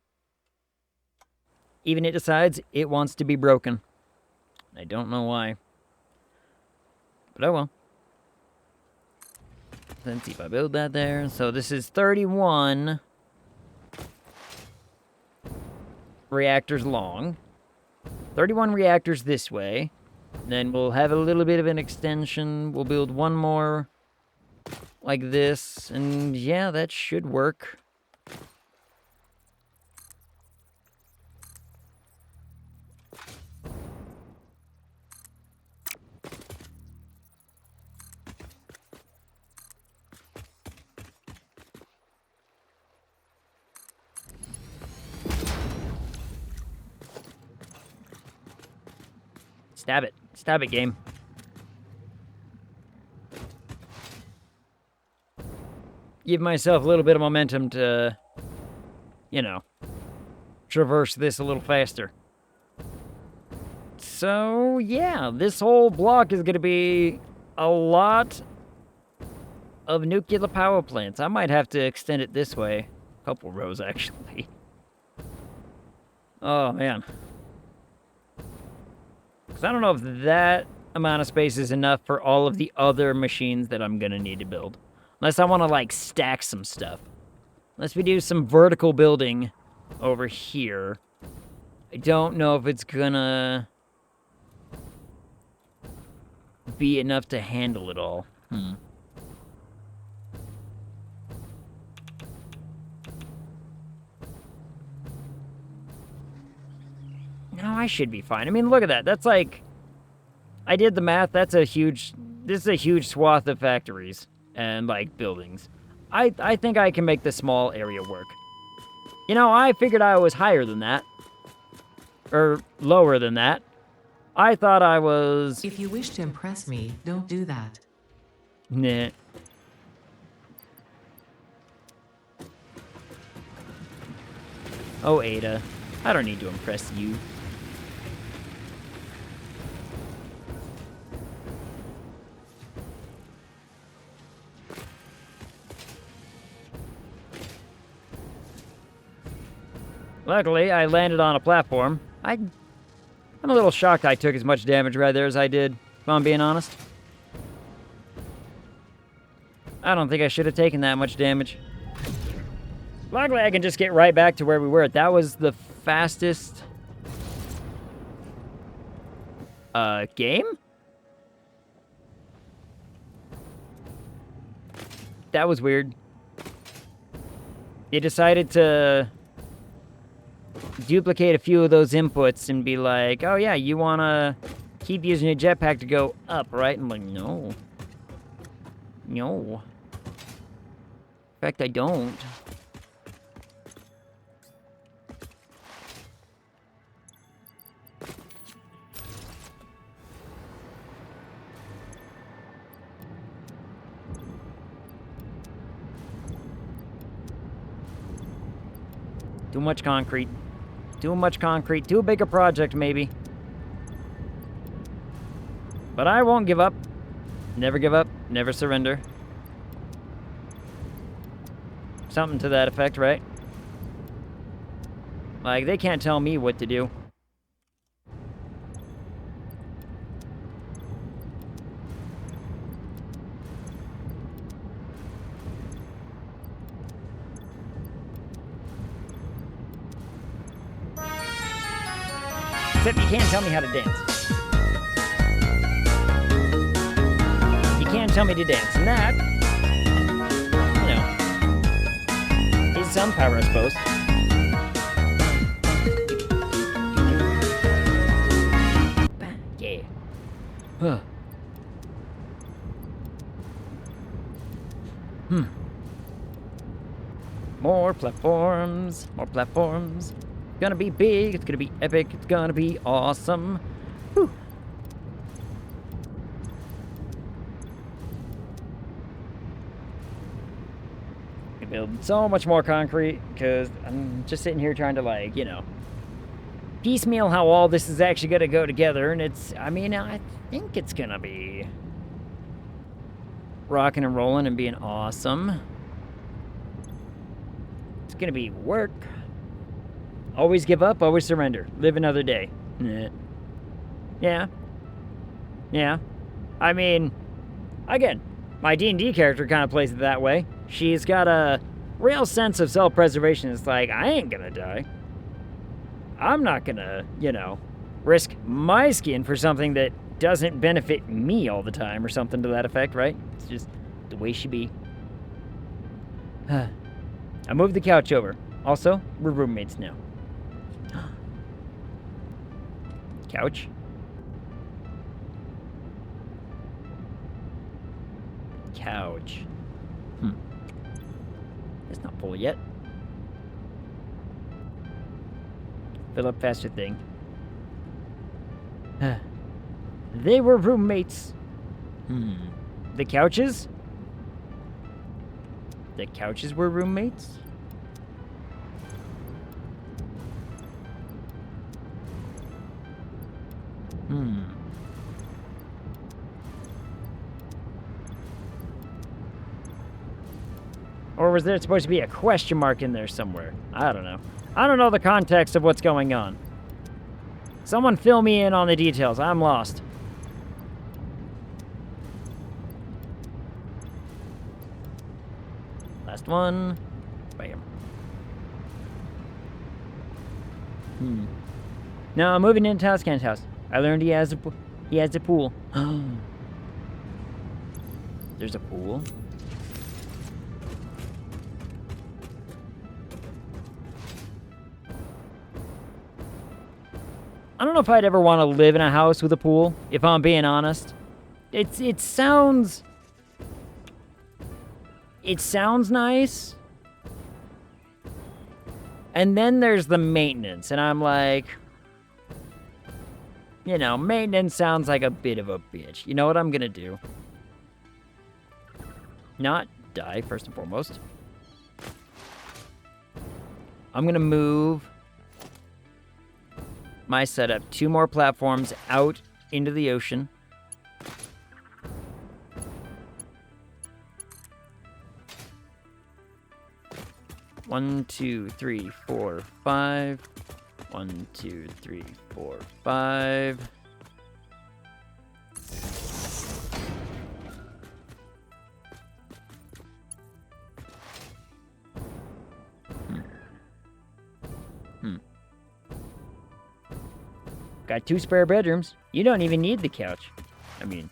Even it decides it wants to be broken. I don't know why. But oh well. Let's see if I build that there. So this is 31 reactors long. 31 reactors this way. Then we'll have a little bit of an extension. We'll build one more like this. And yeah, that should work. Stab it. Stab it, game. Give myself a little bit of momentum to, you know, traverse this a little faster. So, yeah, this whole block is going to be a lot of nuclear power plants. I might have to extend it this way. A couple rows, actually. Oh, man. Because I don't know if that amount of space is enough for all of the other machines that I'm going to need to build. Unless I want to, like, stack some stuff. Unless we do some vertical building over here. I don't know if it's gonna be enough to handle it all. No, I should be fine. I mean, look at that. That's like... I did the math. That's a huge... This is a huge swath of factories and, like, buildings. I think I can make this small area work. You know, I figured I was higher than that. Or lower than that. I thought I was... If you wish to impress me, don't do that. Nah. Oh, Ada. I don't need to impress you. Luckily, I landed on a platform. I'm a little shocked I took as much damage right there as I did, if I'm being honest. I don't think I should have taken that much damage. Luckily, I can just get right back to where we were. That was the fastest... game? That was weird. It decided to... duplicate a few of those inputs and be like, oh yeah, you want to keep using your jetpack to go up, right? I'm like, no. No. fact, I don't. Too much concrete. Too much concrete. Too big a project, maybe. But I won't give up. Never give up. Never surrender. Something to that effect, right? Like, they can't tell me what to do. Except you can't tell me how to dance. You can't tell me to dance. And that, you know, is some power, I suppose. Yeah. Huh. More platforms. More platforms. Gonna be big, it's gonna be epic, it's gonna be awesome. Whew. I build so much more concrete because I'm just sitting here trying to, like, you know, piecemeal how all this is actually gonna go together, and it's, I mean, I think it's gonna be rocking and rolling and being awesome. It's gonna be work. Always give up, always surrender. Live another day. Yeah. Yeah. I mean, again, my D&D character kind of plays it that way. She's got a real sense of self-preservation. It's like, I ain't gonna die. I'm not gonna, you know, risk my skin for something that doesn't benefit me all the time or something to that effect, right? It's just the way she be. I moved the couch over. Also, we're roommates now. Couch. Couch. It's not full yet. Fill up faster thing. They were roommates. The couches? The couches were roommates? Or was there supposed to be a question mark in there somewhere? I don't know. I don't know the context of what's going on. Someone fill me in on the details. I'm lost. Last one. Bam. No, I'm moving into Toscan's house. I learned he has a pool. There's a pool? I don't know if I'd ever want to live in a house with a pool, if I'm being honest. It sounds nice. And then there's the maintenance, and I'm like, you know, maintenance sounds like a bit of a bitch. You know what I'm gonna do? Not die, first and foremost. I'm gonna move my setup 2 more platforms out into the ocean. One, 2, 3, 4, 5. 1, 2, 3, 4, 5. Got 2 spare bedrooms. You don't even need the couch. I mean,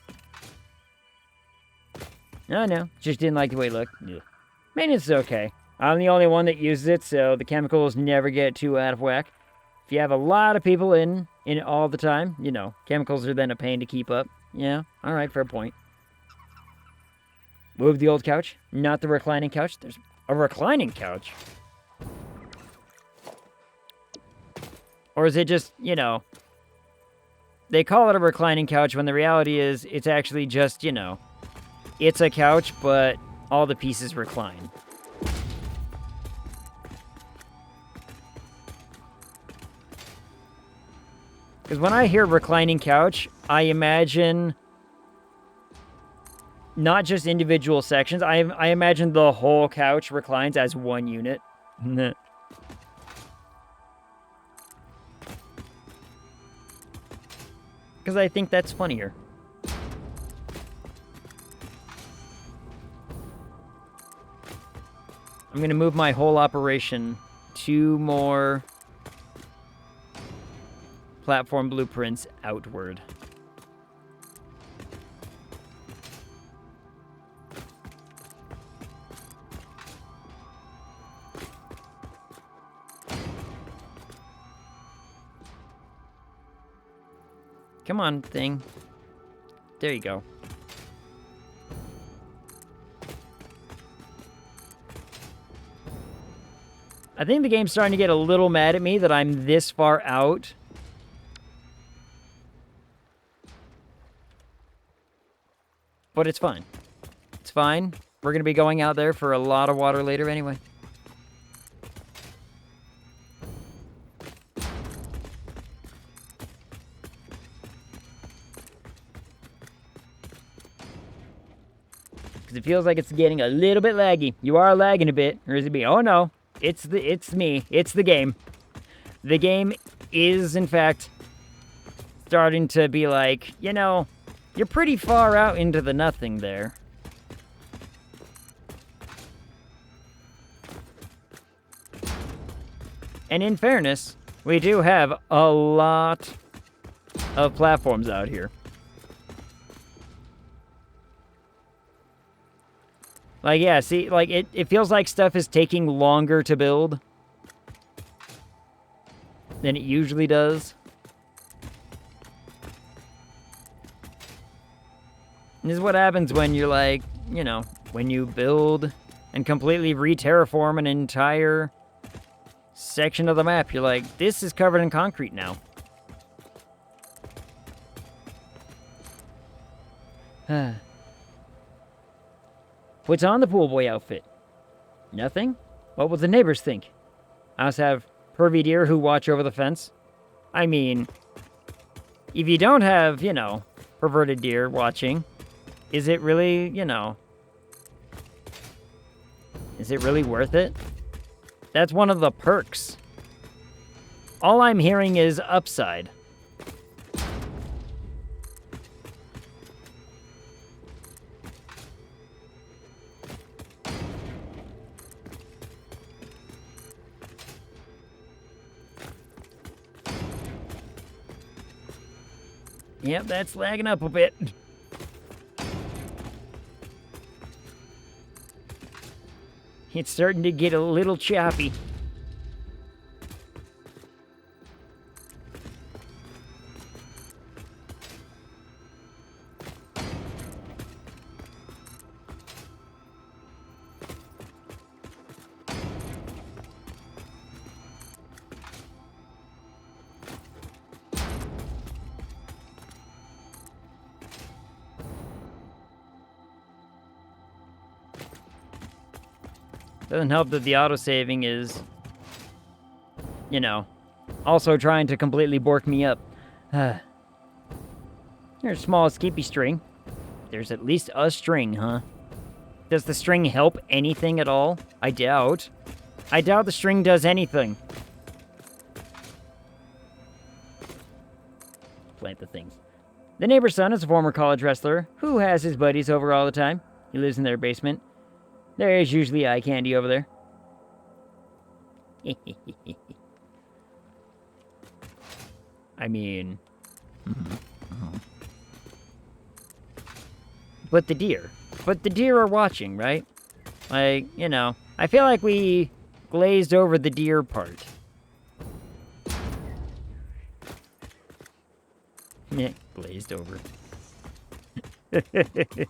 no, just didn't like the way it looked. Ugh. Maintenance is okay. I'm the only one that uses it, so the chemicals never get too out of whack. If you have a lot of people in all the time, you know, chemicals are then a pain to keep up. Yeah, alright, fair point. Move the old couch, not the reclining couch. There's A reclining couch? Or is it just, you know, they call it a reclining couch when the reality is it's actually just, you know, it's a couch, but all the pieces recline. Because when I hear reclining couch, I imagine not just individual sections. I imagine the whole couch reclines as one unit. Because I think that's funnier. I'm going to move my whole operation 2 more platform blueprints outward. Come on, thing. There you go. I think the game's starting to get a little mad at me that I'm this far out. But it's fine. It's fine. We're going to be going out there for a lot of water later anyway. Because it feels like it's getting a little bit laggy. You are lagging a bit. Or is it me? Oh no. It's me. It's the game. The game is, in fact, starting to be like, you know, you're pretty far out into the nothing there. And in fairness, we do have a lot of platforms out here. Like, yeah, see, like, it feels like stuff is taking longer to build than it usually does. And this is what happens when you're like, you know, when you build and completely re-terraform an entire section of the map. You're like, this is covered in concrete now. Puts on the pool boy outfit. Nothing? What will the neighbors think? I also have pervy deer who watch over the fence. I mean, if you don't have, you know, perverted deer watching, is it really, you know, is it really worth it? That's one of the perks. All I'm hearing is upside. Yep, that's lagging up a bit. It's starting to get a little choppy. Doesn't help that the autosaving is, you know, also trying to completely bork me up. There's a small skippy string. There's at least a string, huh? Does the string help anything at all? I doubt. I doubt the string does anything. Plant the things. The neighbor's son is a former college wrestler who has his buddies over all the time. He lives in their basement. There is usually eye candy over there. I mean... But the deer. But the deer are watching, right? Like, you know, I feel like we glazed over the deer part. Yeah, glazed over. It's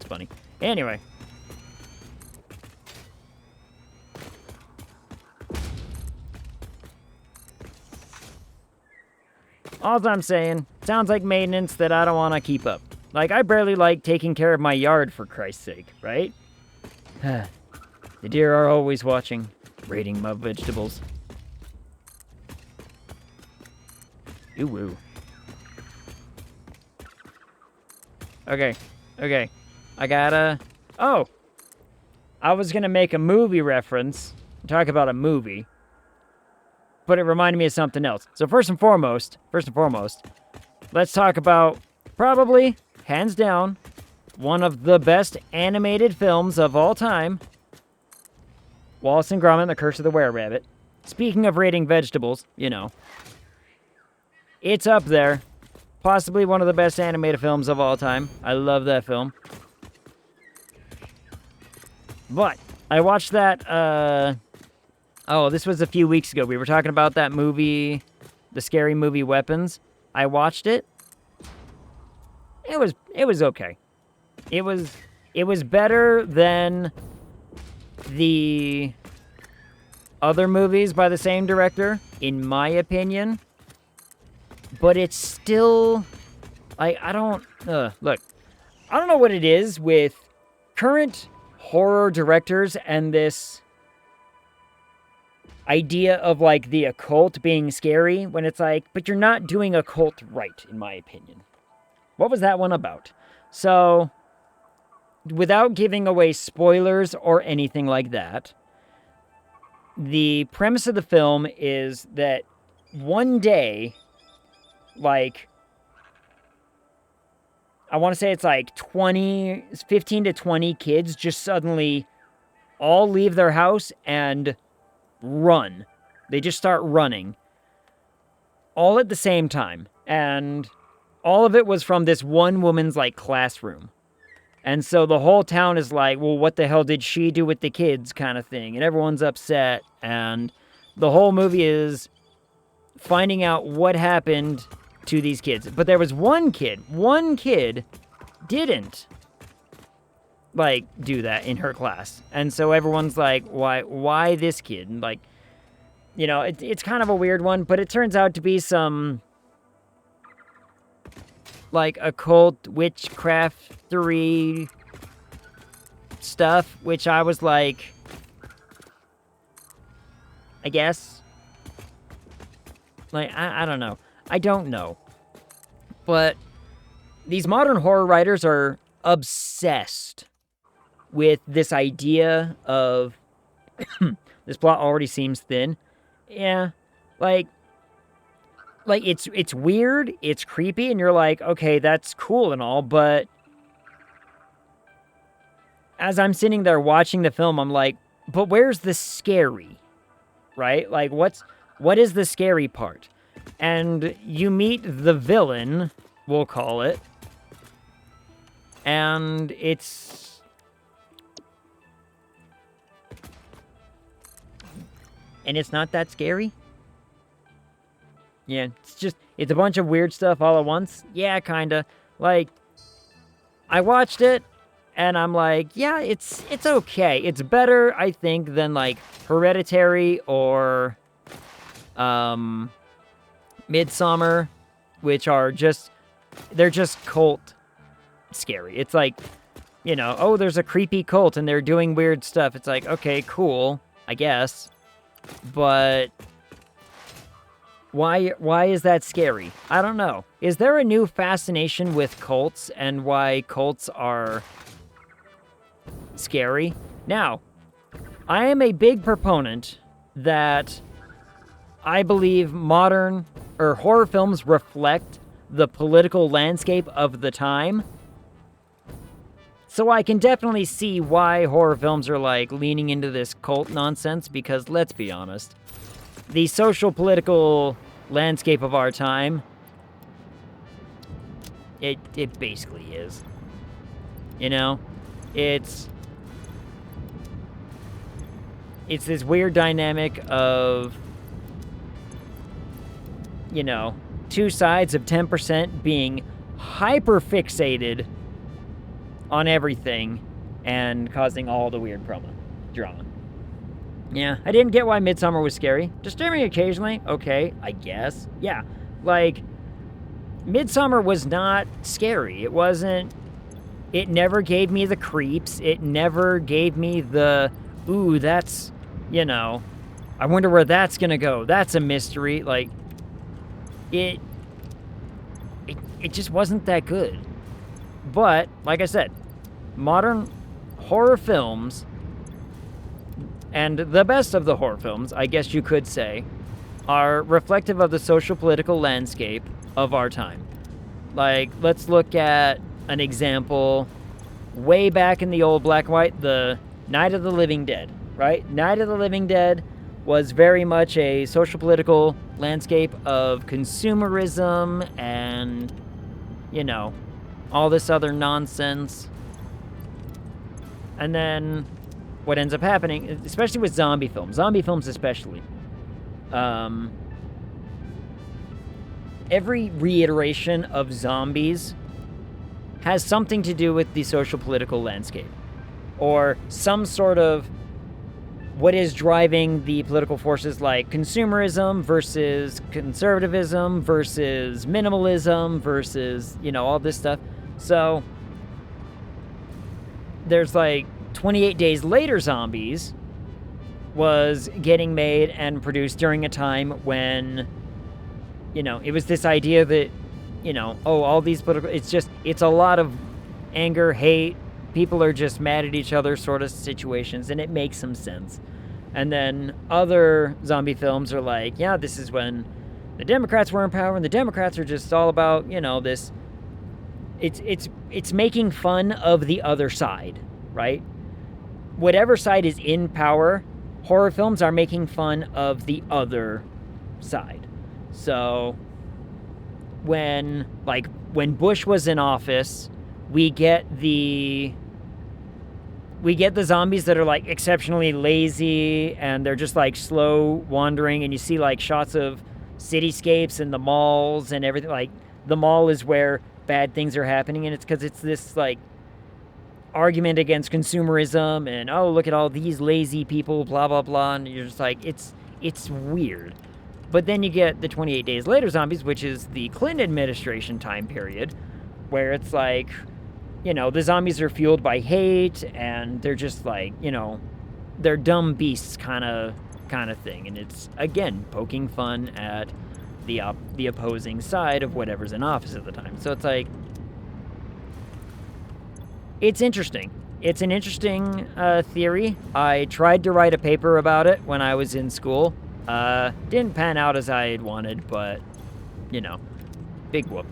funny. Anyway. All I'm saying, sounds like maintenance that I don't want to keep up. Like, I barely like taking care of my yard, for Christ's sake, right? The deer are always watching, raiding my vegetables. Ooh-woo. Okay. I gotta... Oh! I was gonna make a movie reference, talk about a movie, but it reminded me of something else. So first and foremost, let's talk about, probably, hands down, one of the best animated films of all time, Wallace and Gromit and the Curse of the Were-Rabbit. Speaking of raiding vegetables, you know, it's up there. Possibly one of the best animated films of all time. I love that film. But I watched that, this was a few weeks ago. We were talking about that movie, the scary movie Weapons. I watched it. It was okay. It was better than the other movies by the same director, in my opinion. But it's still, like, look, I don't know what it is with current horror directors and this idea of, like, the occult being scary, when it's like, but you're not doing occult right, in my opinion. What was that one about? So, without giving away spoilers or anything like that, the premise of the film is that one day, like, I want to say it's like 15 to 20 kids just suddenly all leave their house and run. They just start running. All at the same time. And all of it was from this one woman's, like, classroom. And so the whole town is like, well, what the hell did she do with the kids, kind of thing. And everyone's upset. And the whole movie is finding out what happened to these kids. But there was one kid didn't, like, do that in her class. And so everyone's like, why this kid? And, like, you know, it's kind of a weird one, but it turns out to be some, like, occult witchcraftery stuff, which I was like, I guess. Like, I don't know. I don't know. But these modern horror writers are obsessed with this idea of this plot already seems thin. Yeah, like it's weird, it's creepy, and you're like, okay, that's cool and all, but as I'm sitting there watching the film, I'm like, but where's the scary? Right? Like, what is the scary part? And you meet the villain, we'll call it, and it's not that scary. Yeah, it's a bunch of weird stuff all at once. Yeah, kinda. Like, I watched it, and I'm like, yeah, it's okay. It's better, I think, than, like, Hereditary or Midsommar, which are they're just cult scary. It's like, you know, oh, there's a creepy cult and they're doing weird stuff. It's like, okay, cool, I guess. But why is that scary? I don't know. Is there a new fascination with cults and why cults are scary? Now, I am a big proponent that I believe modern or horror films reflect the political landscape of the time. So I can definitely see why horror films are, like, leaning into this cult nonsense, because let's be honest, the social political landscape of our time, it basically is. You know? It's this weird dynamic of, you know, two sides of 10% being hyper fixated on everything and causing all the weird drama. Yeah, I didn't get why Midsommar was scary. Disturbing occasionally, okay, I guess. Yeah, like, Midsummer was not scary. It wasn't. It never gave me the creeps. It never gave me the, ooh, that's, you know, I wonder where that's gonna go. That's a mystery. Like, it just wasn't that good. But, like I said, modern horror films, and the best of the horror films, I guess you could say, are reflective of the social political landscape of our time. Like, let's look at an example way back in the old black and white, the Night of the Living Dead, right? Night of the Living Dead was very much a social political landscape of consumerism and, you know, all this other nonsense. And then what ends up happening, especially with zombie films especially, every reiteration of zombies has something to do with the social political landscape, or some sort of what is driving the political forces, like consumerism versus conservatism versus minimalism versus, you know, all this stuff. So there's like 28 Days Later Zombies was getting made and produced during a time when, you know, it was this idea that, you know, oh, all these political, it's a lot of anger, hate, people are just mad at each other sort of situations, and it makes some sense. And then other zombie films are like, yeah, this is when the Democrats were in power, and the Democrats are just all about, you know, this, it's making fun of the other side, right? Whatever side is in power, horror films are making fun of the other side. So when Bush was in office, we get the zombies that are like exceptionally lazy, and they're just like slow wandering, and you see like shots of cityscapes and the malls and everything. Like, the mall is where bad things are happening, and it's because it's this like argument against consumerism, and oh, look at all these lazy people, blah blah blah, and you're just like, it's weird. But then you get the 28 Days Later Zombies, which is the Clinton administration time period, where it's like, you know, the zombies are fueled by hate, and they're just like, you know, they're dumb beasts kind of thing. And it's, again, poking fun at the opposing side of whatever's in office at the time. So it's like, it's interesting. It's an interesting theory. I tried to write a paper about it when I was in school. Didn't pan out as I had wanted, but, you know, big whoop.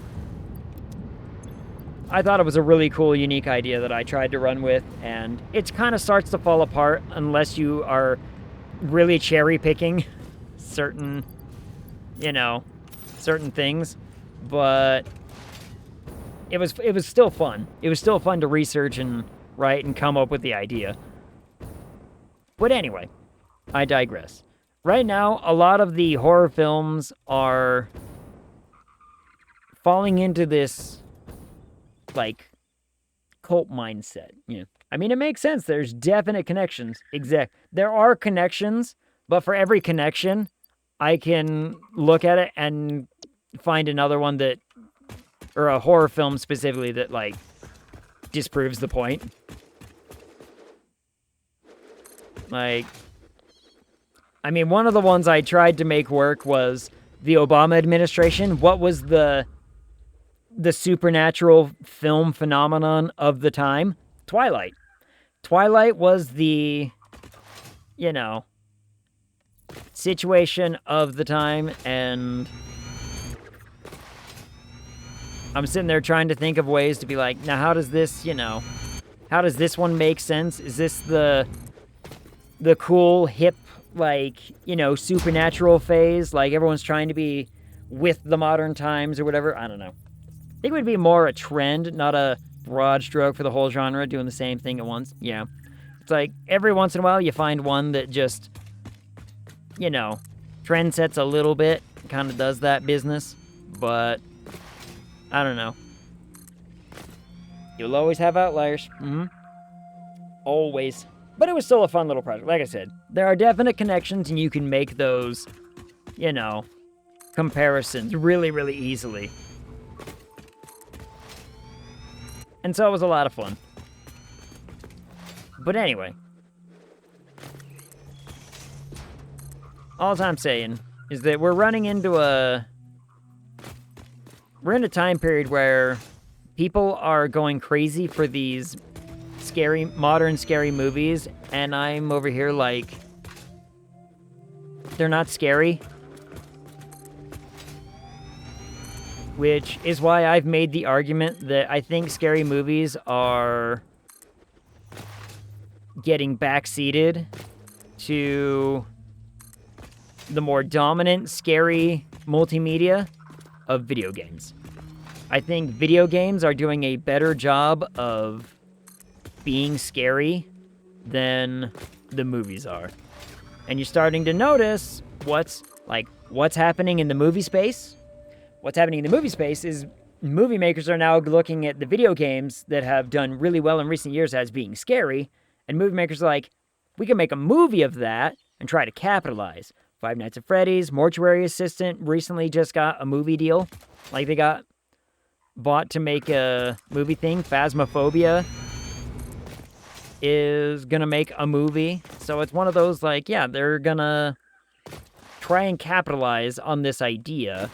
I thought it was a really cool, unique idea that I tried to run with, and it kind of starts to fall apart unless you are really cherry-picking certain, you know, certain things. But it was still fun. It was still fun to research and write and come up with the idea. But anyway, I digress. Right now, a lot of the horror films are falling into this, like, cult mindset. You know, I mean, it makes sense. There's definite connections. There are connections, but for every connection, I can look at it and find another one that, or a horror film specifically, that, like, disproves the point. Like, I mean, one of the ones I tried to make work was the Obama administration. What was the supernatural film phenomenon of the time? Twilight. Twilight was the, you know, situation of the time, and I'm sitting there trying to think of ways to be like, now how does this, you know, how does this one make sense? Is this the cool, hip, like, you know, supernatural phase? Like, everyone's trying to be with the modern times or whatever? I don't know. I think it would be more a trend, not a broad stroke for the whole genre, doing the same thing at once. Yeah. It's like, every once in a while, you find one that just, you know, trend sets a little bit, kind of does that business, but I don't know. You'll always have outliers. Always. But it was still a fun little project. Like I said, there are definite connections, and you can make those, you know, comparisons really, really easily. And so it was a lot of fun. But anyway. All I'm saying is that we're in a time period where people are going crazy for these modern scary movies, and I'm over here like, they're not scary. Which is why I've made the argument that I think scary movies are getting backseated to the more dominant, scary multimedia of video games. I think video games are doing a better job of being scary than the movies are. And you're starting to notice what's happening in the movie space. What's happening in the movie space is movie makers are now looking at the video games that have done really well in recent years as being scary, and movie makers are like, we can make a movie of that and try to capitalize. Five Nights at Freddy's, Mortuary Assistant recently just got a movie deal. Like, they got bought to make a movie thing. Phasmophobia is gonna make a movie. So it's one of those, like, yeah, they're gonna try and capitalize on this idea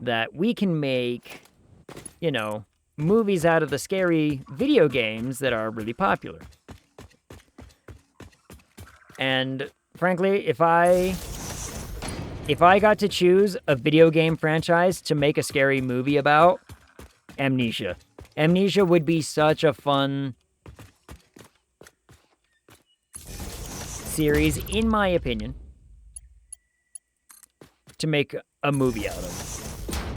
that we can make, movies out of the scary video games that are really popular. And frankly, if I got to choose a video game franchise to make a scary movie about, Amnesia. Amnesia would be such a fun series, in my opinion, to make a movie out of.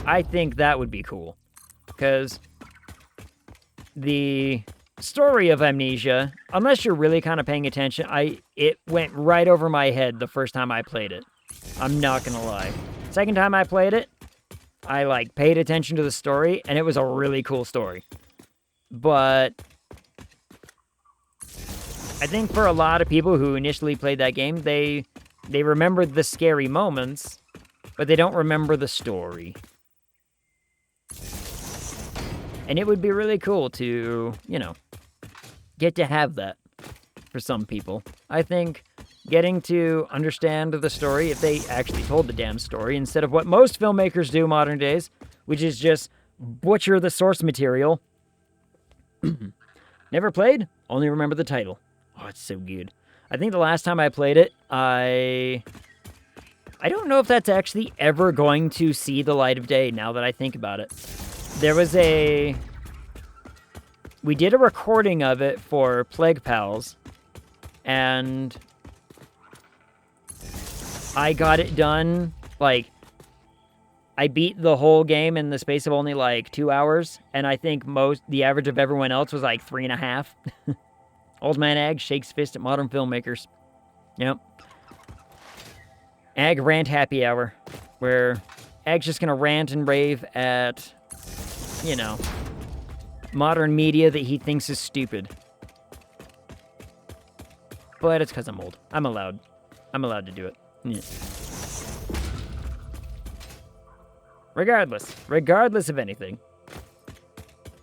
I think that would be cool, because the story of Amnesia, unless you're really kind of paying attention, it went right over my head the first time I played it. I'm not gonna lie. Second time I played it, I paid attention to the story, and it was a really cool story. But I think for a lot of people who initially played that game, they remembered the scary moments, but they don't remember the story. And it would be really cool to, get to have that for some people. I think getting to understand the story, if they actually told the damn story, instead of what most filmmakers do modern days, which is just butcher the source material. Never played? Only remember the title. Oh, it's so good. I think the last time I played it, I don't know if that's actually ever going to see the light of day, now that I think about it. We did a recording of it for Plague Pals, and I got it done, I beat the whole game in the space of only 2 hours, and I think the average of everyone else was 3.5. Old Man Ag shakes fist at modern filmmakers. Yep. Ag Rant Happy Hour, where Ag's just gonna rant and rave at, modern media that he thinks is stupid. But it's because I'm old. I'm allowed to do it. Yeah. Regardless of anything,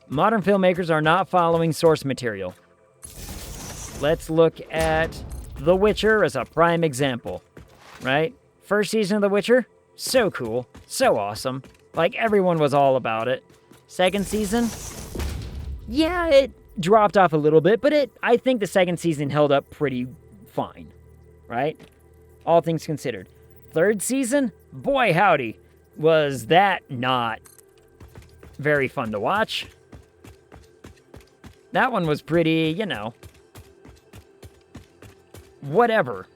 modern filmmakers are not following source material. Let's look at The Witcher as a prime example, right? First season of The Witcher, so cool, so awesome. Everyone was all about it. Second season, yeah, it dropped off a little bit, but I think the second season held up pretty fine, right? All things considered. Third season, boy howdy, was that not very fun to watch. That one was pretty, whatever.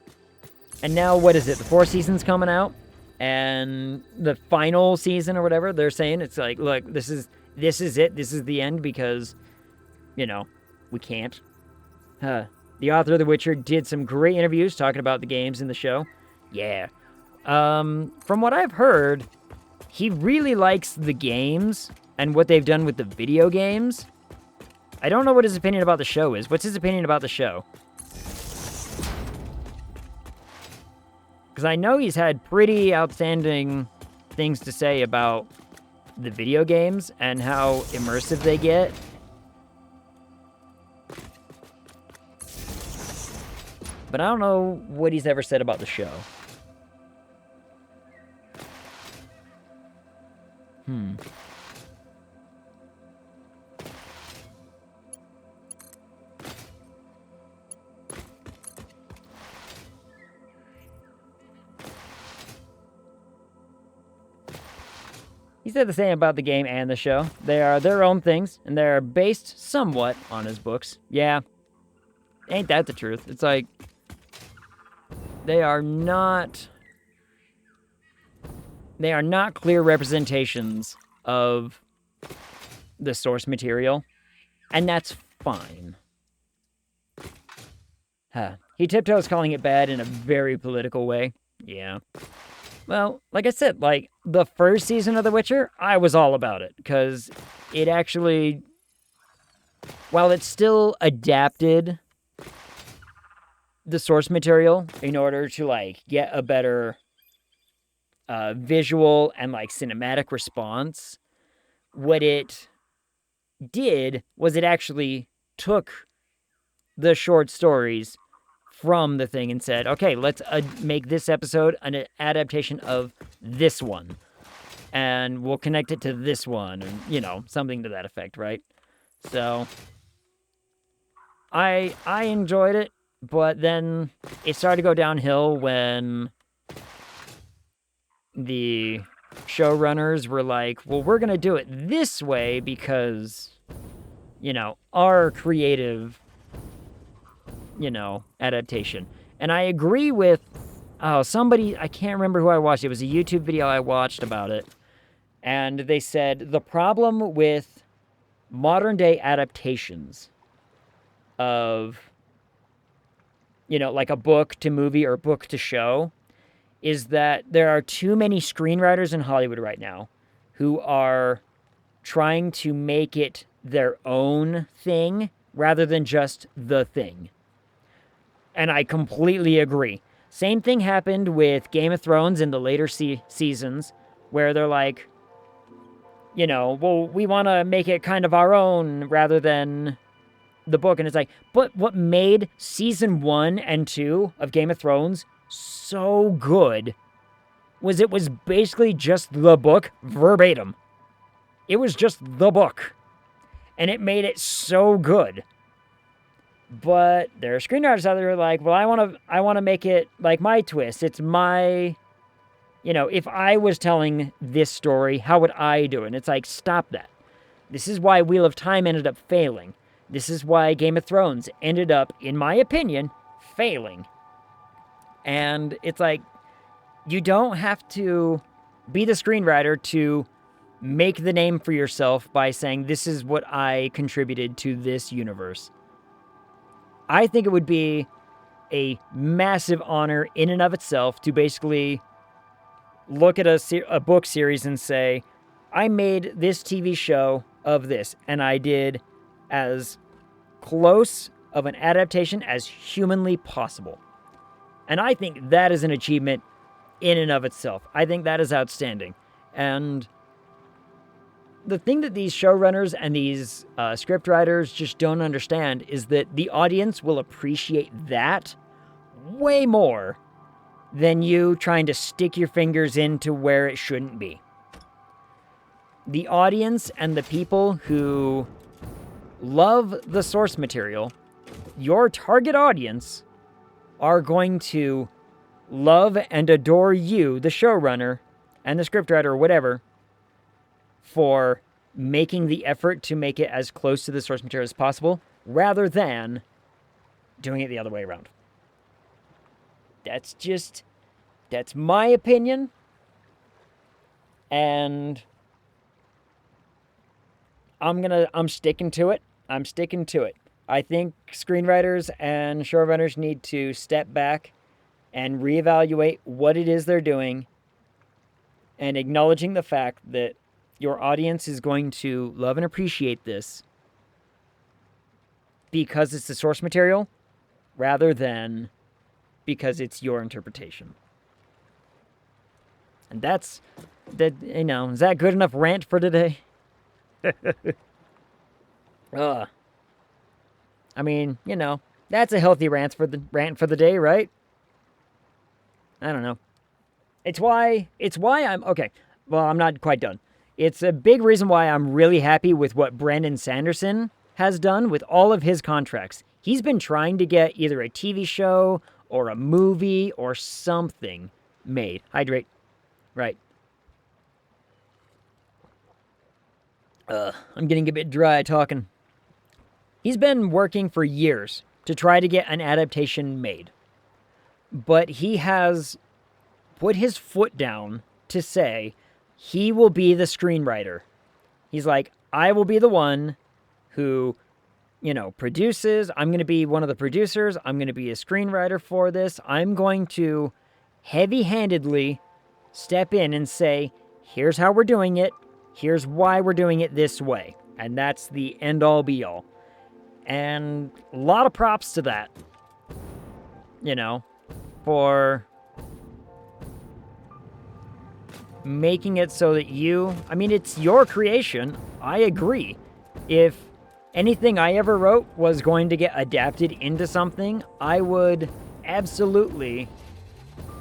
And now, what is it? The fourth season's coming out, and the final season or whatever, they're saying it's look, this is it. This is the end because, we can't. The author of The Witcher did some great interviews talking about the games in the show. Yeah. From what I've heard, he really likes the games and what they've done with the video games. I don't know what his opinion about the show is. What's his opinion about the show? Because I know he's had pretty outstanding things to say about the video games and how immersive they get. But I don't know what he's ever said about the show. He said the same about the game and the show. They are their own things, and they're based somewhat on his books. Yeah. Ain't that the truth? It's like, they are not clear representations of the source material, and that's fine. He tiptoes calling it bad in a very political way. Yeah. Well, like I said, like, the first season of The Witcher, I was all about it, because it actually, while it still adapted the source material in order to, like, get a better visual and, like, cinematic response, what it did was it actually took the short stories from the thing and said, okay, let's make this episode an adaptation of this one. And we'll connect it to this one, and, you know, something to that effect, right? So, I enjoyed it, but then it started to go downhill when the showrunners were like, well, we're going to do it this way because, you know, our creative, you know, adaptation. And I agree with, somebody, I can't remember who I watched. It was a YouTube video I watched about it. And they said the problem with modern day adaptations of, you know, like a book to movie or book to show, is that there are too many screenwriters in Hollywood right now who are trying to make it their own thing rather than just the thing. And I completely agree. Same thing happened with Game of Thrones in the later seasons, where they're like, you know, well, we want to make it kind of our own rather than the book. And it's like, but what made season 1 and 2 of Game of Thrones so good was it was basically just the book verbatim. It was just the book. And it made it so good. But there are screenwriters out there who are like, well, I want to make it like my twist. It's my, you know, if I was telling this story, how would I do it? And it's like, stop that. This is why Wheel of Time ended up failing. This is why Game of Thrones ended up, in my opinion, failing. And it's like, you don't have to be the screenwriter to make the name for yourself by saying, this is what I contributed to this universe. I think it would be a massive honor in and of itself to basically look at a book series and say, I made this TV show of this, and I did as close of an adaptation as humanly possible. And I think that is an achievement in and of itself. I think that is outstanding. And the thing that these showrunners and these scriptwriters just don't understand is that the audience will appreciate that way more than you trying to stick your fingers into where it shouldn't be. The audience and the people who love the source material, your target audience, are going to love and adore you, the showrunner and the scriptwriter or whatever, for making the effort to make it as close to the source material as possible, rather than doing it the other way around. That's my opinion, and I'm sticking to it. I think screenwriters and showrunners need to step back and reevaluate what it is they're doing, and acknowledging the fact that your audience is going to love and appreciate this because it's the source material rather than because it's your interpretation. And that's, is that good enough rant for today? I mean, that's a healthy rant for the day, right? I don't know. It's why I'm okay. Well, I'm not quite done. It's a big reason why I'm really happy with what Brandon Sanderson has done with all of his contracts. He's been trying to get either a TV show or a movie or something made. Hydrate. Right. I'm getting a bit dry talking. He's been working for years to try to get an adaptation made. But he has put his foot down to say he will be the screenwriter. He's like, I will be the one who, produces. I'm going to be one of the producers. I'm going to be a screenwriter for this. I'm going to heavy-handedly step in and say, here's how we're doing it. Here's why we're doing it this way. And that's the end-all, be-all. And a lot of props to that. For making it so that it's your creation. I agree. If anything I ever wrote was going to get adapted into something, I would absolutely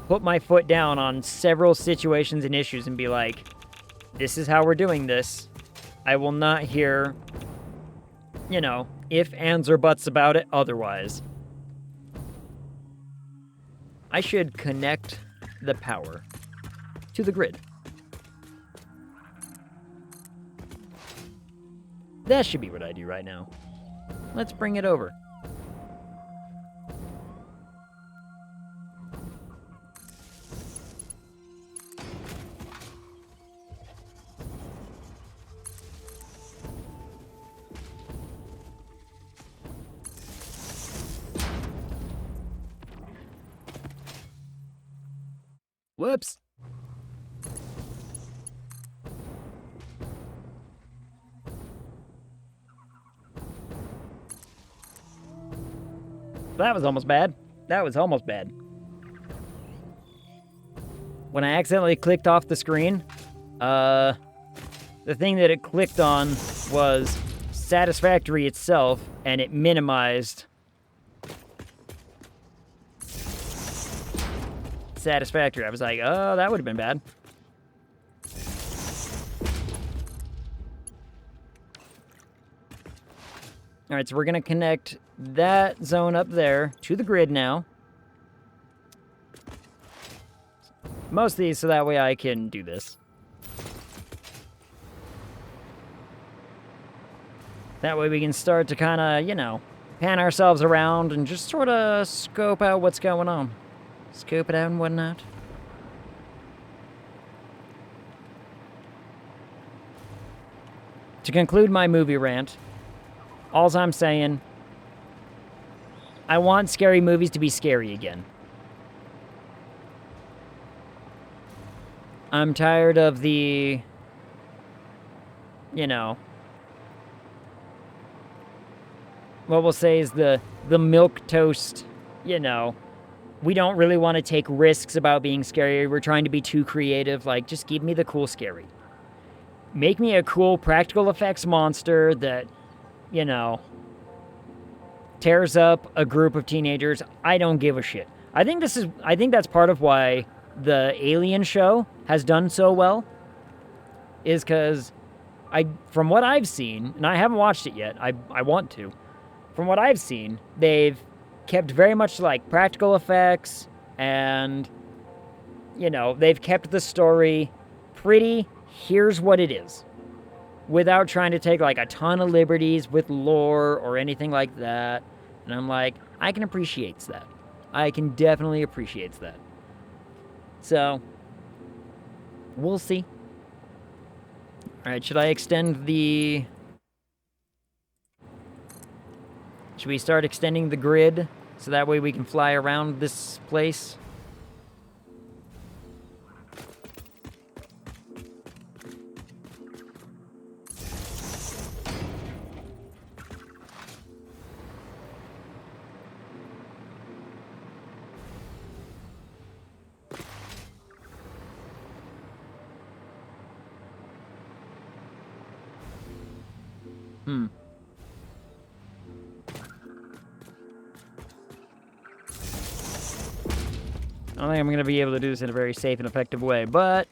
put my foot down on several situations and issues and be like, this is how we're doing this. I will not hear, if, ands, or buts about it otherwise. I should connect the power to the grid. That should be what I do right now. Let's bring it over. Whoops. That was almost bad. When I accidentally clicked off the screen, the thing that it clicked on was Satisfactory itself, and it minimized Satisfactory. I was like, oh, that would have been bad. All right, so we're going to connect that zone up there to the grid now. Most of these, so that way I can do this. That way we can start to kind of, pan ourselves around and just sort of scope out what's going on. Scope it out and whatnot. To conclude my movie rant, all's I'm saying, I want scary movies to be scary again. I'm tired of the, what we'll say is the milquetoast, we don't really want to take risks about being scary. We're trying to be too creative. Like, just give me the cool scary. Make me a cool practical effects monster that, tears up a group of teenagers. I don't give a shit. I think that's part of why the Alien show has done so well, is because from what I've seen, and I haven't watched it yet, I want to. From what I've seen, they've kept very much like practical effects, and they've kept the story pretty, here's what it is, without trying to take like a ton of liberties with lore or anything like that. And I'm like, I can appreciate that. I can definitely appreciate that. So we'll see. All right, should I extend the... Should we start extending the grid so that way we can fly around this place? I don't think I'm going to be able to do this in a very safe and effective way, but...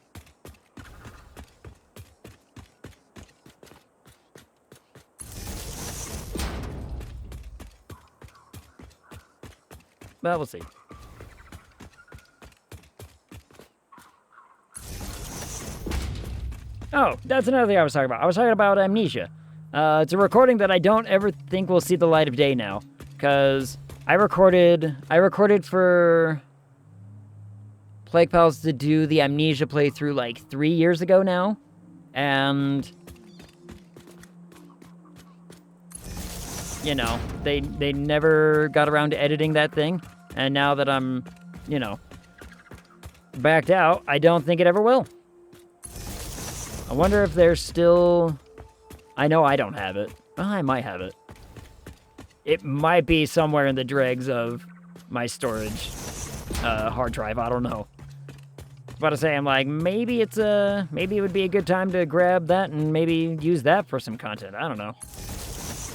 Well, we'll see. Oh, that's another thing I was talking about. I was talking about Amnesia. It's a recording that I don't ever think will see the light of day now, because I recorded for Plague Pals to do the Amnesia playthrough like 3 years ago now, and you know, they never got around to editing that thing, and now that I'm, you know, backed out, I don't think it ever will. I wonder if there's still... I know I don't have it. Well, I might have it. It might be somewhere in the dregs of my storage hard drive. I don't know. I was about to say, I'm like, maybe it would be a good time to grab that and maybe use that for some content. I don't know.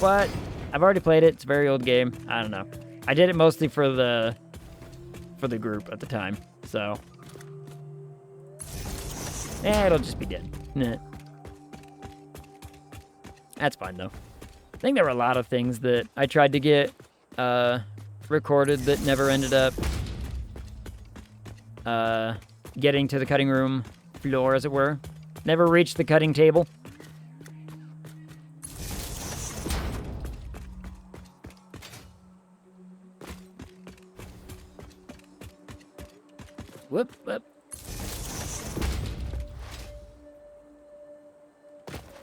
But I've already played it. It's a very old game. I don't know. I did it mostly for the group at the time. So, it'll just be dead. Nah. That's fine, though. I think there were a lot of things that I tried to get recorded that never ended up getting to the cutting room floor, as it were. Never reached the cutting table. Whoop, whoop.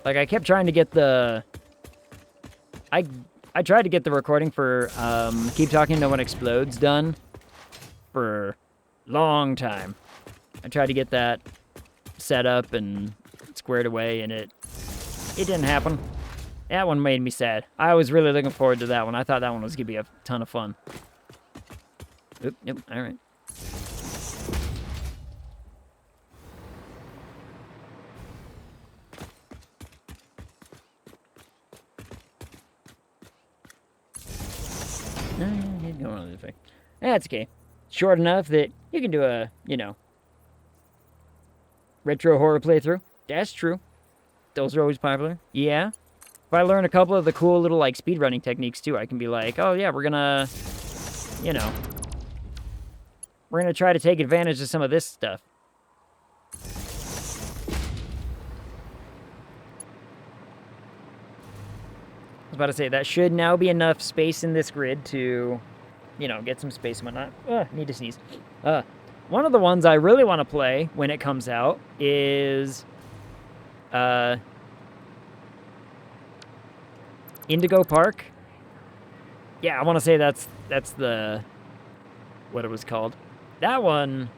Like, I kept trying to get the... I tried to get the recording for Keep Talking No One Explodes done for a long time. I tried to get that set up and squared away, and it didn't happen. That one made me sad. I was really looking forward to that one. I thought that one was going to be a ton of fun. Oop, yep, all right. That's okay. Short enough that you can do a, you know, retro horror playthrough. That's true. Those are always popular. Yeah. If I learn a couple of the cool little, like, speedrunning techniques, too, I can be like, oh, yeah, we're gonna, you know, we're gonna try to take advantage of some of this stuff. I was about to say, that should now be enough space in this grid to, you know, get some space and whatnot. Need to sneeze. One of the ones I really want to play when it comes out is Indigo Park. Yeah, I want to say that's the what it was called. That one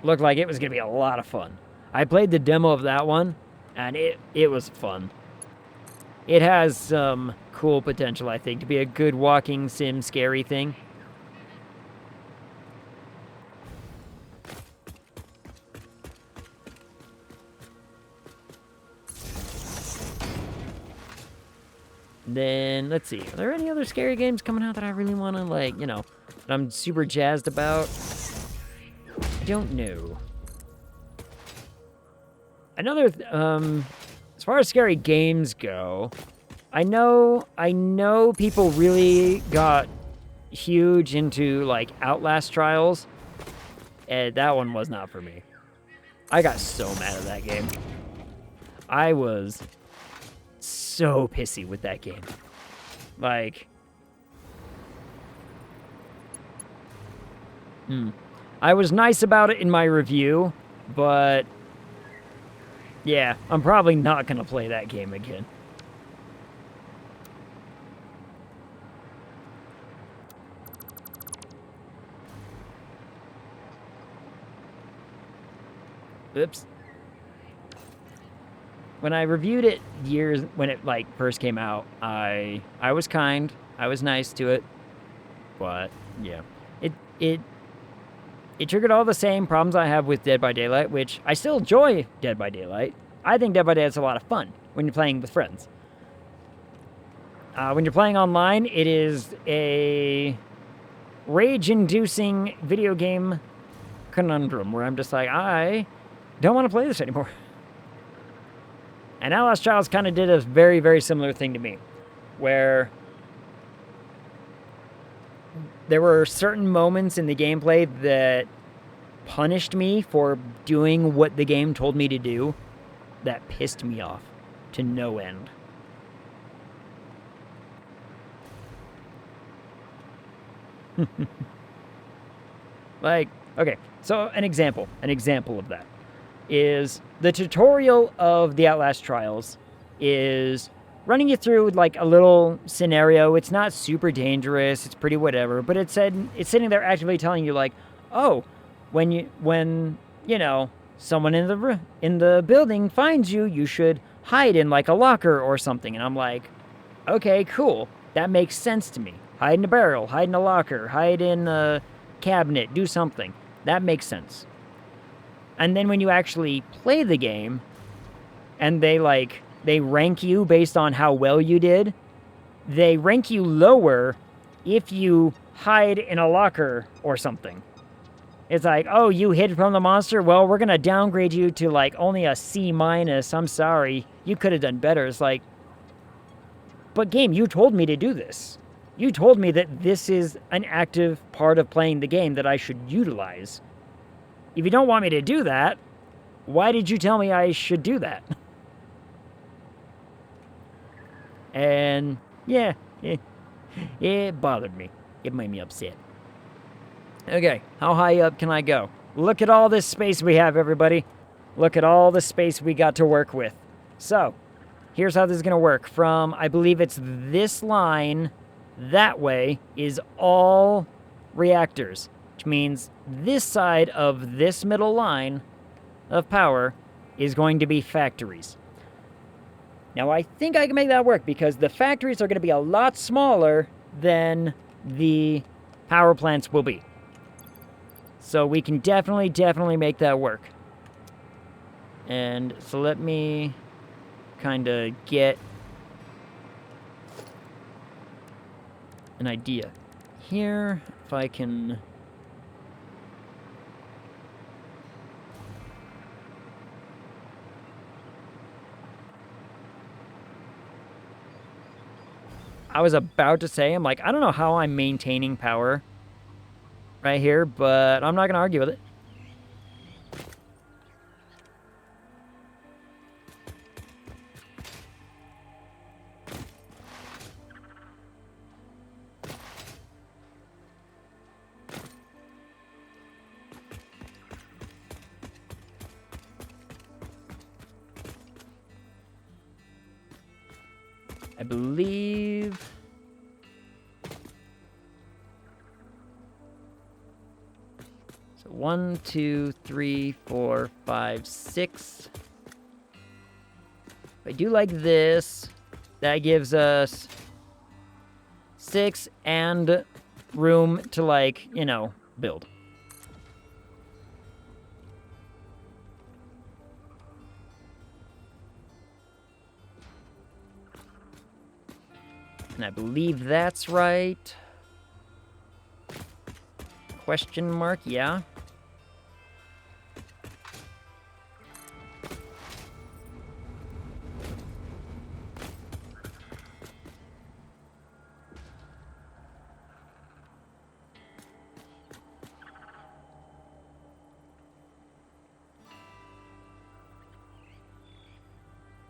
looked like it was going to be a lot of fun. I played the demo of that one, and it was fun. It has some cool potential, I think, to be a good walking sim scary thing. Then, let's see. Are there any other scary games coming out that I really want to, like, you know, that I'm super jazzed about? I don't know. Another, as far as scary games go, I know people really got huge into, like, Outlast Trials, and that one was not for me. I got so mad at that game. I was so pissy with that game. Like, I was nice about it in my review, but yeah, I'm probably not gonna play that game again. Oops. When I reviewed it when it, like, first came out, I was kind, I was nice to it, but yeah, it triggered all the same problems I have with Dead by Daylight, which I still enjoy Dead by Daylight. I think Dead by Daylight's a lot of fun when you're playing with friends. When you're playing online, it is a rage-inducing video game conundrum where I'm just like, I don't want to play this anymore. And Outlast Trials kind of did a very, very similar thing to me, where there were certain moments in the gameplay that punished me for doing what the game told me to do that pissed me off to no end. Like, okay, so an example of that is the tutorial of the Outlast Trials is running you through like a little scenario. It's not super dangerous, it's pretty whatever, but it's sitting there actively telling you like, oh, when you know someone in the building finds you, you should hide in like a locker or something. And I'm like, okay, cool, that makes sense to me. Hide in a barrel, hide in a locker, hide in a cabinet, do something. That makes sense. And then when you actually play the game, and they rank you based on how well you did, they rank you lower if you hide in a locker or something. It's like, oh, you hid from the monster? Well, we're gonna downgrade you to like only a C-. I'm sorry. You could have done better. It's like, but game, you told me to do this. You told me that this is an active part of playing the game that I should utilize. If you don't want me to do that, why did you tell me I should do that? And yeah, it bothered me. It made me upset. Okay, how high up can I go? Look at all this space we have, everybody. Look at all the space we got to work with. So, here's how this is going to work. From, I believe it's this line that way is all reactors, which means this side of this middle line of power is going to be factories. Now, I think I can make that work because the factories are going to be a lot smaller than the power plants will be. So we can definitely make that work. And so let me kind of get an idea here. If I can... I was about to say, I'm like, I don't know how I'm maintaining power right here, but I'm not going to argue with it. I believe... So 1, 2, 3, 4, 5, 6. If I do like this, that gives us 6 and room to, like, you know, build. And I believe that's right. Question mark, yeah.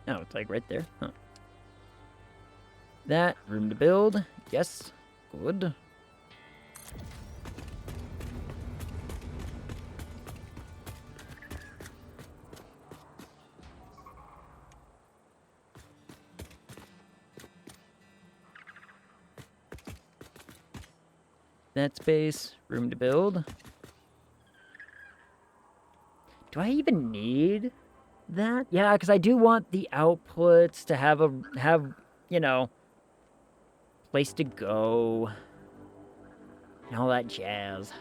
Oh, it's like right there. Huh. That, room to build. Yes. Good. That space, room to build. Do I even need that? Yeah, because I do want the outputs to have you know, place to go and all that jazz.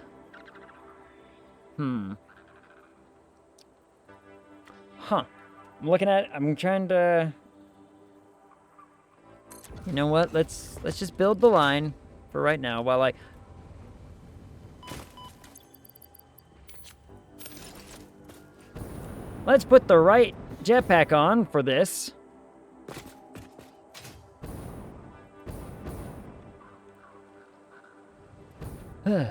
Huh. I'm trying to... You know what? Let's just build the line for right now while I... Let's put the right jetpack on for this. And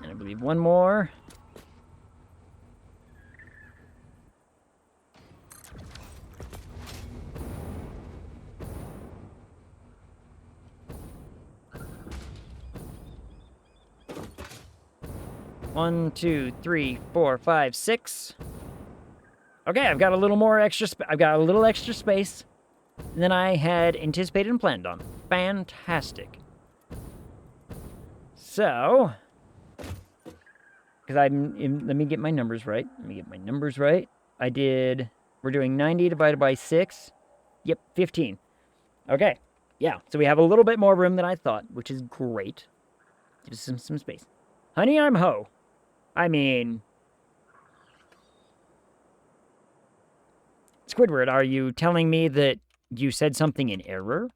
I believe one more. One, two, three, four, five, six. Okay, I've got a little more extra. I've got a little extra space than I had anticipated and planned on. Fantastic. So, because let me get my numbers right. We're doing 90 divided by 6. Yep, 15. Okay, yeah, so we have a little bit more room than I thought, which is great. Gives us some space. Honey, I'm ho. I mean... Squidward, are you telling me that you said something in error?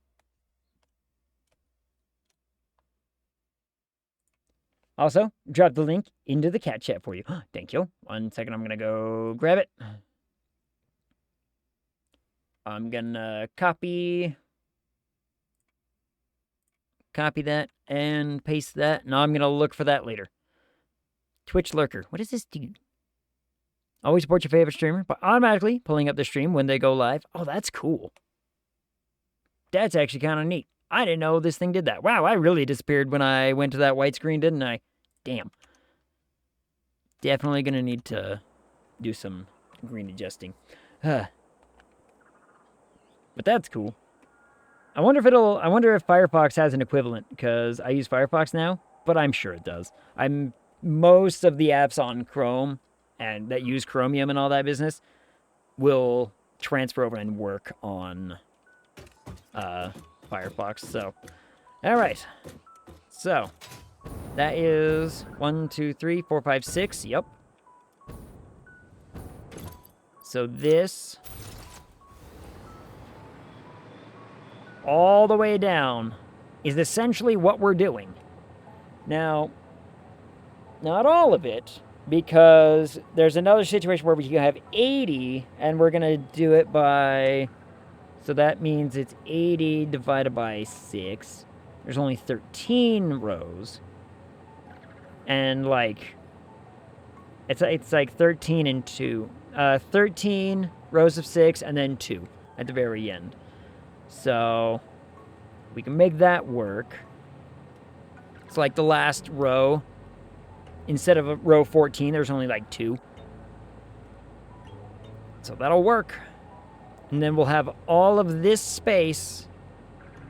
Also, drop the link into the cat chat for you. Thank you. 1 second, I'm going to go grab it. I'm going to copy that and paste that. Now I'm going to look for that later. Twitch Lurker. What does this do? Always support your favorite streamer by automatically pulling up the stream when they go live. Oh, that's cool. That's actually kind of neat. I didn't know this thing did that. Wow, I really disappeared when I went to that white screen, didn't I? Damn. Definitely going to need to do some green adjusting. But that's cool. I wonder if Firefox has an equivalent, because I use Firefox now, but I'm sure it does. Most of the apps on Chrome and that use Chromium and all that business will transfer over and work on Firefox. So, all right. So, that is 1, 2, 3, 4, 5, 6. Yep. So this all the way down is essentially what we're doing. Now, not all of it, because there's another situation where we can have 80, and we're going to do it by... So that means it's 80 divided by 6. There's only 13 rows. And, like... It's like 13 and 2. 13 rows of 6, and then 2 at the very end. So, we can make that work. It's like the last row. Instead of a row 14, there's only like 2. So that'll work. And then we'll have all of this space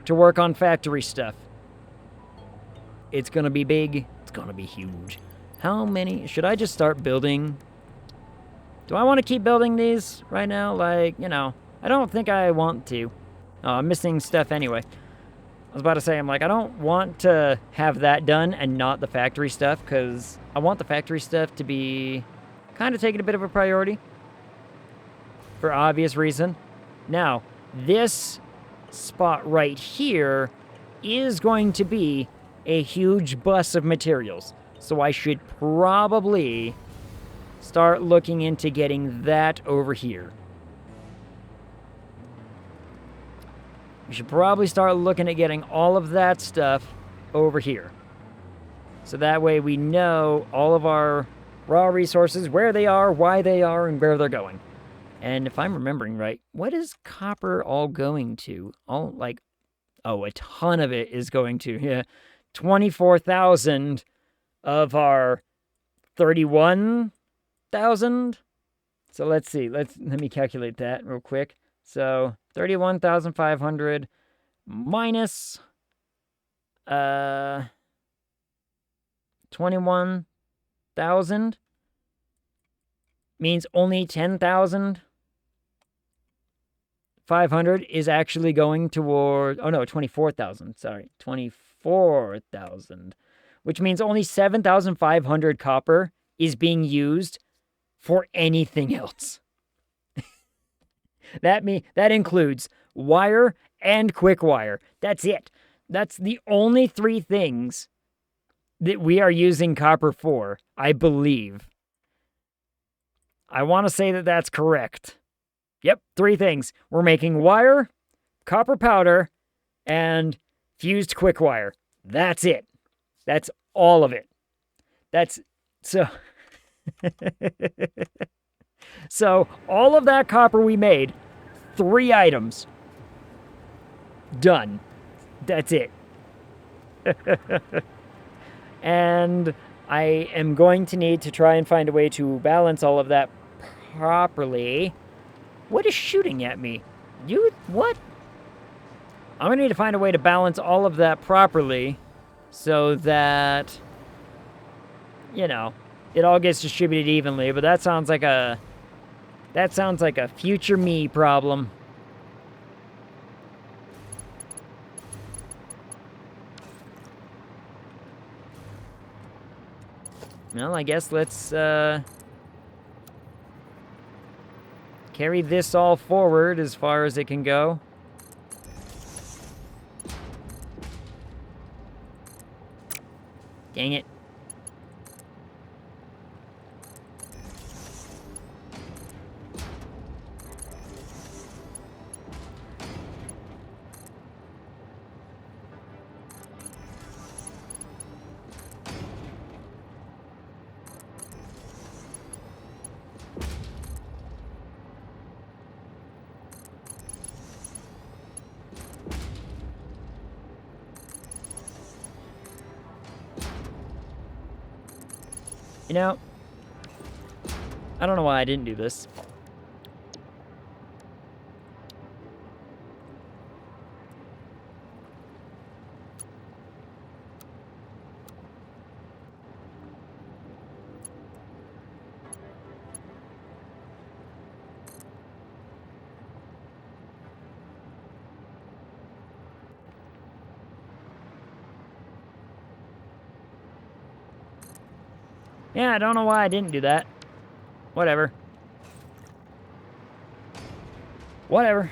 to work on factory stuff. It's going to be big. It's going to be huge. How many? Should I just start building? Do I want to keep building these right now? Like, you know, I don't think I want to. Oh, I'm missing stuff anyway. I was about to say, I'm like, I don't want to have that done and not the factory stuff, because I want the factory stuff to be kind of taking a bit of a priority for obvious reason. Now, this spot right here is going to be a huge bus of materials, so I should probably start looking into getting that over here. We should probably start looking at getting all of that stuff over here. So that way we know all of our raw resources, where they are, why they are, and where they're going. And if I'm remembering right, what is copper all going to? All, like, oh, a ton of it is going to, yeah, 24,000 of our 31,000. So let's see, let me calculate that real quick. So 31,500 minus 21,000 10,000 means only 10,500 is actually going toward, oh no, 24,000, sorry, 24,000, which means only 7,500 copper is being used for anything else. That includes wire and quick wire. That's it. That's the only three things that we are using copper for, I believe. I want to say that that's correct. Yep, three things. We're making wire, copper powder, and fused quick wire. That's it. That's all of it. That's so. So all of that copper we made, 3 items. Done. That's it. And I am going to need to try and find a way to balance all of that properly. What is shooting at me? What? I'm going to need to find a way to balance all of that properly so that, you know, it all gets distributed evenly. But that sounds like a future me problem. Well, I guess let's carry this all forward as far as it can go. Dang it. You know, I don't know why I didn't do this. Yeah, I don't know why I didn't do that. Whatever. Whatever.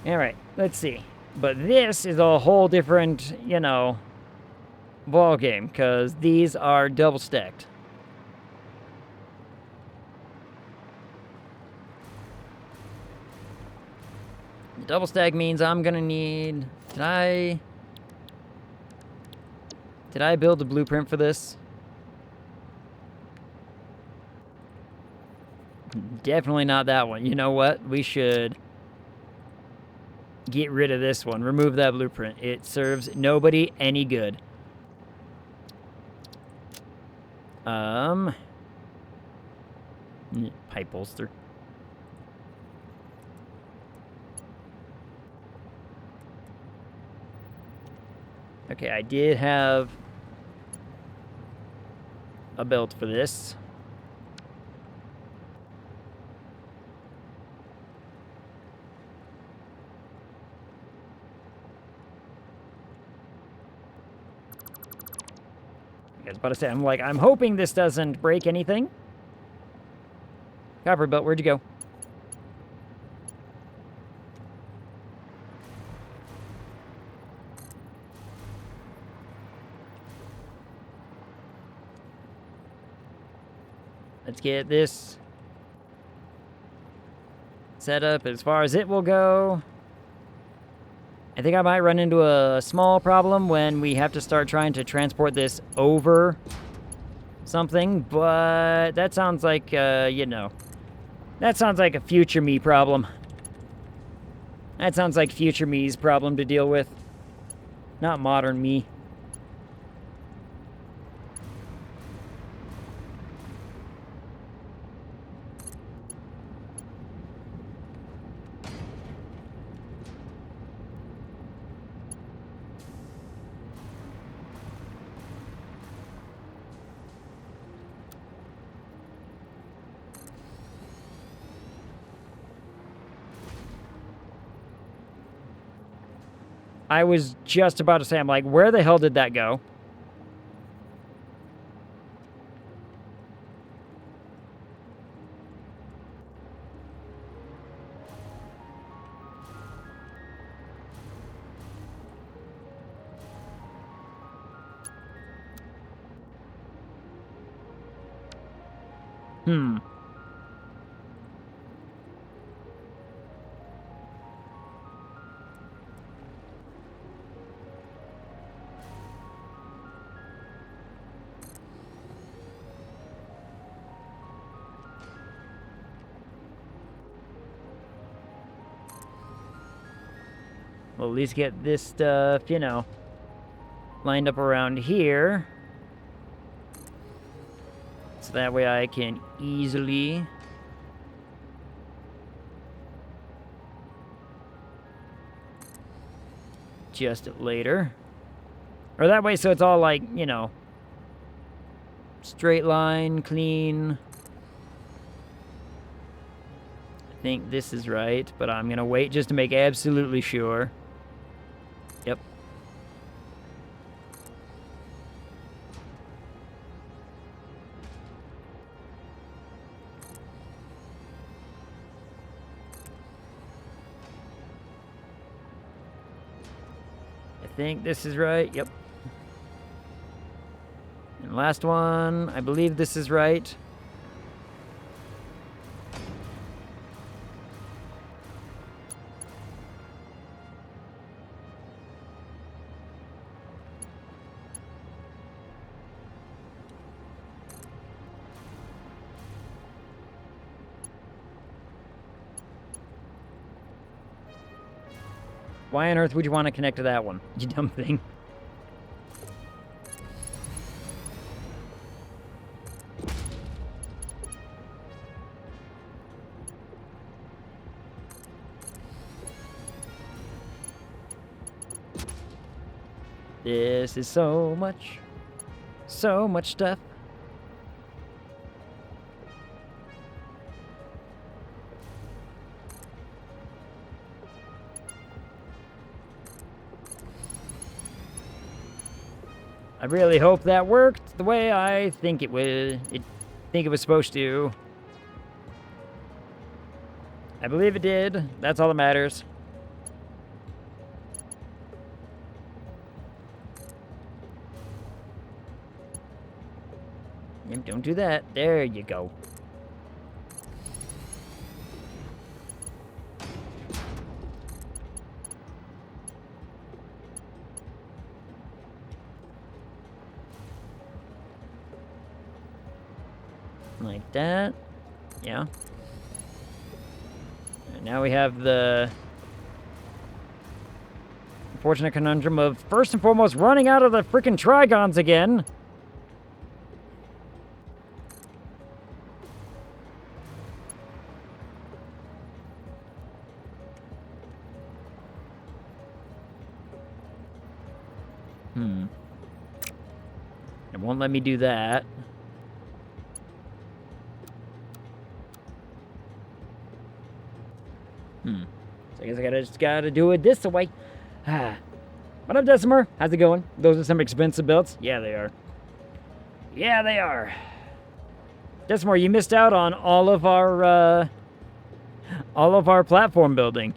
Alright, let's see. But this is a whole different, you know, ball game, because these are double stacked. The double stack means I'm gonna need... Did I build a blueprint for this? Definitely not that one. You know what? We should get rid of this one. Remove that blueprint. It serves nobody any good. Pipe bolster. Okay, I did have a belt for this. I was about to say, I'm hoping this doesn't break anything. Copper belt, where'd you go? Let's get this set up as far as it will go. I think I might run into a small problem when we have to start trying to transport this over something, but that sounds like, you know, that sounds like a future me problem. That sounds like future me's problem to deal with, not modern me. I was just about to say, I'm like, where the hell did that go? Hmm. We'll at least get this stuff, you know, lined up around here. So that way I can easily adjust it later. Or that way so it's all like, you know, straight line, clean. I think this is right, but I'm going to wait just to make absolutely sure. Yep. I think this is right. Yep. And last one, I believe this is right. Why on earth would you want to connect to that one, you dumb thing? This is so much stuff. I really hope that worked the way I think it would. Think it was supposed to. I believe it did. That's all that matters. Yep, don't do that. There you go. Like that. Yeah. And now we have the unfortunate conundrum of, first and foremost, running out of the freaking trigons again. It won't let me do that. So I guess I just gotta do it this way. What up, Decimer? How's it going? Those are some expensive builds. Yeah, they are. Yeah, they are. Decimer, you missed out on all of our platform building.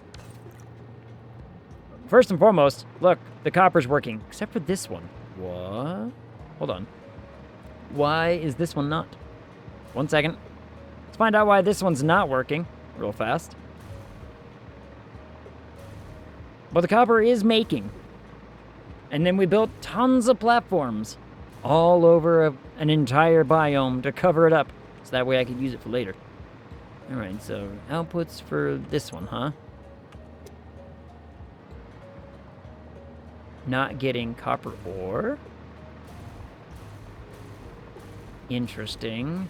First and foremost, look, the copper's working, except for this one. What? Hold on. Why is this one not? 1 second. Let's find out why this one's not working real fast. But the copper is making. And then we built tons of platforms all over an entire biome to cover it up. So that way I could use it for later. Alright, so outputs for this one, huh? Not getting copper ore. Interesting.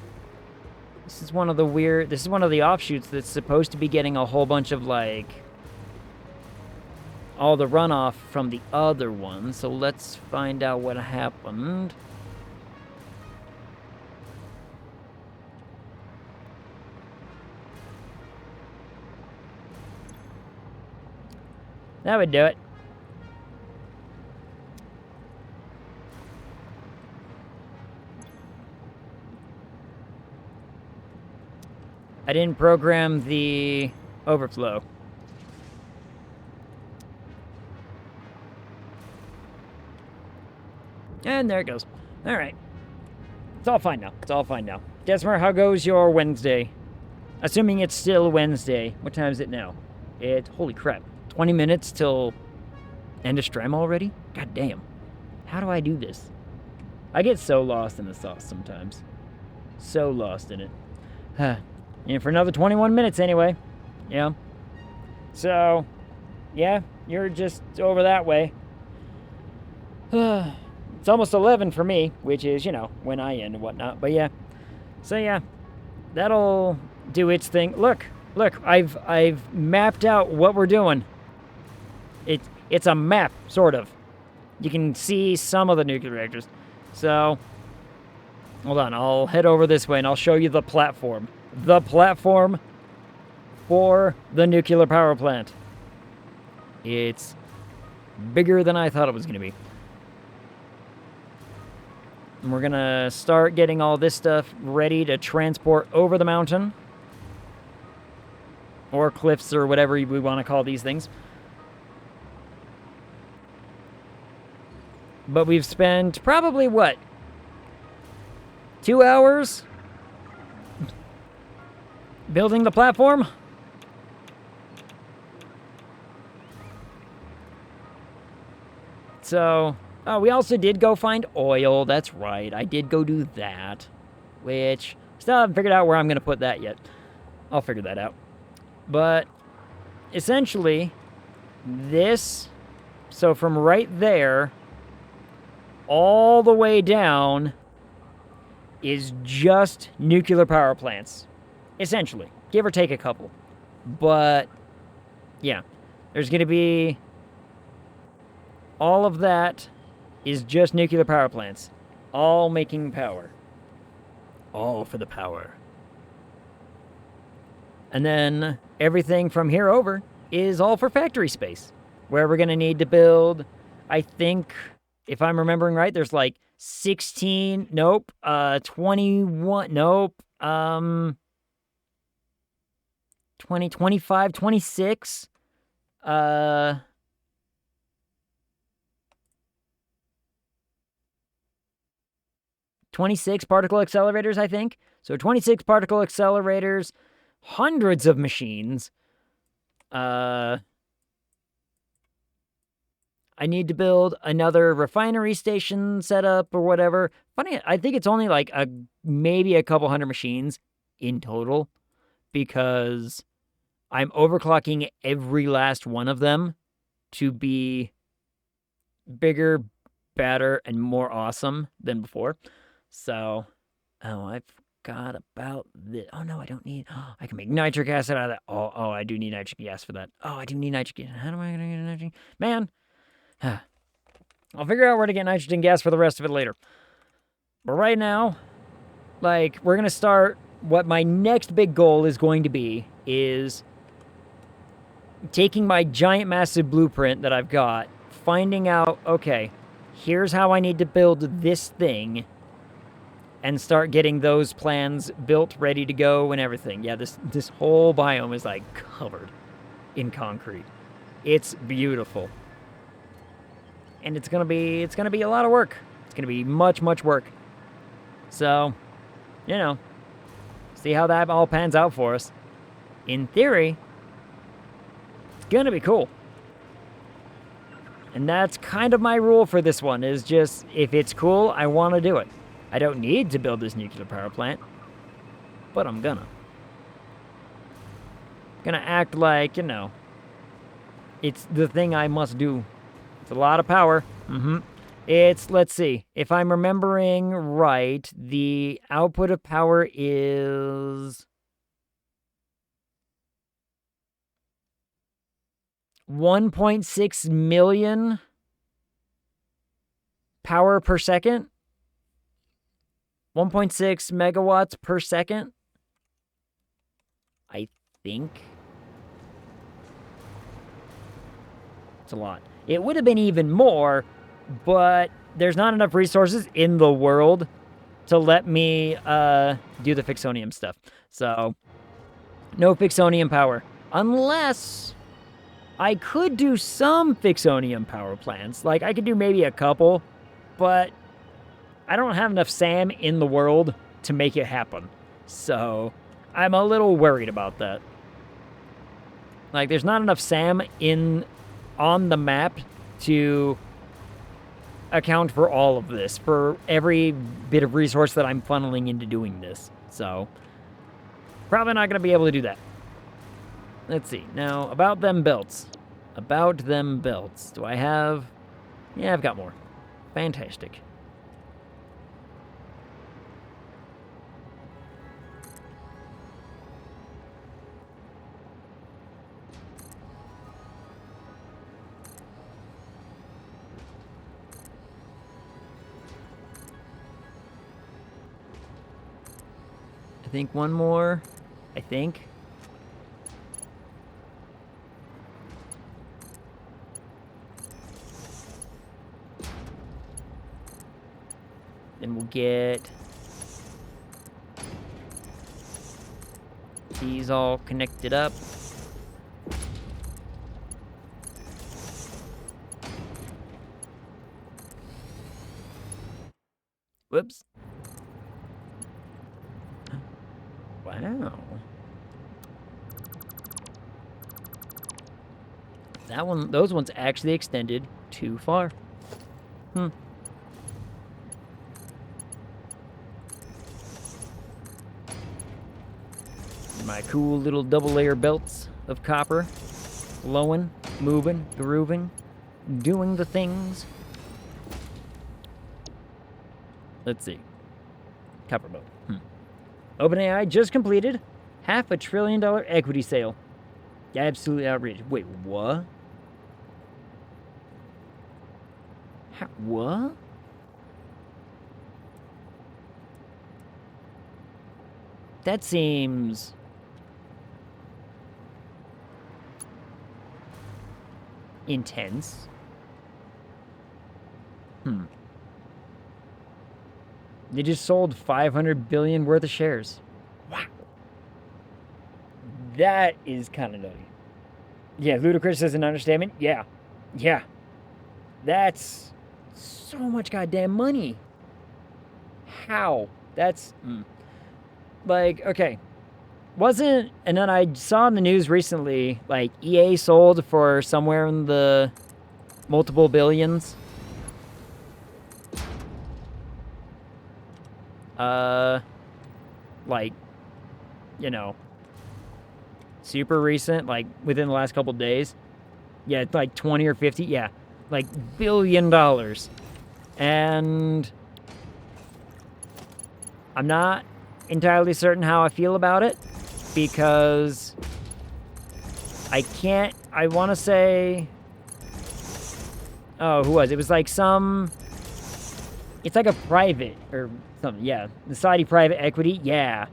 This is one of the offshoots that's supposed to be getting a whole bunch of, like, all the runoff from the other one. So let's find out what happened. That would do it. I didn't program the overflow. And there it goes. All right. It's all fine now. It's all fine now. Desmer, how goes your Wednesday? Assuming it's still Wednesday. What time is it now? Holy crap. 20 minutes till end of stream already? God damn. How do I do this? I get so lost in the sauce sometimes. So lost in it. And for another 21 minutes anyway. Yeah. So, yeah, you're just over that way. It's almost 11 for me, which is, you know, when I end and whatnot. But yeah. So yeah, that'll do its thing. Look, I've mapped out what we're doing. It's a map, sort of. You can see some of the nuclear reactors. So, hold on, I'll head over this way and I'll show you the platform. The platform for the nuclear power plant. It's bigger than I thought it was going to be. And we're going to start getting all this stuff ready to transport over the mountain. Or cliffs, or whatever we want to call these things. But we've spent probably, what? 2 hours? Building the platform? So, oh, we also did go find oil. That's right. I did go do that. Which, still haven't figured out where I'm going to put that yet. I'll figure that out. But, essentially, this, so from right there, all the way down, is just nuclear power plants. Essentially. Give or take a couple. But, yeah. There's going to be... all of that is just nuclear power plants. All making power. All for the power. And then everything from here over is all for factory space. Where we're going to need to build, I think, if I'm remembering right, there's like 16, nope, 21, nope, 20, 25, 26, 26 particle accelerators, I think. So 26 particle accelerators, hundreds of machines. I need to build another refinery station setup or whatever. Funny, I think it's only like maybe a couple hundred machines in total because I'm overclocking every last one of them to be bigger, better, and more awesome than before. So, oh, I forgot about this. Oh, no, I don't need... Oh, I can make nitric acid out of that. Oh, I do need nitric gas for that. Oh, I do need nitric gas. How am I going to get nitric? Man. I'll figure out where to get nitrogen gas for the rest of it later. But right now, like, we're going to start... What my next big goal is going to be is taking my giant, massive blueprint that I've got, finding out, okay, here's how I need to build this thing, and start getting those plans built, ready to go, and everything. Yeah, this whole biome is, like, covered in concrete. It's beautiful. And it's gonna be a lot of work. It's gonna be much, much work. So, you know, see how that all pans out for us. In theory, it's gonna be cool. And that's kind of my rule for this one, is just, if it's cool, I want to do it. I don't need to build this nuclear power plant, but I'm gonna. Gonna act like, you know, it's the thing I must do. It's a lot of power. It's, let's see, if I'm remembering right, the output of power is 1.6 million power per second. 1.6 megawatts per second. I think. It's a lot. It would have been even more, but there's not enough resources in the world to let me do the Fixonium stuff. So, No Fixonium power. Unless I could do some Fixonium power plants. Like, I could do maybe a couple, but I don't have enough SAM in the world to make it happen. So, I'm a little worried about that. Like, there's not enough SAM on the map to account for all of this, for every bit of resource that I'm funneling into doing this. So, probably not going to be able to do that. Let's see. Now, about them belts. About them belts. Do I have... Yeah, I've got more. Fantastic. I think one more. I think. Then we'll get these all connected up. Whoops. Wow. Those ones actually extended too far. My cool little double layer belts of copper. Glowing, moving, grooving, doing the things. Let's see. Copper boat. OpenAI just completed $500 billion equity sale. Absolutely outrageous. Wait, what? What? That seems... intense. They just sold 500 billion worth of shares. Wow. That is kind of nutty. Yeah, ludicrous is an understatement. Yeah. Yeah. That's so much goddamn money. How? That's... Like, okay. And then I saw in the news recently, like, EA sold for somewhere in the multiple billions. Like, you know, super recent, like, within the last couple days. Yeah, it's like 20 or 50, yeah. Like, $1 billion. And I'm not entirely certain how I feel about it, because I want to say, oh, who was it? It was like it's like a private or something, yeah. The Saudi private equity, yeah.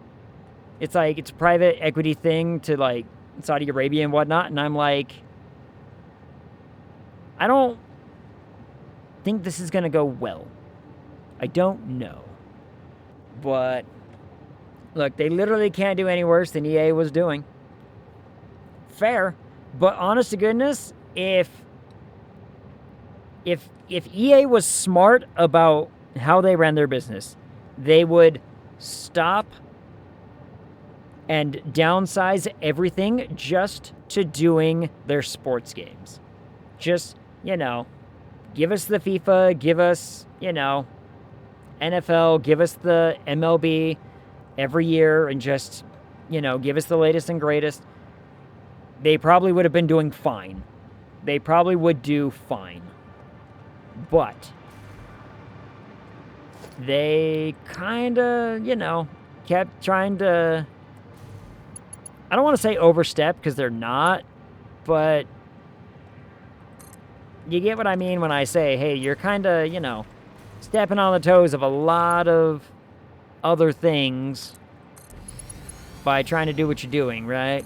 It's like, it's a private equity thing to like Saudi Arabia and whatnot, and I'm like, I don't think this is gonna go well. I don't know. But look, they literally can't do any worse than EA was doing. Fair. But honest to goodness, if EA was smart about how they ran their business, they would stop and downsize everything just to doing their sports games. Just, you know, give us the FIFA, give us, you know, NFL, give us the MLB every year, and just, you know, give us the latest and greatest. They probably would have been doing fine. They probably would do fine. But they kind of, you know, kept trying to, I don't want to say overstep, because they're not, but you get what I mean when I say, hey, you're kind of, you know, stepping on the toes of a lot of other things by trying to do what you're doing, right?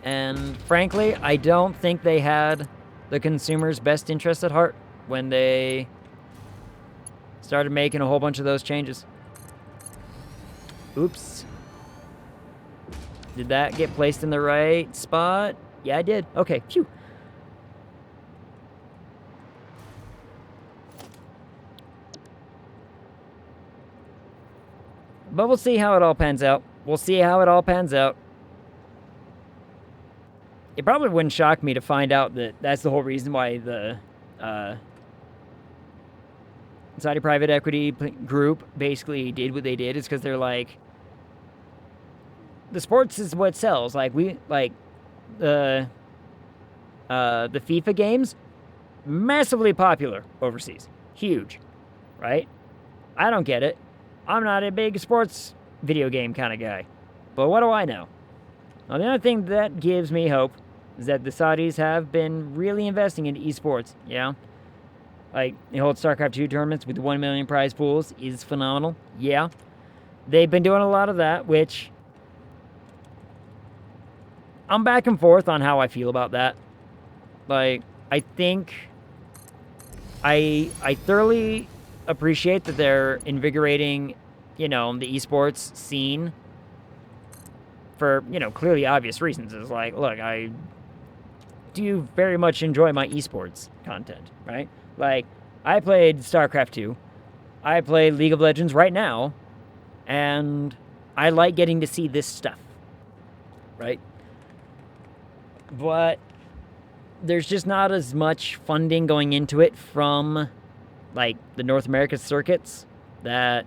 And frankly, I don't think they had the consumer's best interest at heart when they started making a whole bunch of those changes. Oops. Did that get placed in the right spot? Yeah, I did. Okay, phew. But we'll see how it all pans out. We'll see how it all pans out. It probably wouldn't shock me to find out that that's the whole reason why the Saudi private equity group basically did what they did, is because they're like, the sports is what sells. Like, we, like, the FIFA games, massively popular overseas. Huge, right? I don't get it. I'm not a big sports video game kind of guy. But what do I know? Now, the other thing that gives me hope is that the Saudis have been really investing into esports, yeah? Like, they hold StarCraft 2 tournaments with 1 million prize pools is phenomenal, yeah. They've been doing a lot of that, which I'm back and forth on how I feel about that. Like, I think I thoroughly appreciate that they're invigorating, you know, the esports scene for, you know, clearly obvious reasons. It's like, look, I do very much enjoy my esports content, right? Like, I played StarCraft 2. I play League of Legends right now, and I like getting to see this stuff, right? But there's just not as much funding going into it from, like, the North America circuits, that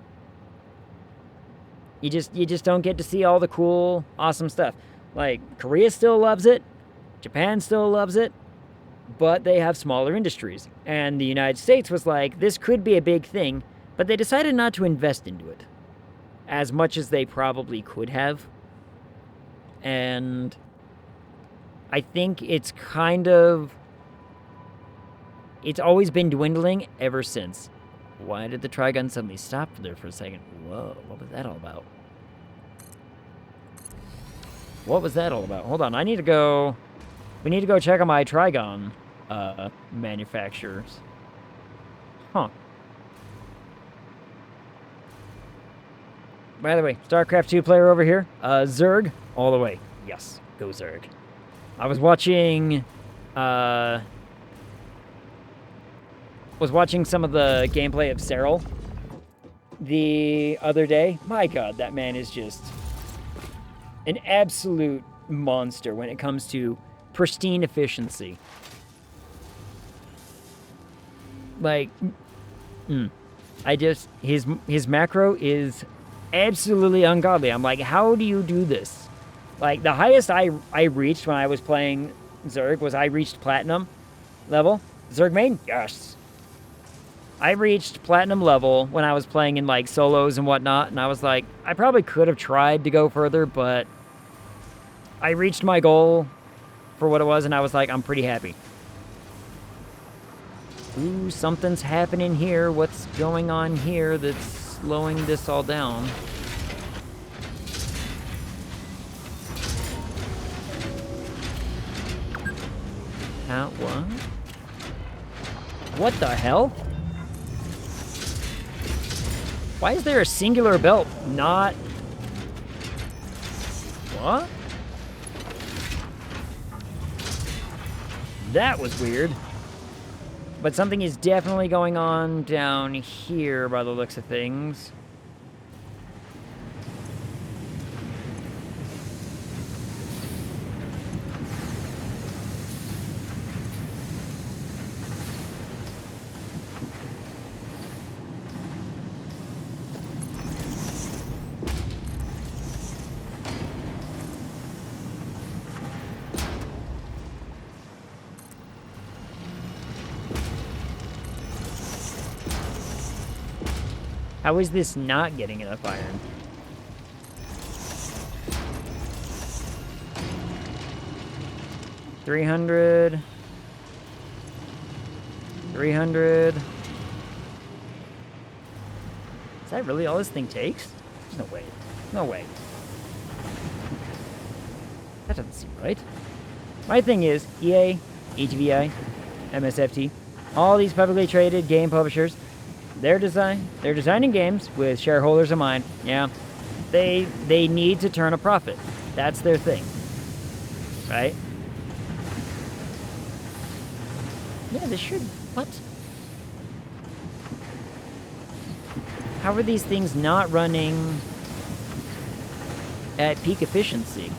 you just don't get to see all the cool, awesome stuff. Like, Korea still loves it, Japan still loves it, but they have smaller industries. And the United States was like, this could be a big thing, but they decided not to invest into it as much as they probably could have. And I think it's always been dwindling ever since. Why did the Trigun suddenly stop there for a second? Whoa, what was that all about? What was that all about? Hold on, we need to go check on my Trigon manufacturers. Huh. By the way, StarCraft 2 player over here, Zerg, all the way. Yes, go Zerg. I was watching some of the gameplay of Cyril the other day. My God, that man is just an absolute monster when it comes to pristine efficiency. Like, his macro is absolutely ungodly. I'm like, how do you do this? Like, the highest I reached when I was playing Zerg was I reached platinum level. Zerg main? Yes. I reached platinum level when I was playing in, like, solos and whatnot, and I was like, I probably could have tried to go further, but I reached my goal for what it was, and I was like, I'm pretty happy. Ooh, something's happening here. What's going on here that's slowing this all down? What? What the hell? Why is there a singular belt? Not... What? That was weird. But something is definitely going on down here by the looks of things. How is this not getting enough iron? $300. Is that really all this thing takes? There's no way. No way. That doesn't seem right. My thing is, EA, HVI, MSFT, all these publicly traded game publishers, They're designing games with shareholders in mind. Yeah. They need to turn a profit. That's their thing. Right? Yeah, they should. What? How are these things not running at peak efficiency?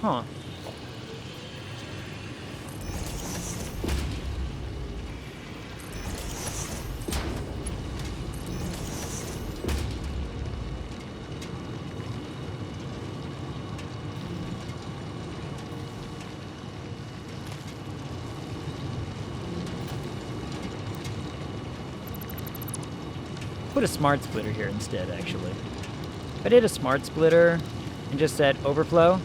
Huh. Put a smart splitter here instead, actually. If I did a smart splitter and just said overflow.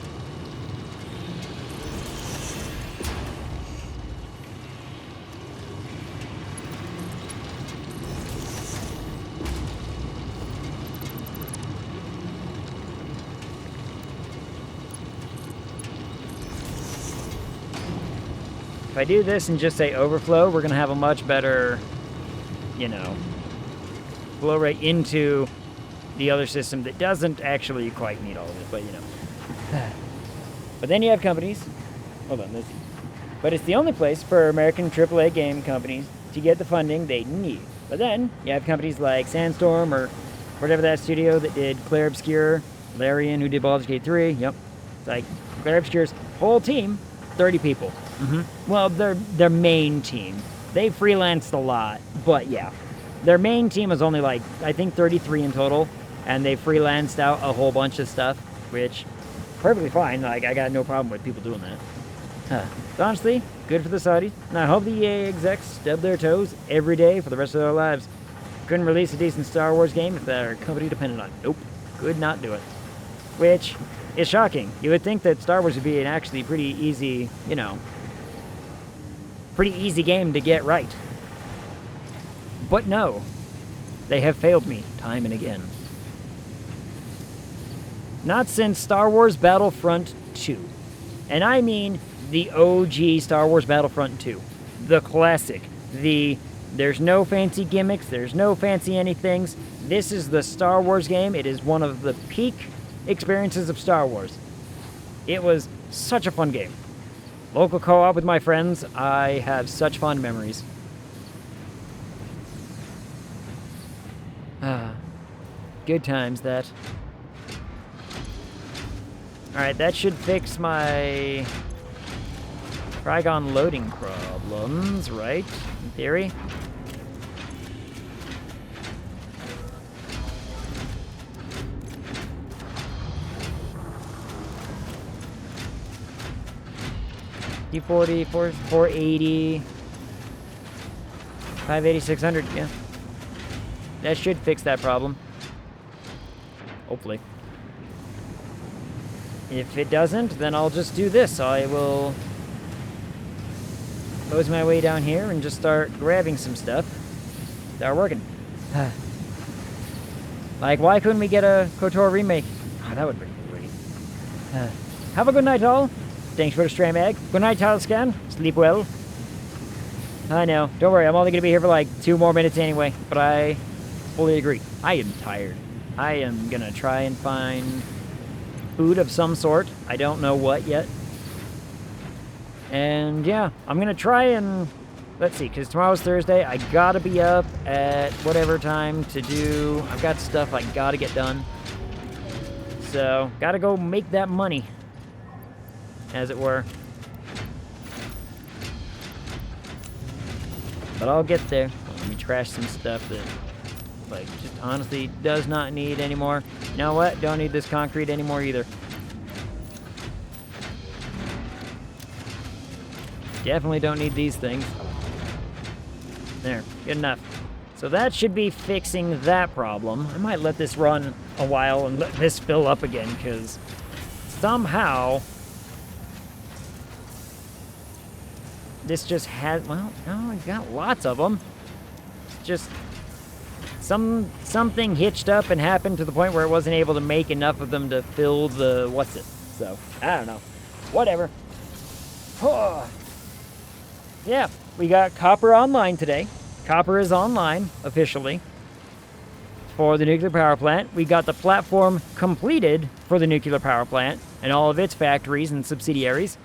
If I do this and just say overflow, we're going to have a much better, you know, flow rate into the other system that doesn't actually quite need all of it, but you know. But then you have companies, hold on, let's see. But it's the only place for American AAA game companies to get the funding they need. But then you have companies like Sandstorm or whatever that studio that did Claire Obscure, Larian, who did Baldur's Gate 3, yep. It's like Claire Obscure's whole team, 30 people. Well, their main team. They freelanced a lot, but yeah. Their main team is only like, I think 33 in total, and they freelanced out a whole bunch of stuff, which, perfectly fine. Like, I got no problem with people doing that. So honestly, good for the Saudis, and I hope the EA execs stub their toes every day for the rest of their lives. Couldn't release a decent Star Wars game if their company depended on it. Nope, could not do it. Which is shocking. You would think that Star Wars would be an actually pretty easy, you know, pretty easy game to get right. But no, they have failed me time and again. Not since Star Wars Battlefront 2. And I mean the OG Star Wars Battlefront 2. The classic. There's no fancy gimmicks, there's no fancy anythings. This is the Star Wars game. It is one of the peak experiences of Star Wars. It was such a fun game. Local co-op with my friends, I have such fond memories. Good times, that. Alright, that should fix my Trigon loading problems, right? In theory. D40, 480, 580, 600, yeah. That should fix that problem. Hopefully. If it doesn't, then I'll just do this. I will close my way down here and just start grabbing some stuff. Start working. Like, why couldn't we get a KOTOR remake? Oh, that would be great. Have a good night, all. Thanks for the stray mag. Good night, Talscan. Sleep well. I know. Don't worry, I'm only going to be here for like 2 more minutes anyway. But I fully agree. I am tired. I am going to try and find food of some sort. I don't know what yet. And yeah, I'm going to try and... Let's see, because tomorrow's Thursday. I got to be up at whatever time to do... I've got stuff I got to get done. So, got to go make that money. As it were. But I'll get there. Let me trash some stuff that, like, just honestly does not need anymore. You know what? Don't need this concrete anymore either. Definitely don't need these things. There, good enough. So that should be fixing that problem. I might let this run a while and let this fill up again, because somehow... this just has, well, oh, I got lots of them. It's just something hitched up and happened to the point where it wasn't able to make enough of them to fill the, what's it? So, I don't know. Whatever. Oh. Yeah, we got Copper online today. Copper is online, officially, for the nuclear power plant. We got the platform completed for the nuclear power plant and all of its factories and subsidiaries.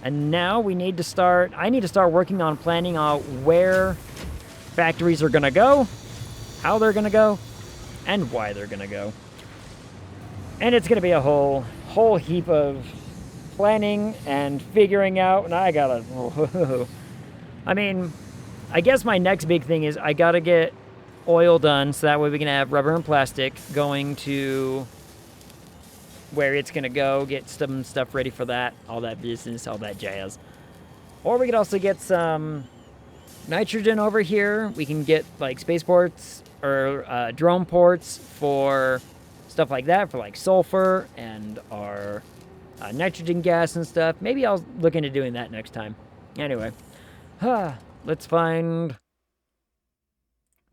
And now we need to start, I need to start working on planning out where factories are going to go, how they're going to go, and why they're going to go. And it's going to be a whole heap of planning and figuring out, and I gotta, I mean, I guess my next big thing is I gotta get oil done so that way we can have rubber and plastic going to where it's gonna go, get some stuff ready for that, all that business, all that jazz. Or we could also get some nitrogen over here. We can get like spaceports or drone ports for stuff like that, for like sulfur and our nitrogen gas and stuff. Maybe I'll look into doing that next time. Anyway, let's find...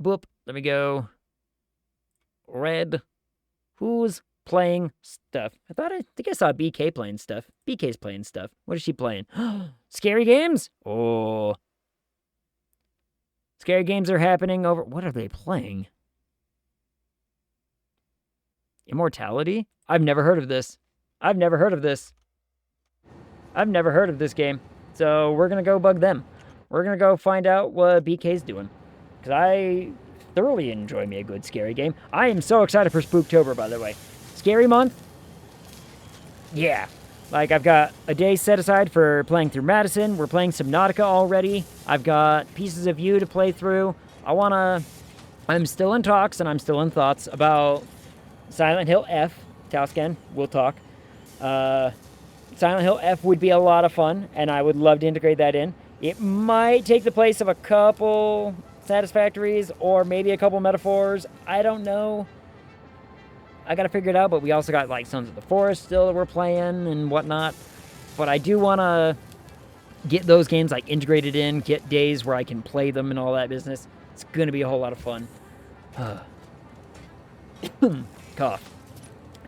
Boop, let me go. Red. Who's playing stuff? I think I saw BK playing stuff. BK's playing stuff. What is she playing? Scary games? Oh. Scary games are happening over... What are they playing? Immortality? I've never heard of this. I've never heard of this. I've never heard of this game. So we're going to go bug them. We're going to go find out what BK's doing. Because I thoroughly enjoy me a good scary game. I am so excited for Spooktober, by the way. Scary month? Yeah. Like, I've got a day set aside for playing through Madison. We're playing Subnautica already. I've got Pieces of You to play through. I'm still in talks and I'm still in thoughts about Silent Hill F. Tausken, we'll talk. Silent Hill F would be a lot of fun, and I would love to integrate that in. It might take the place of a couple Satisfactories, or maybe a couple Metaphors. I don't know. I gotta figure it out, but we also got, like, Sons of the Forest still that we're playing and whatnot. But I do want to get those games, like, integrated in, get days where I can play them and all that business. It's gonna be a whole lot of fun. Cough.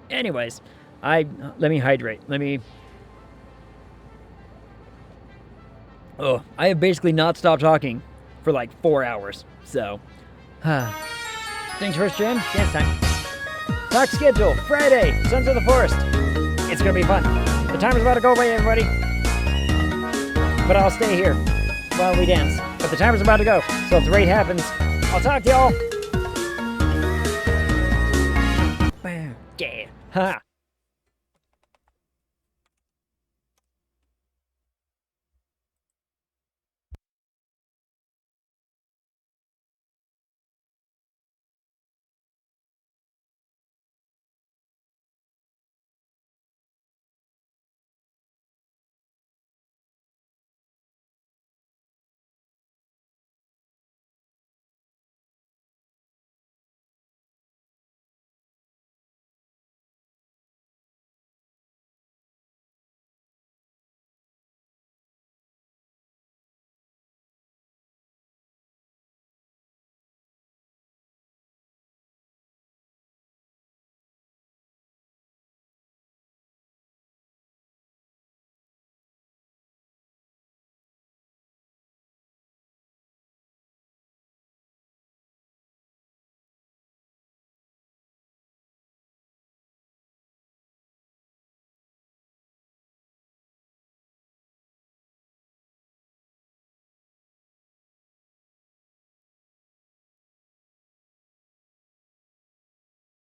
Anyways, let me hydrate. I have basically not stopped talking for like 4 hours, so. Thanks for stream. Dance time. Talk schedule, Friday, Sons of the Forest. It's gonna be fun. The timer's about to go away, everybody. But I'll stay here while we dance. But the timer's about to go, so if the raid happens, I'll talk to y'all. Yeah. Ha!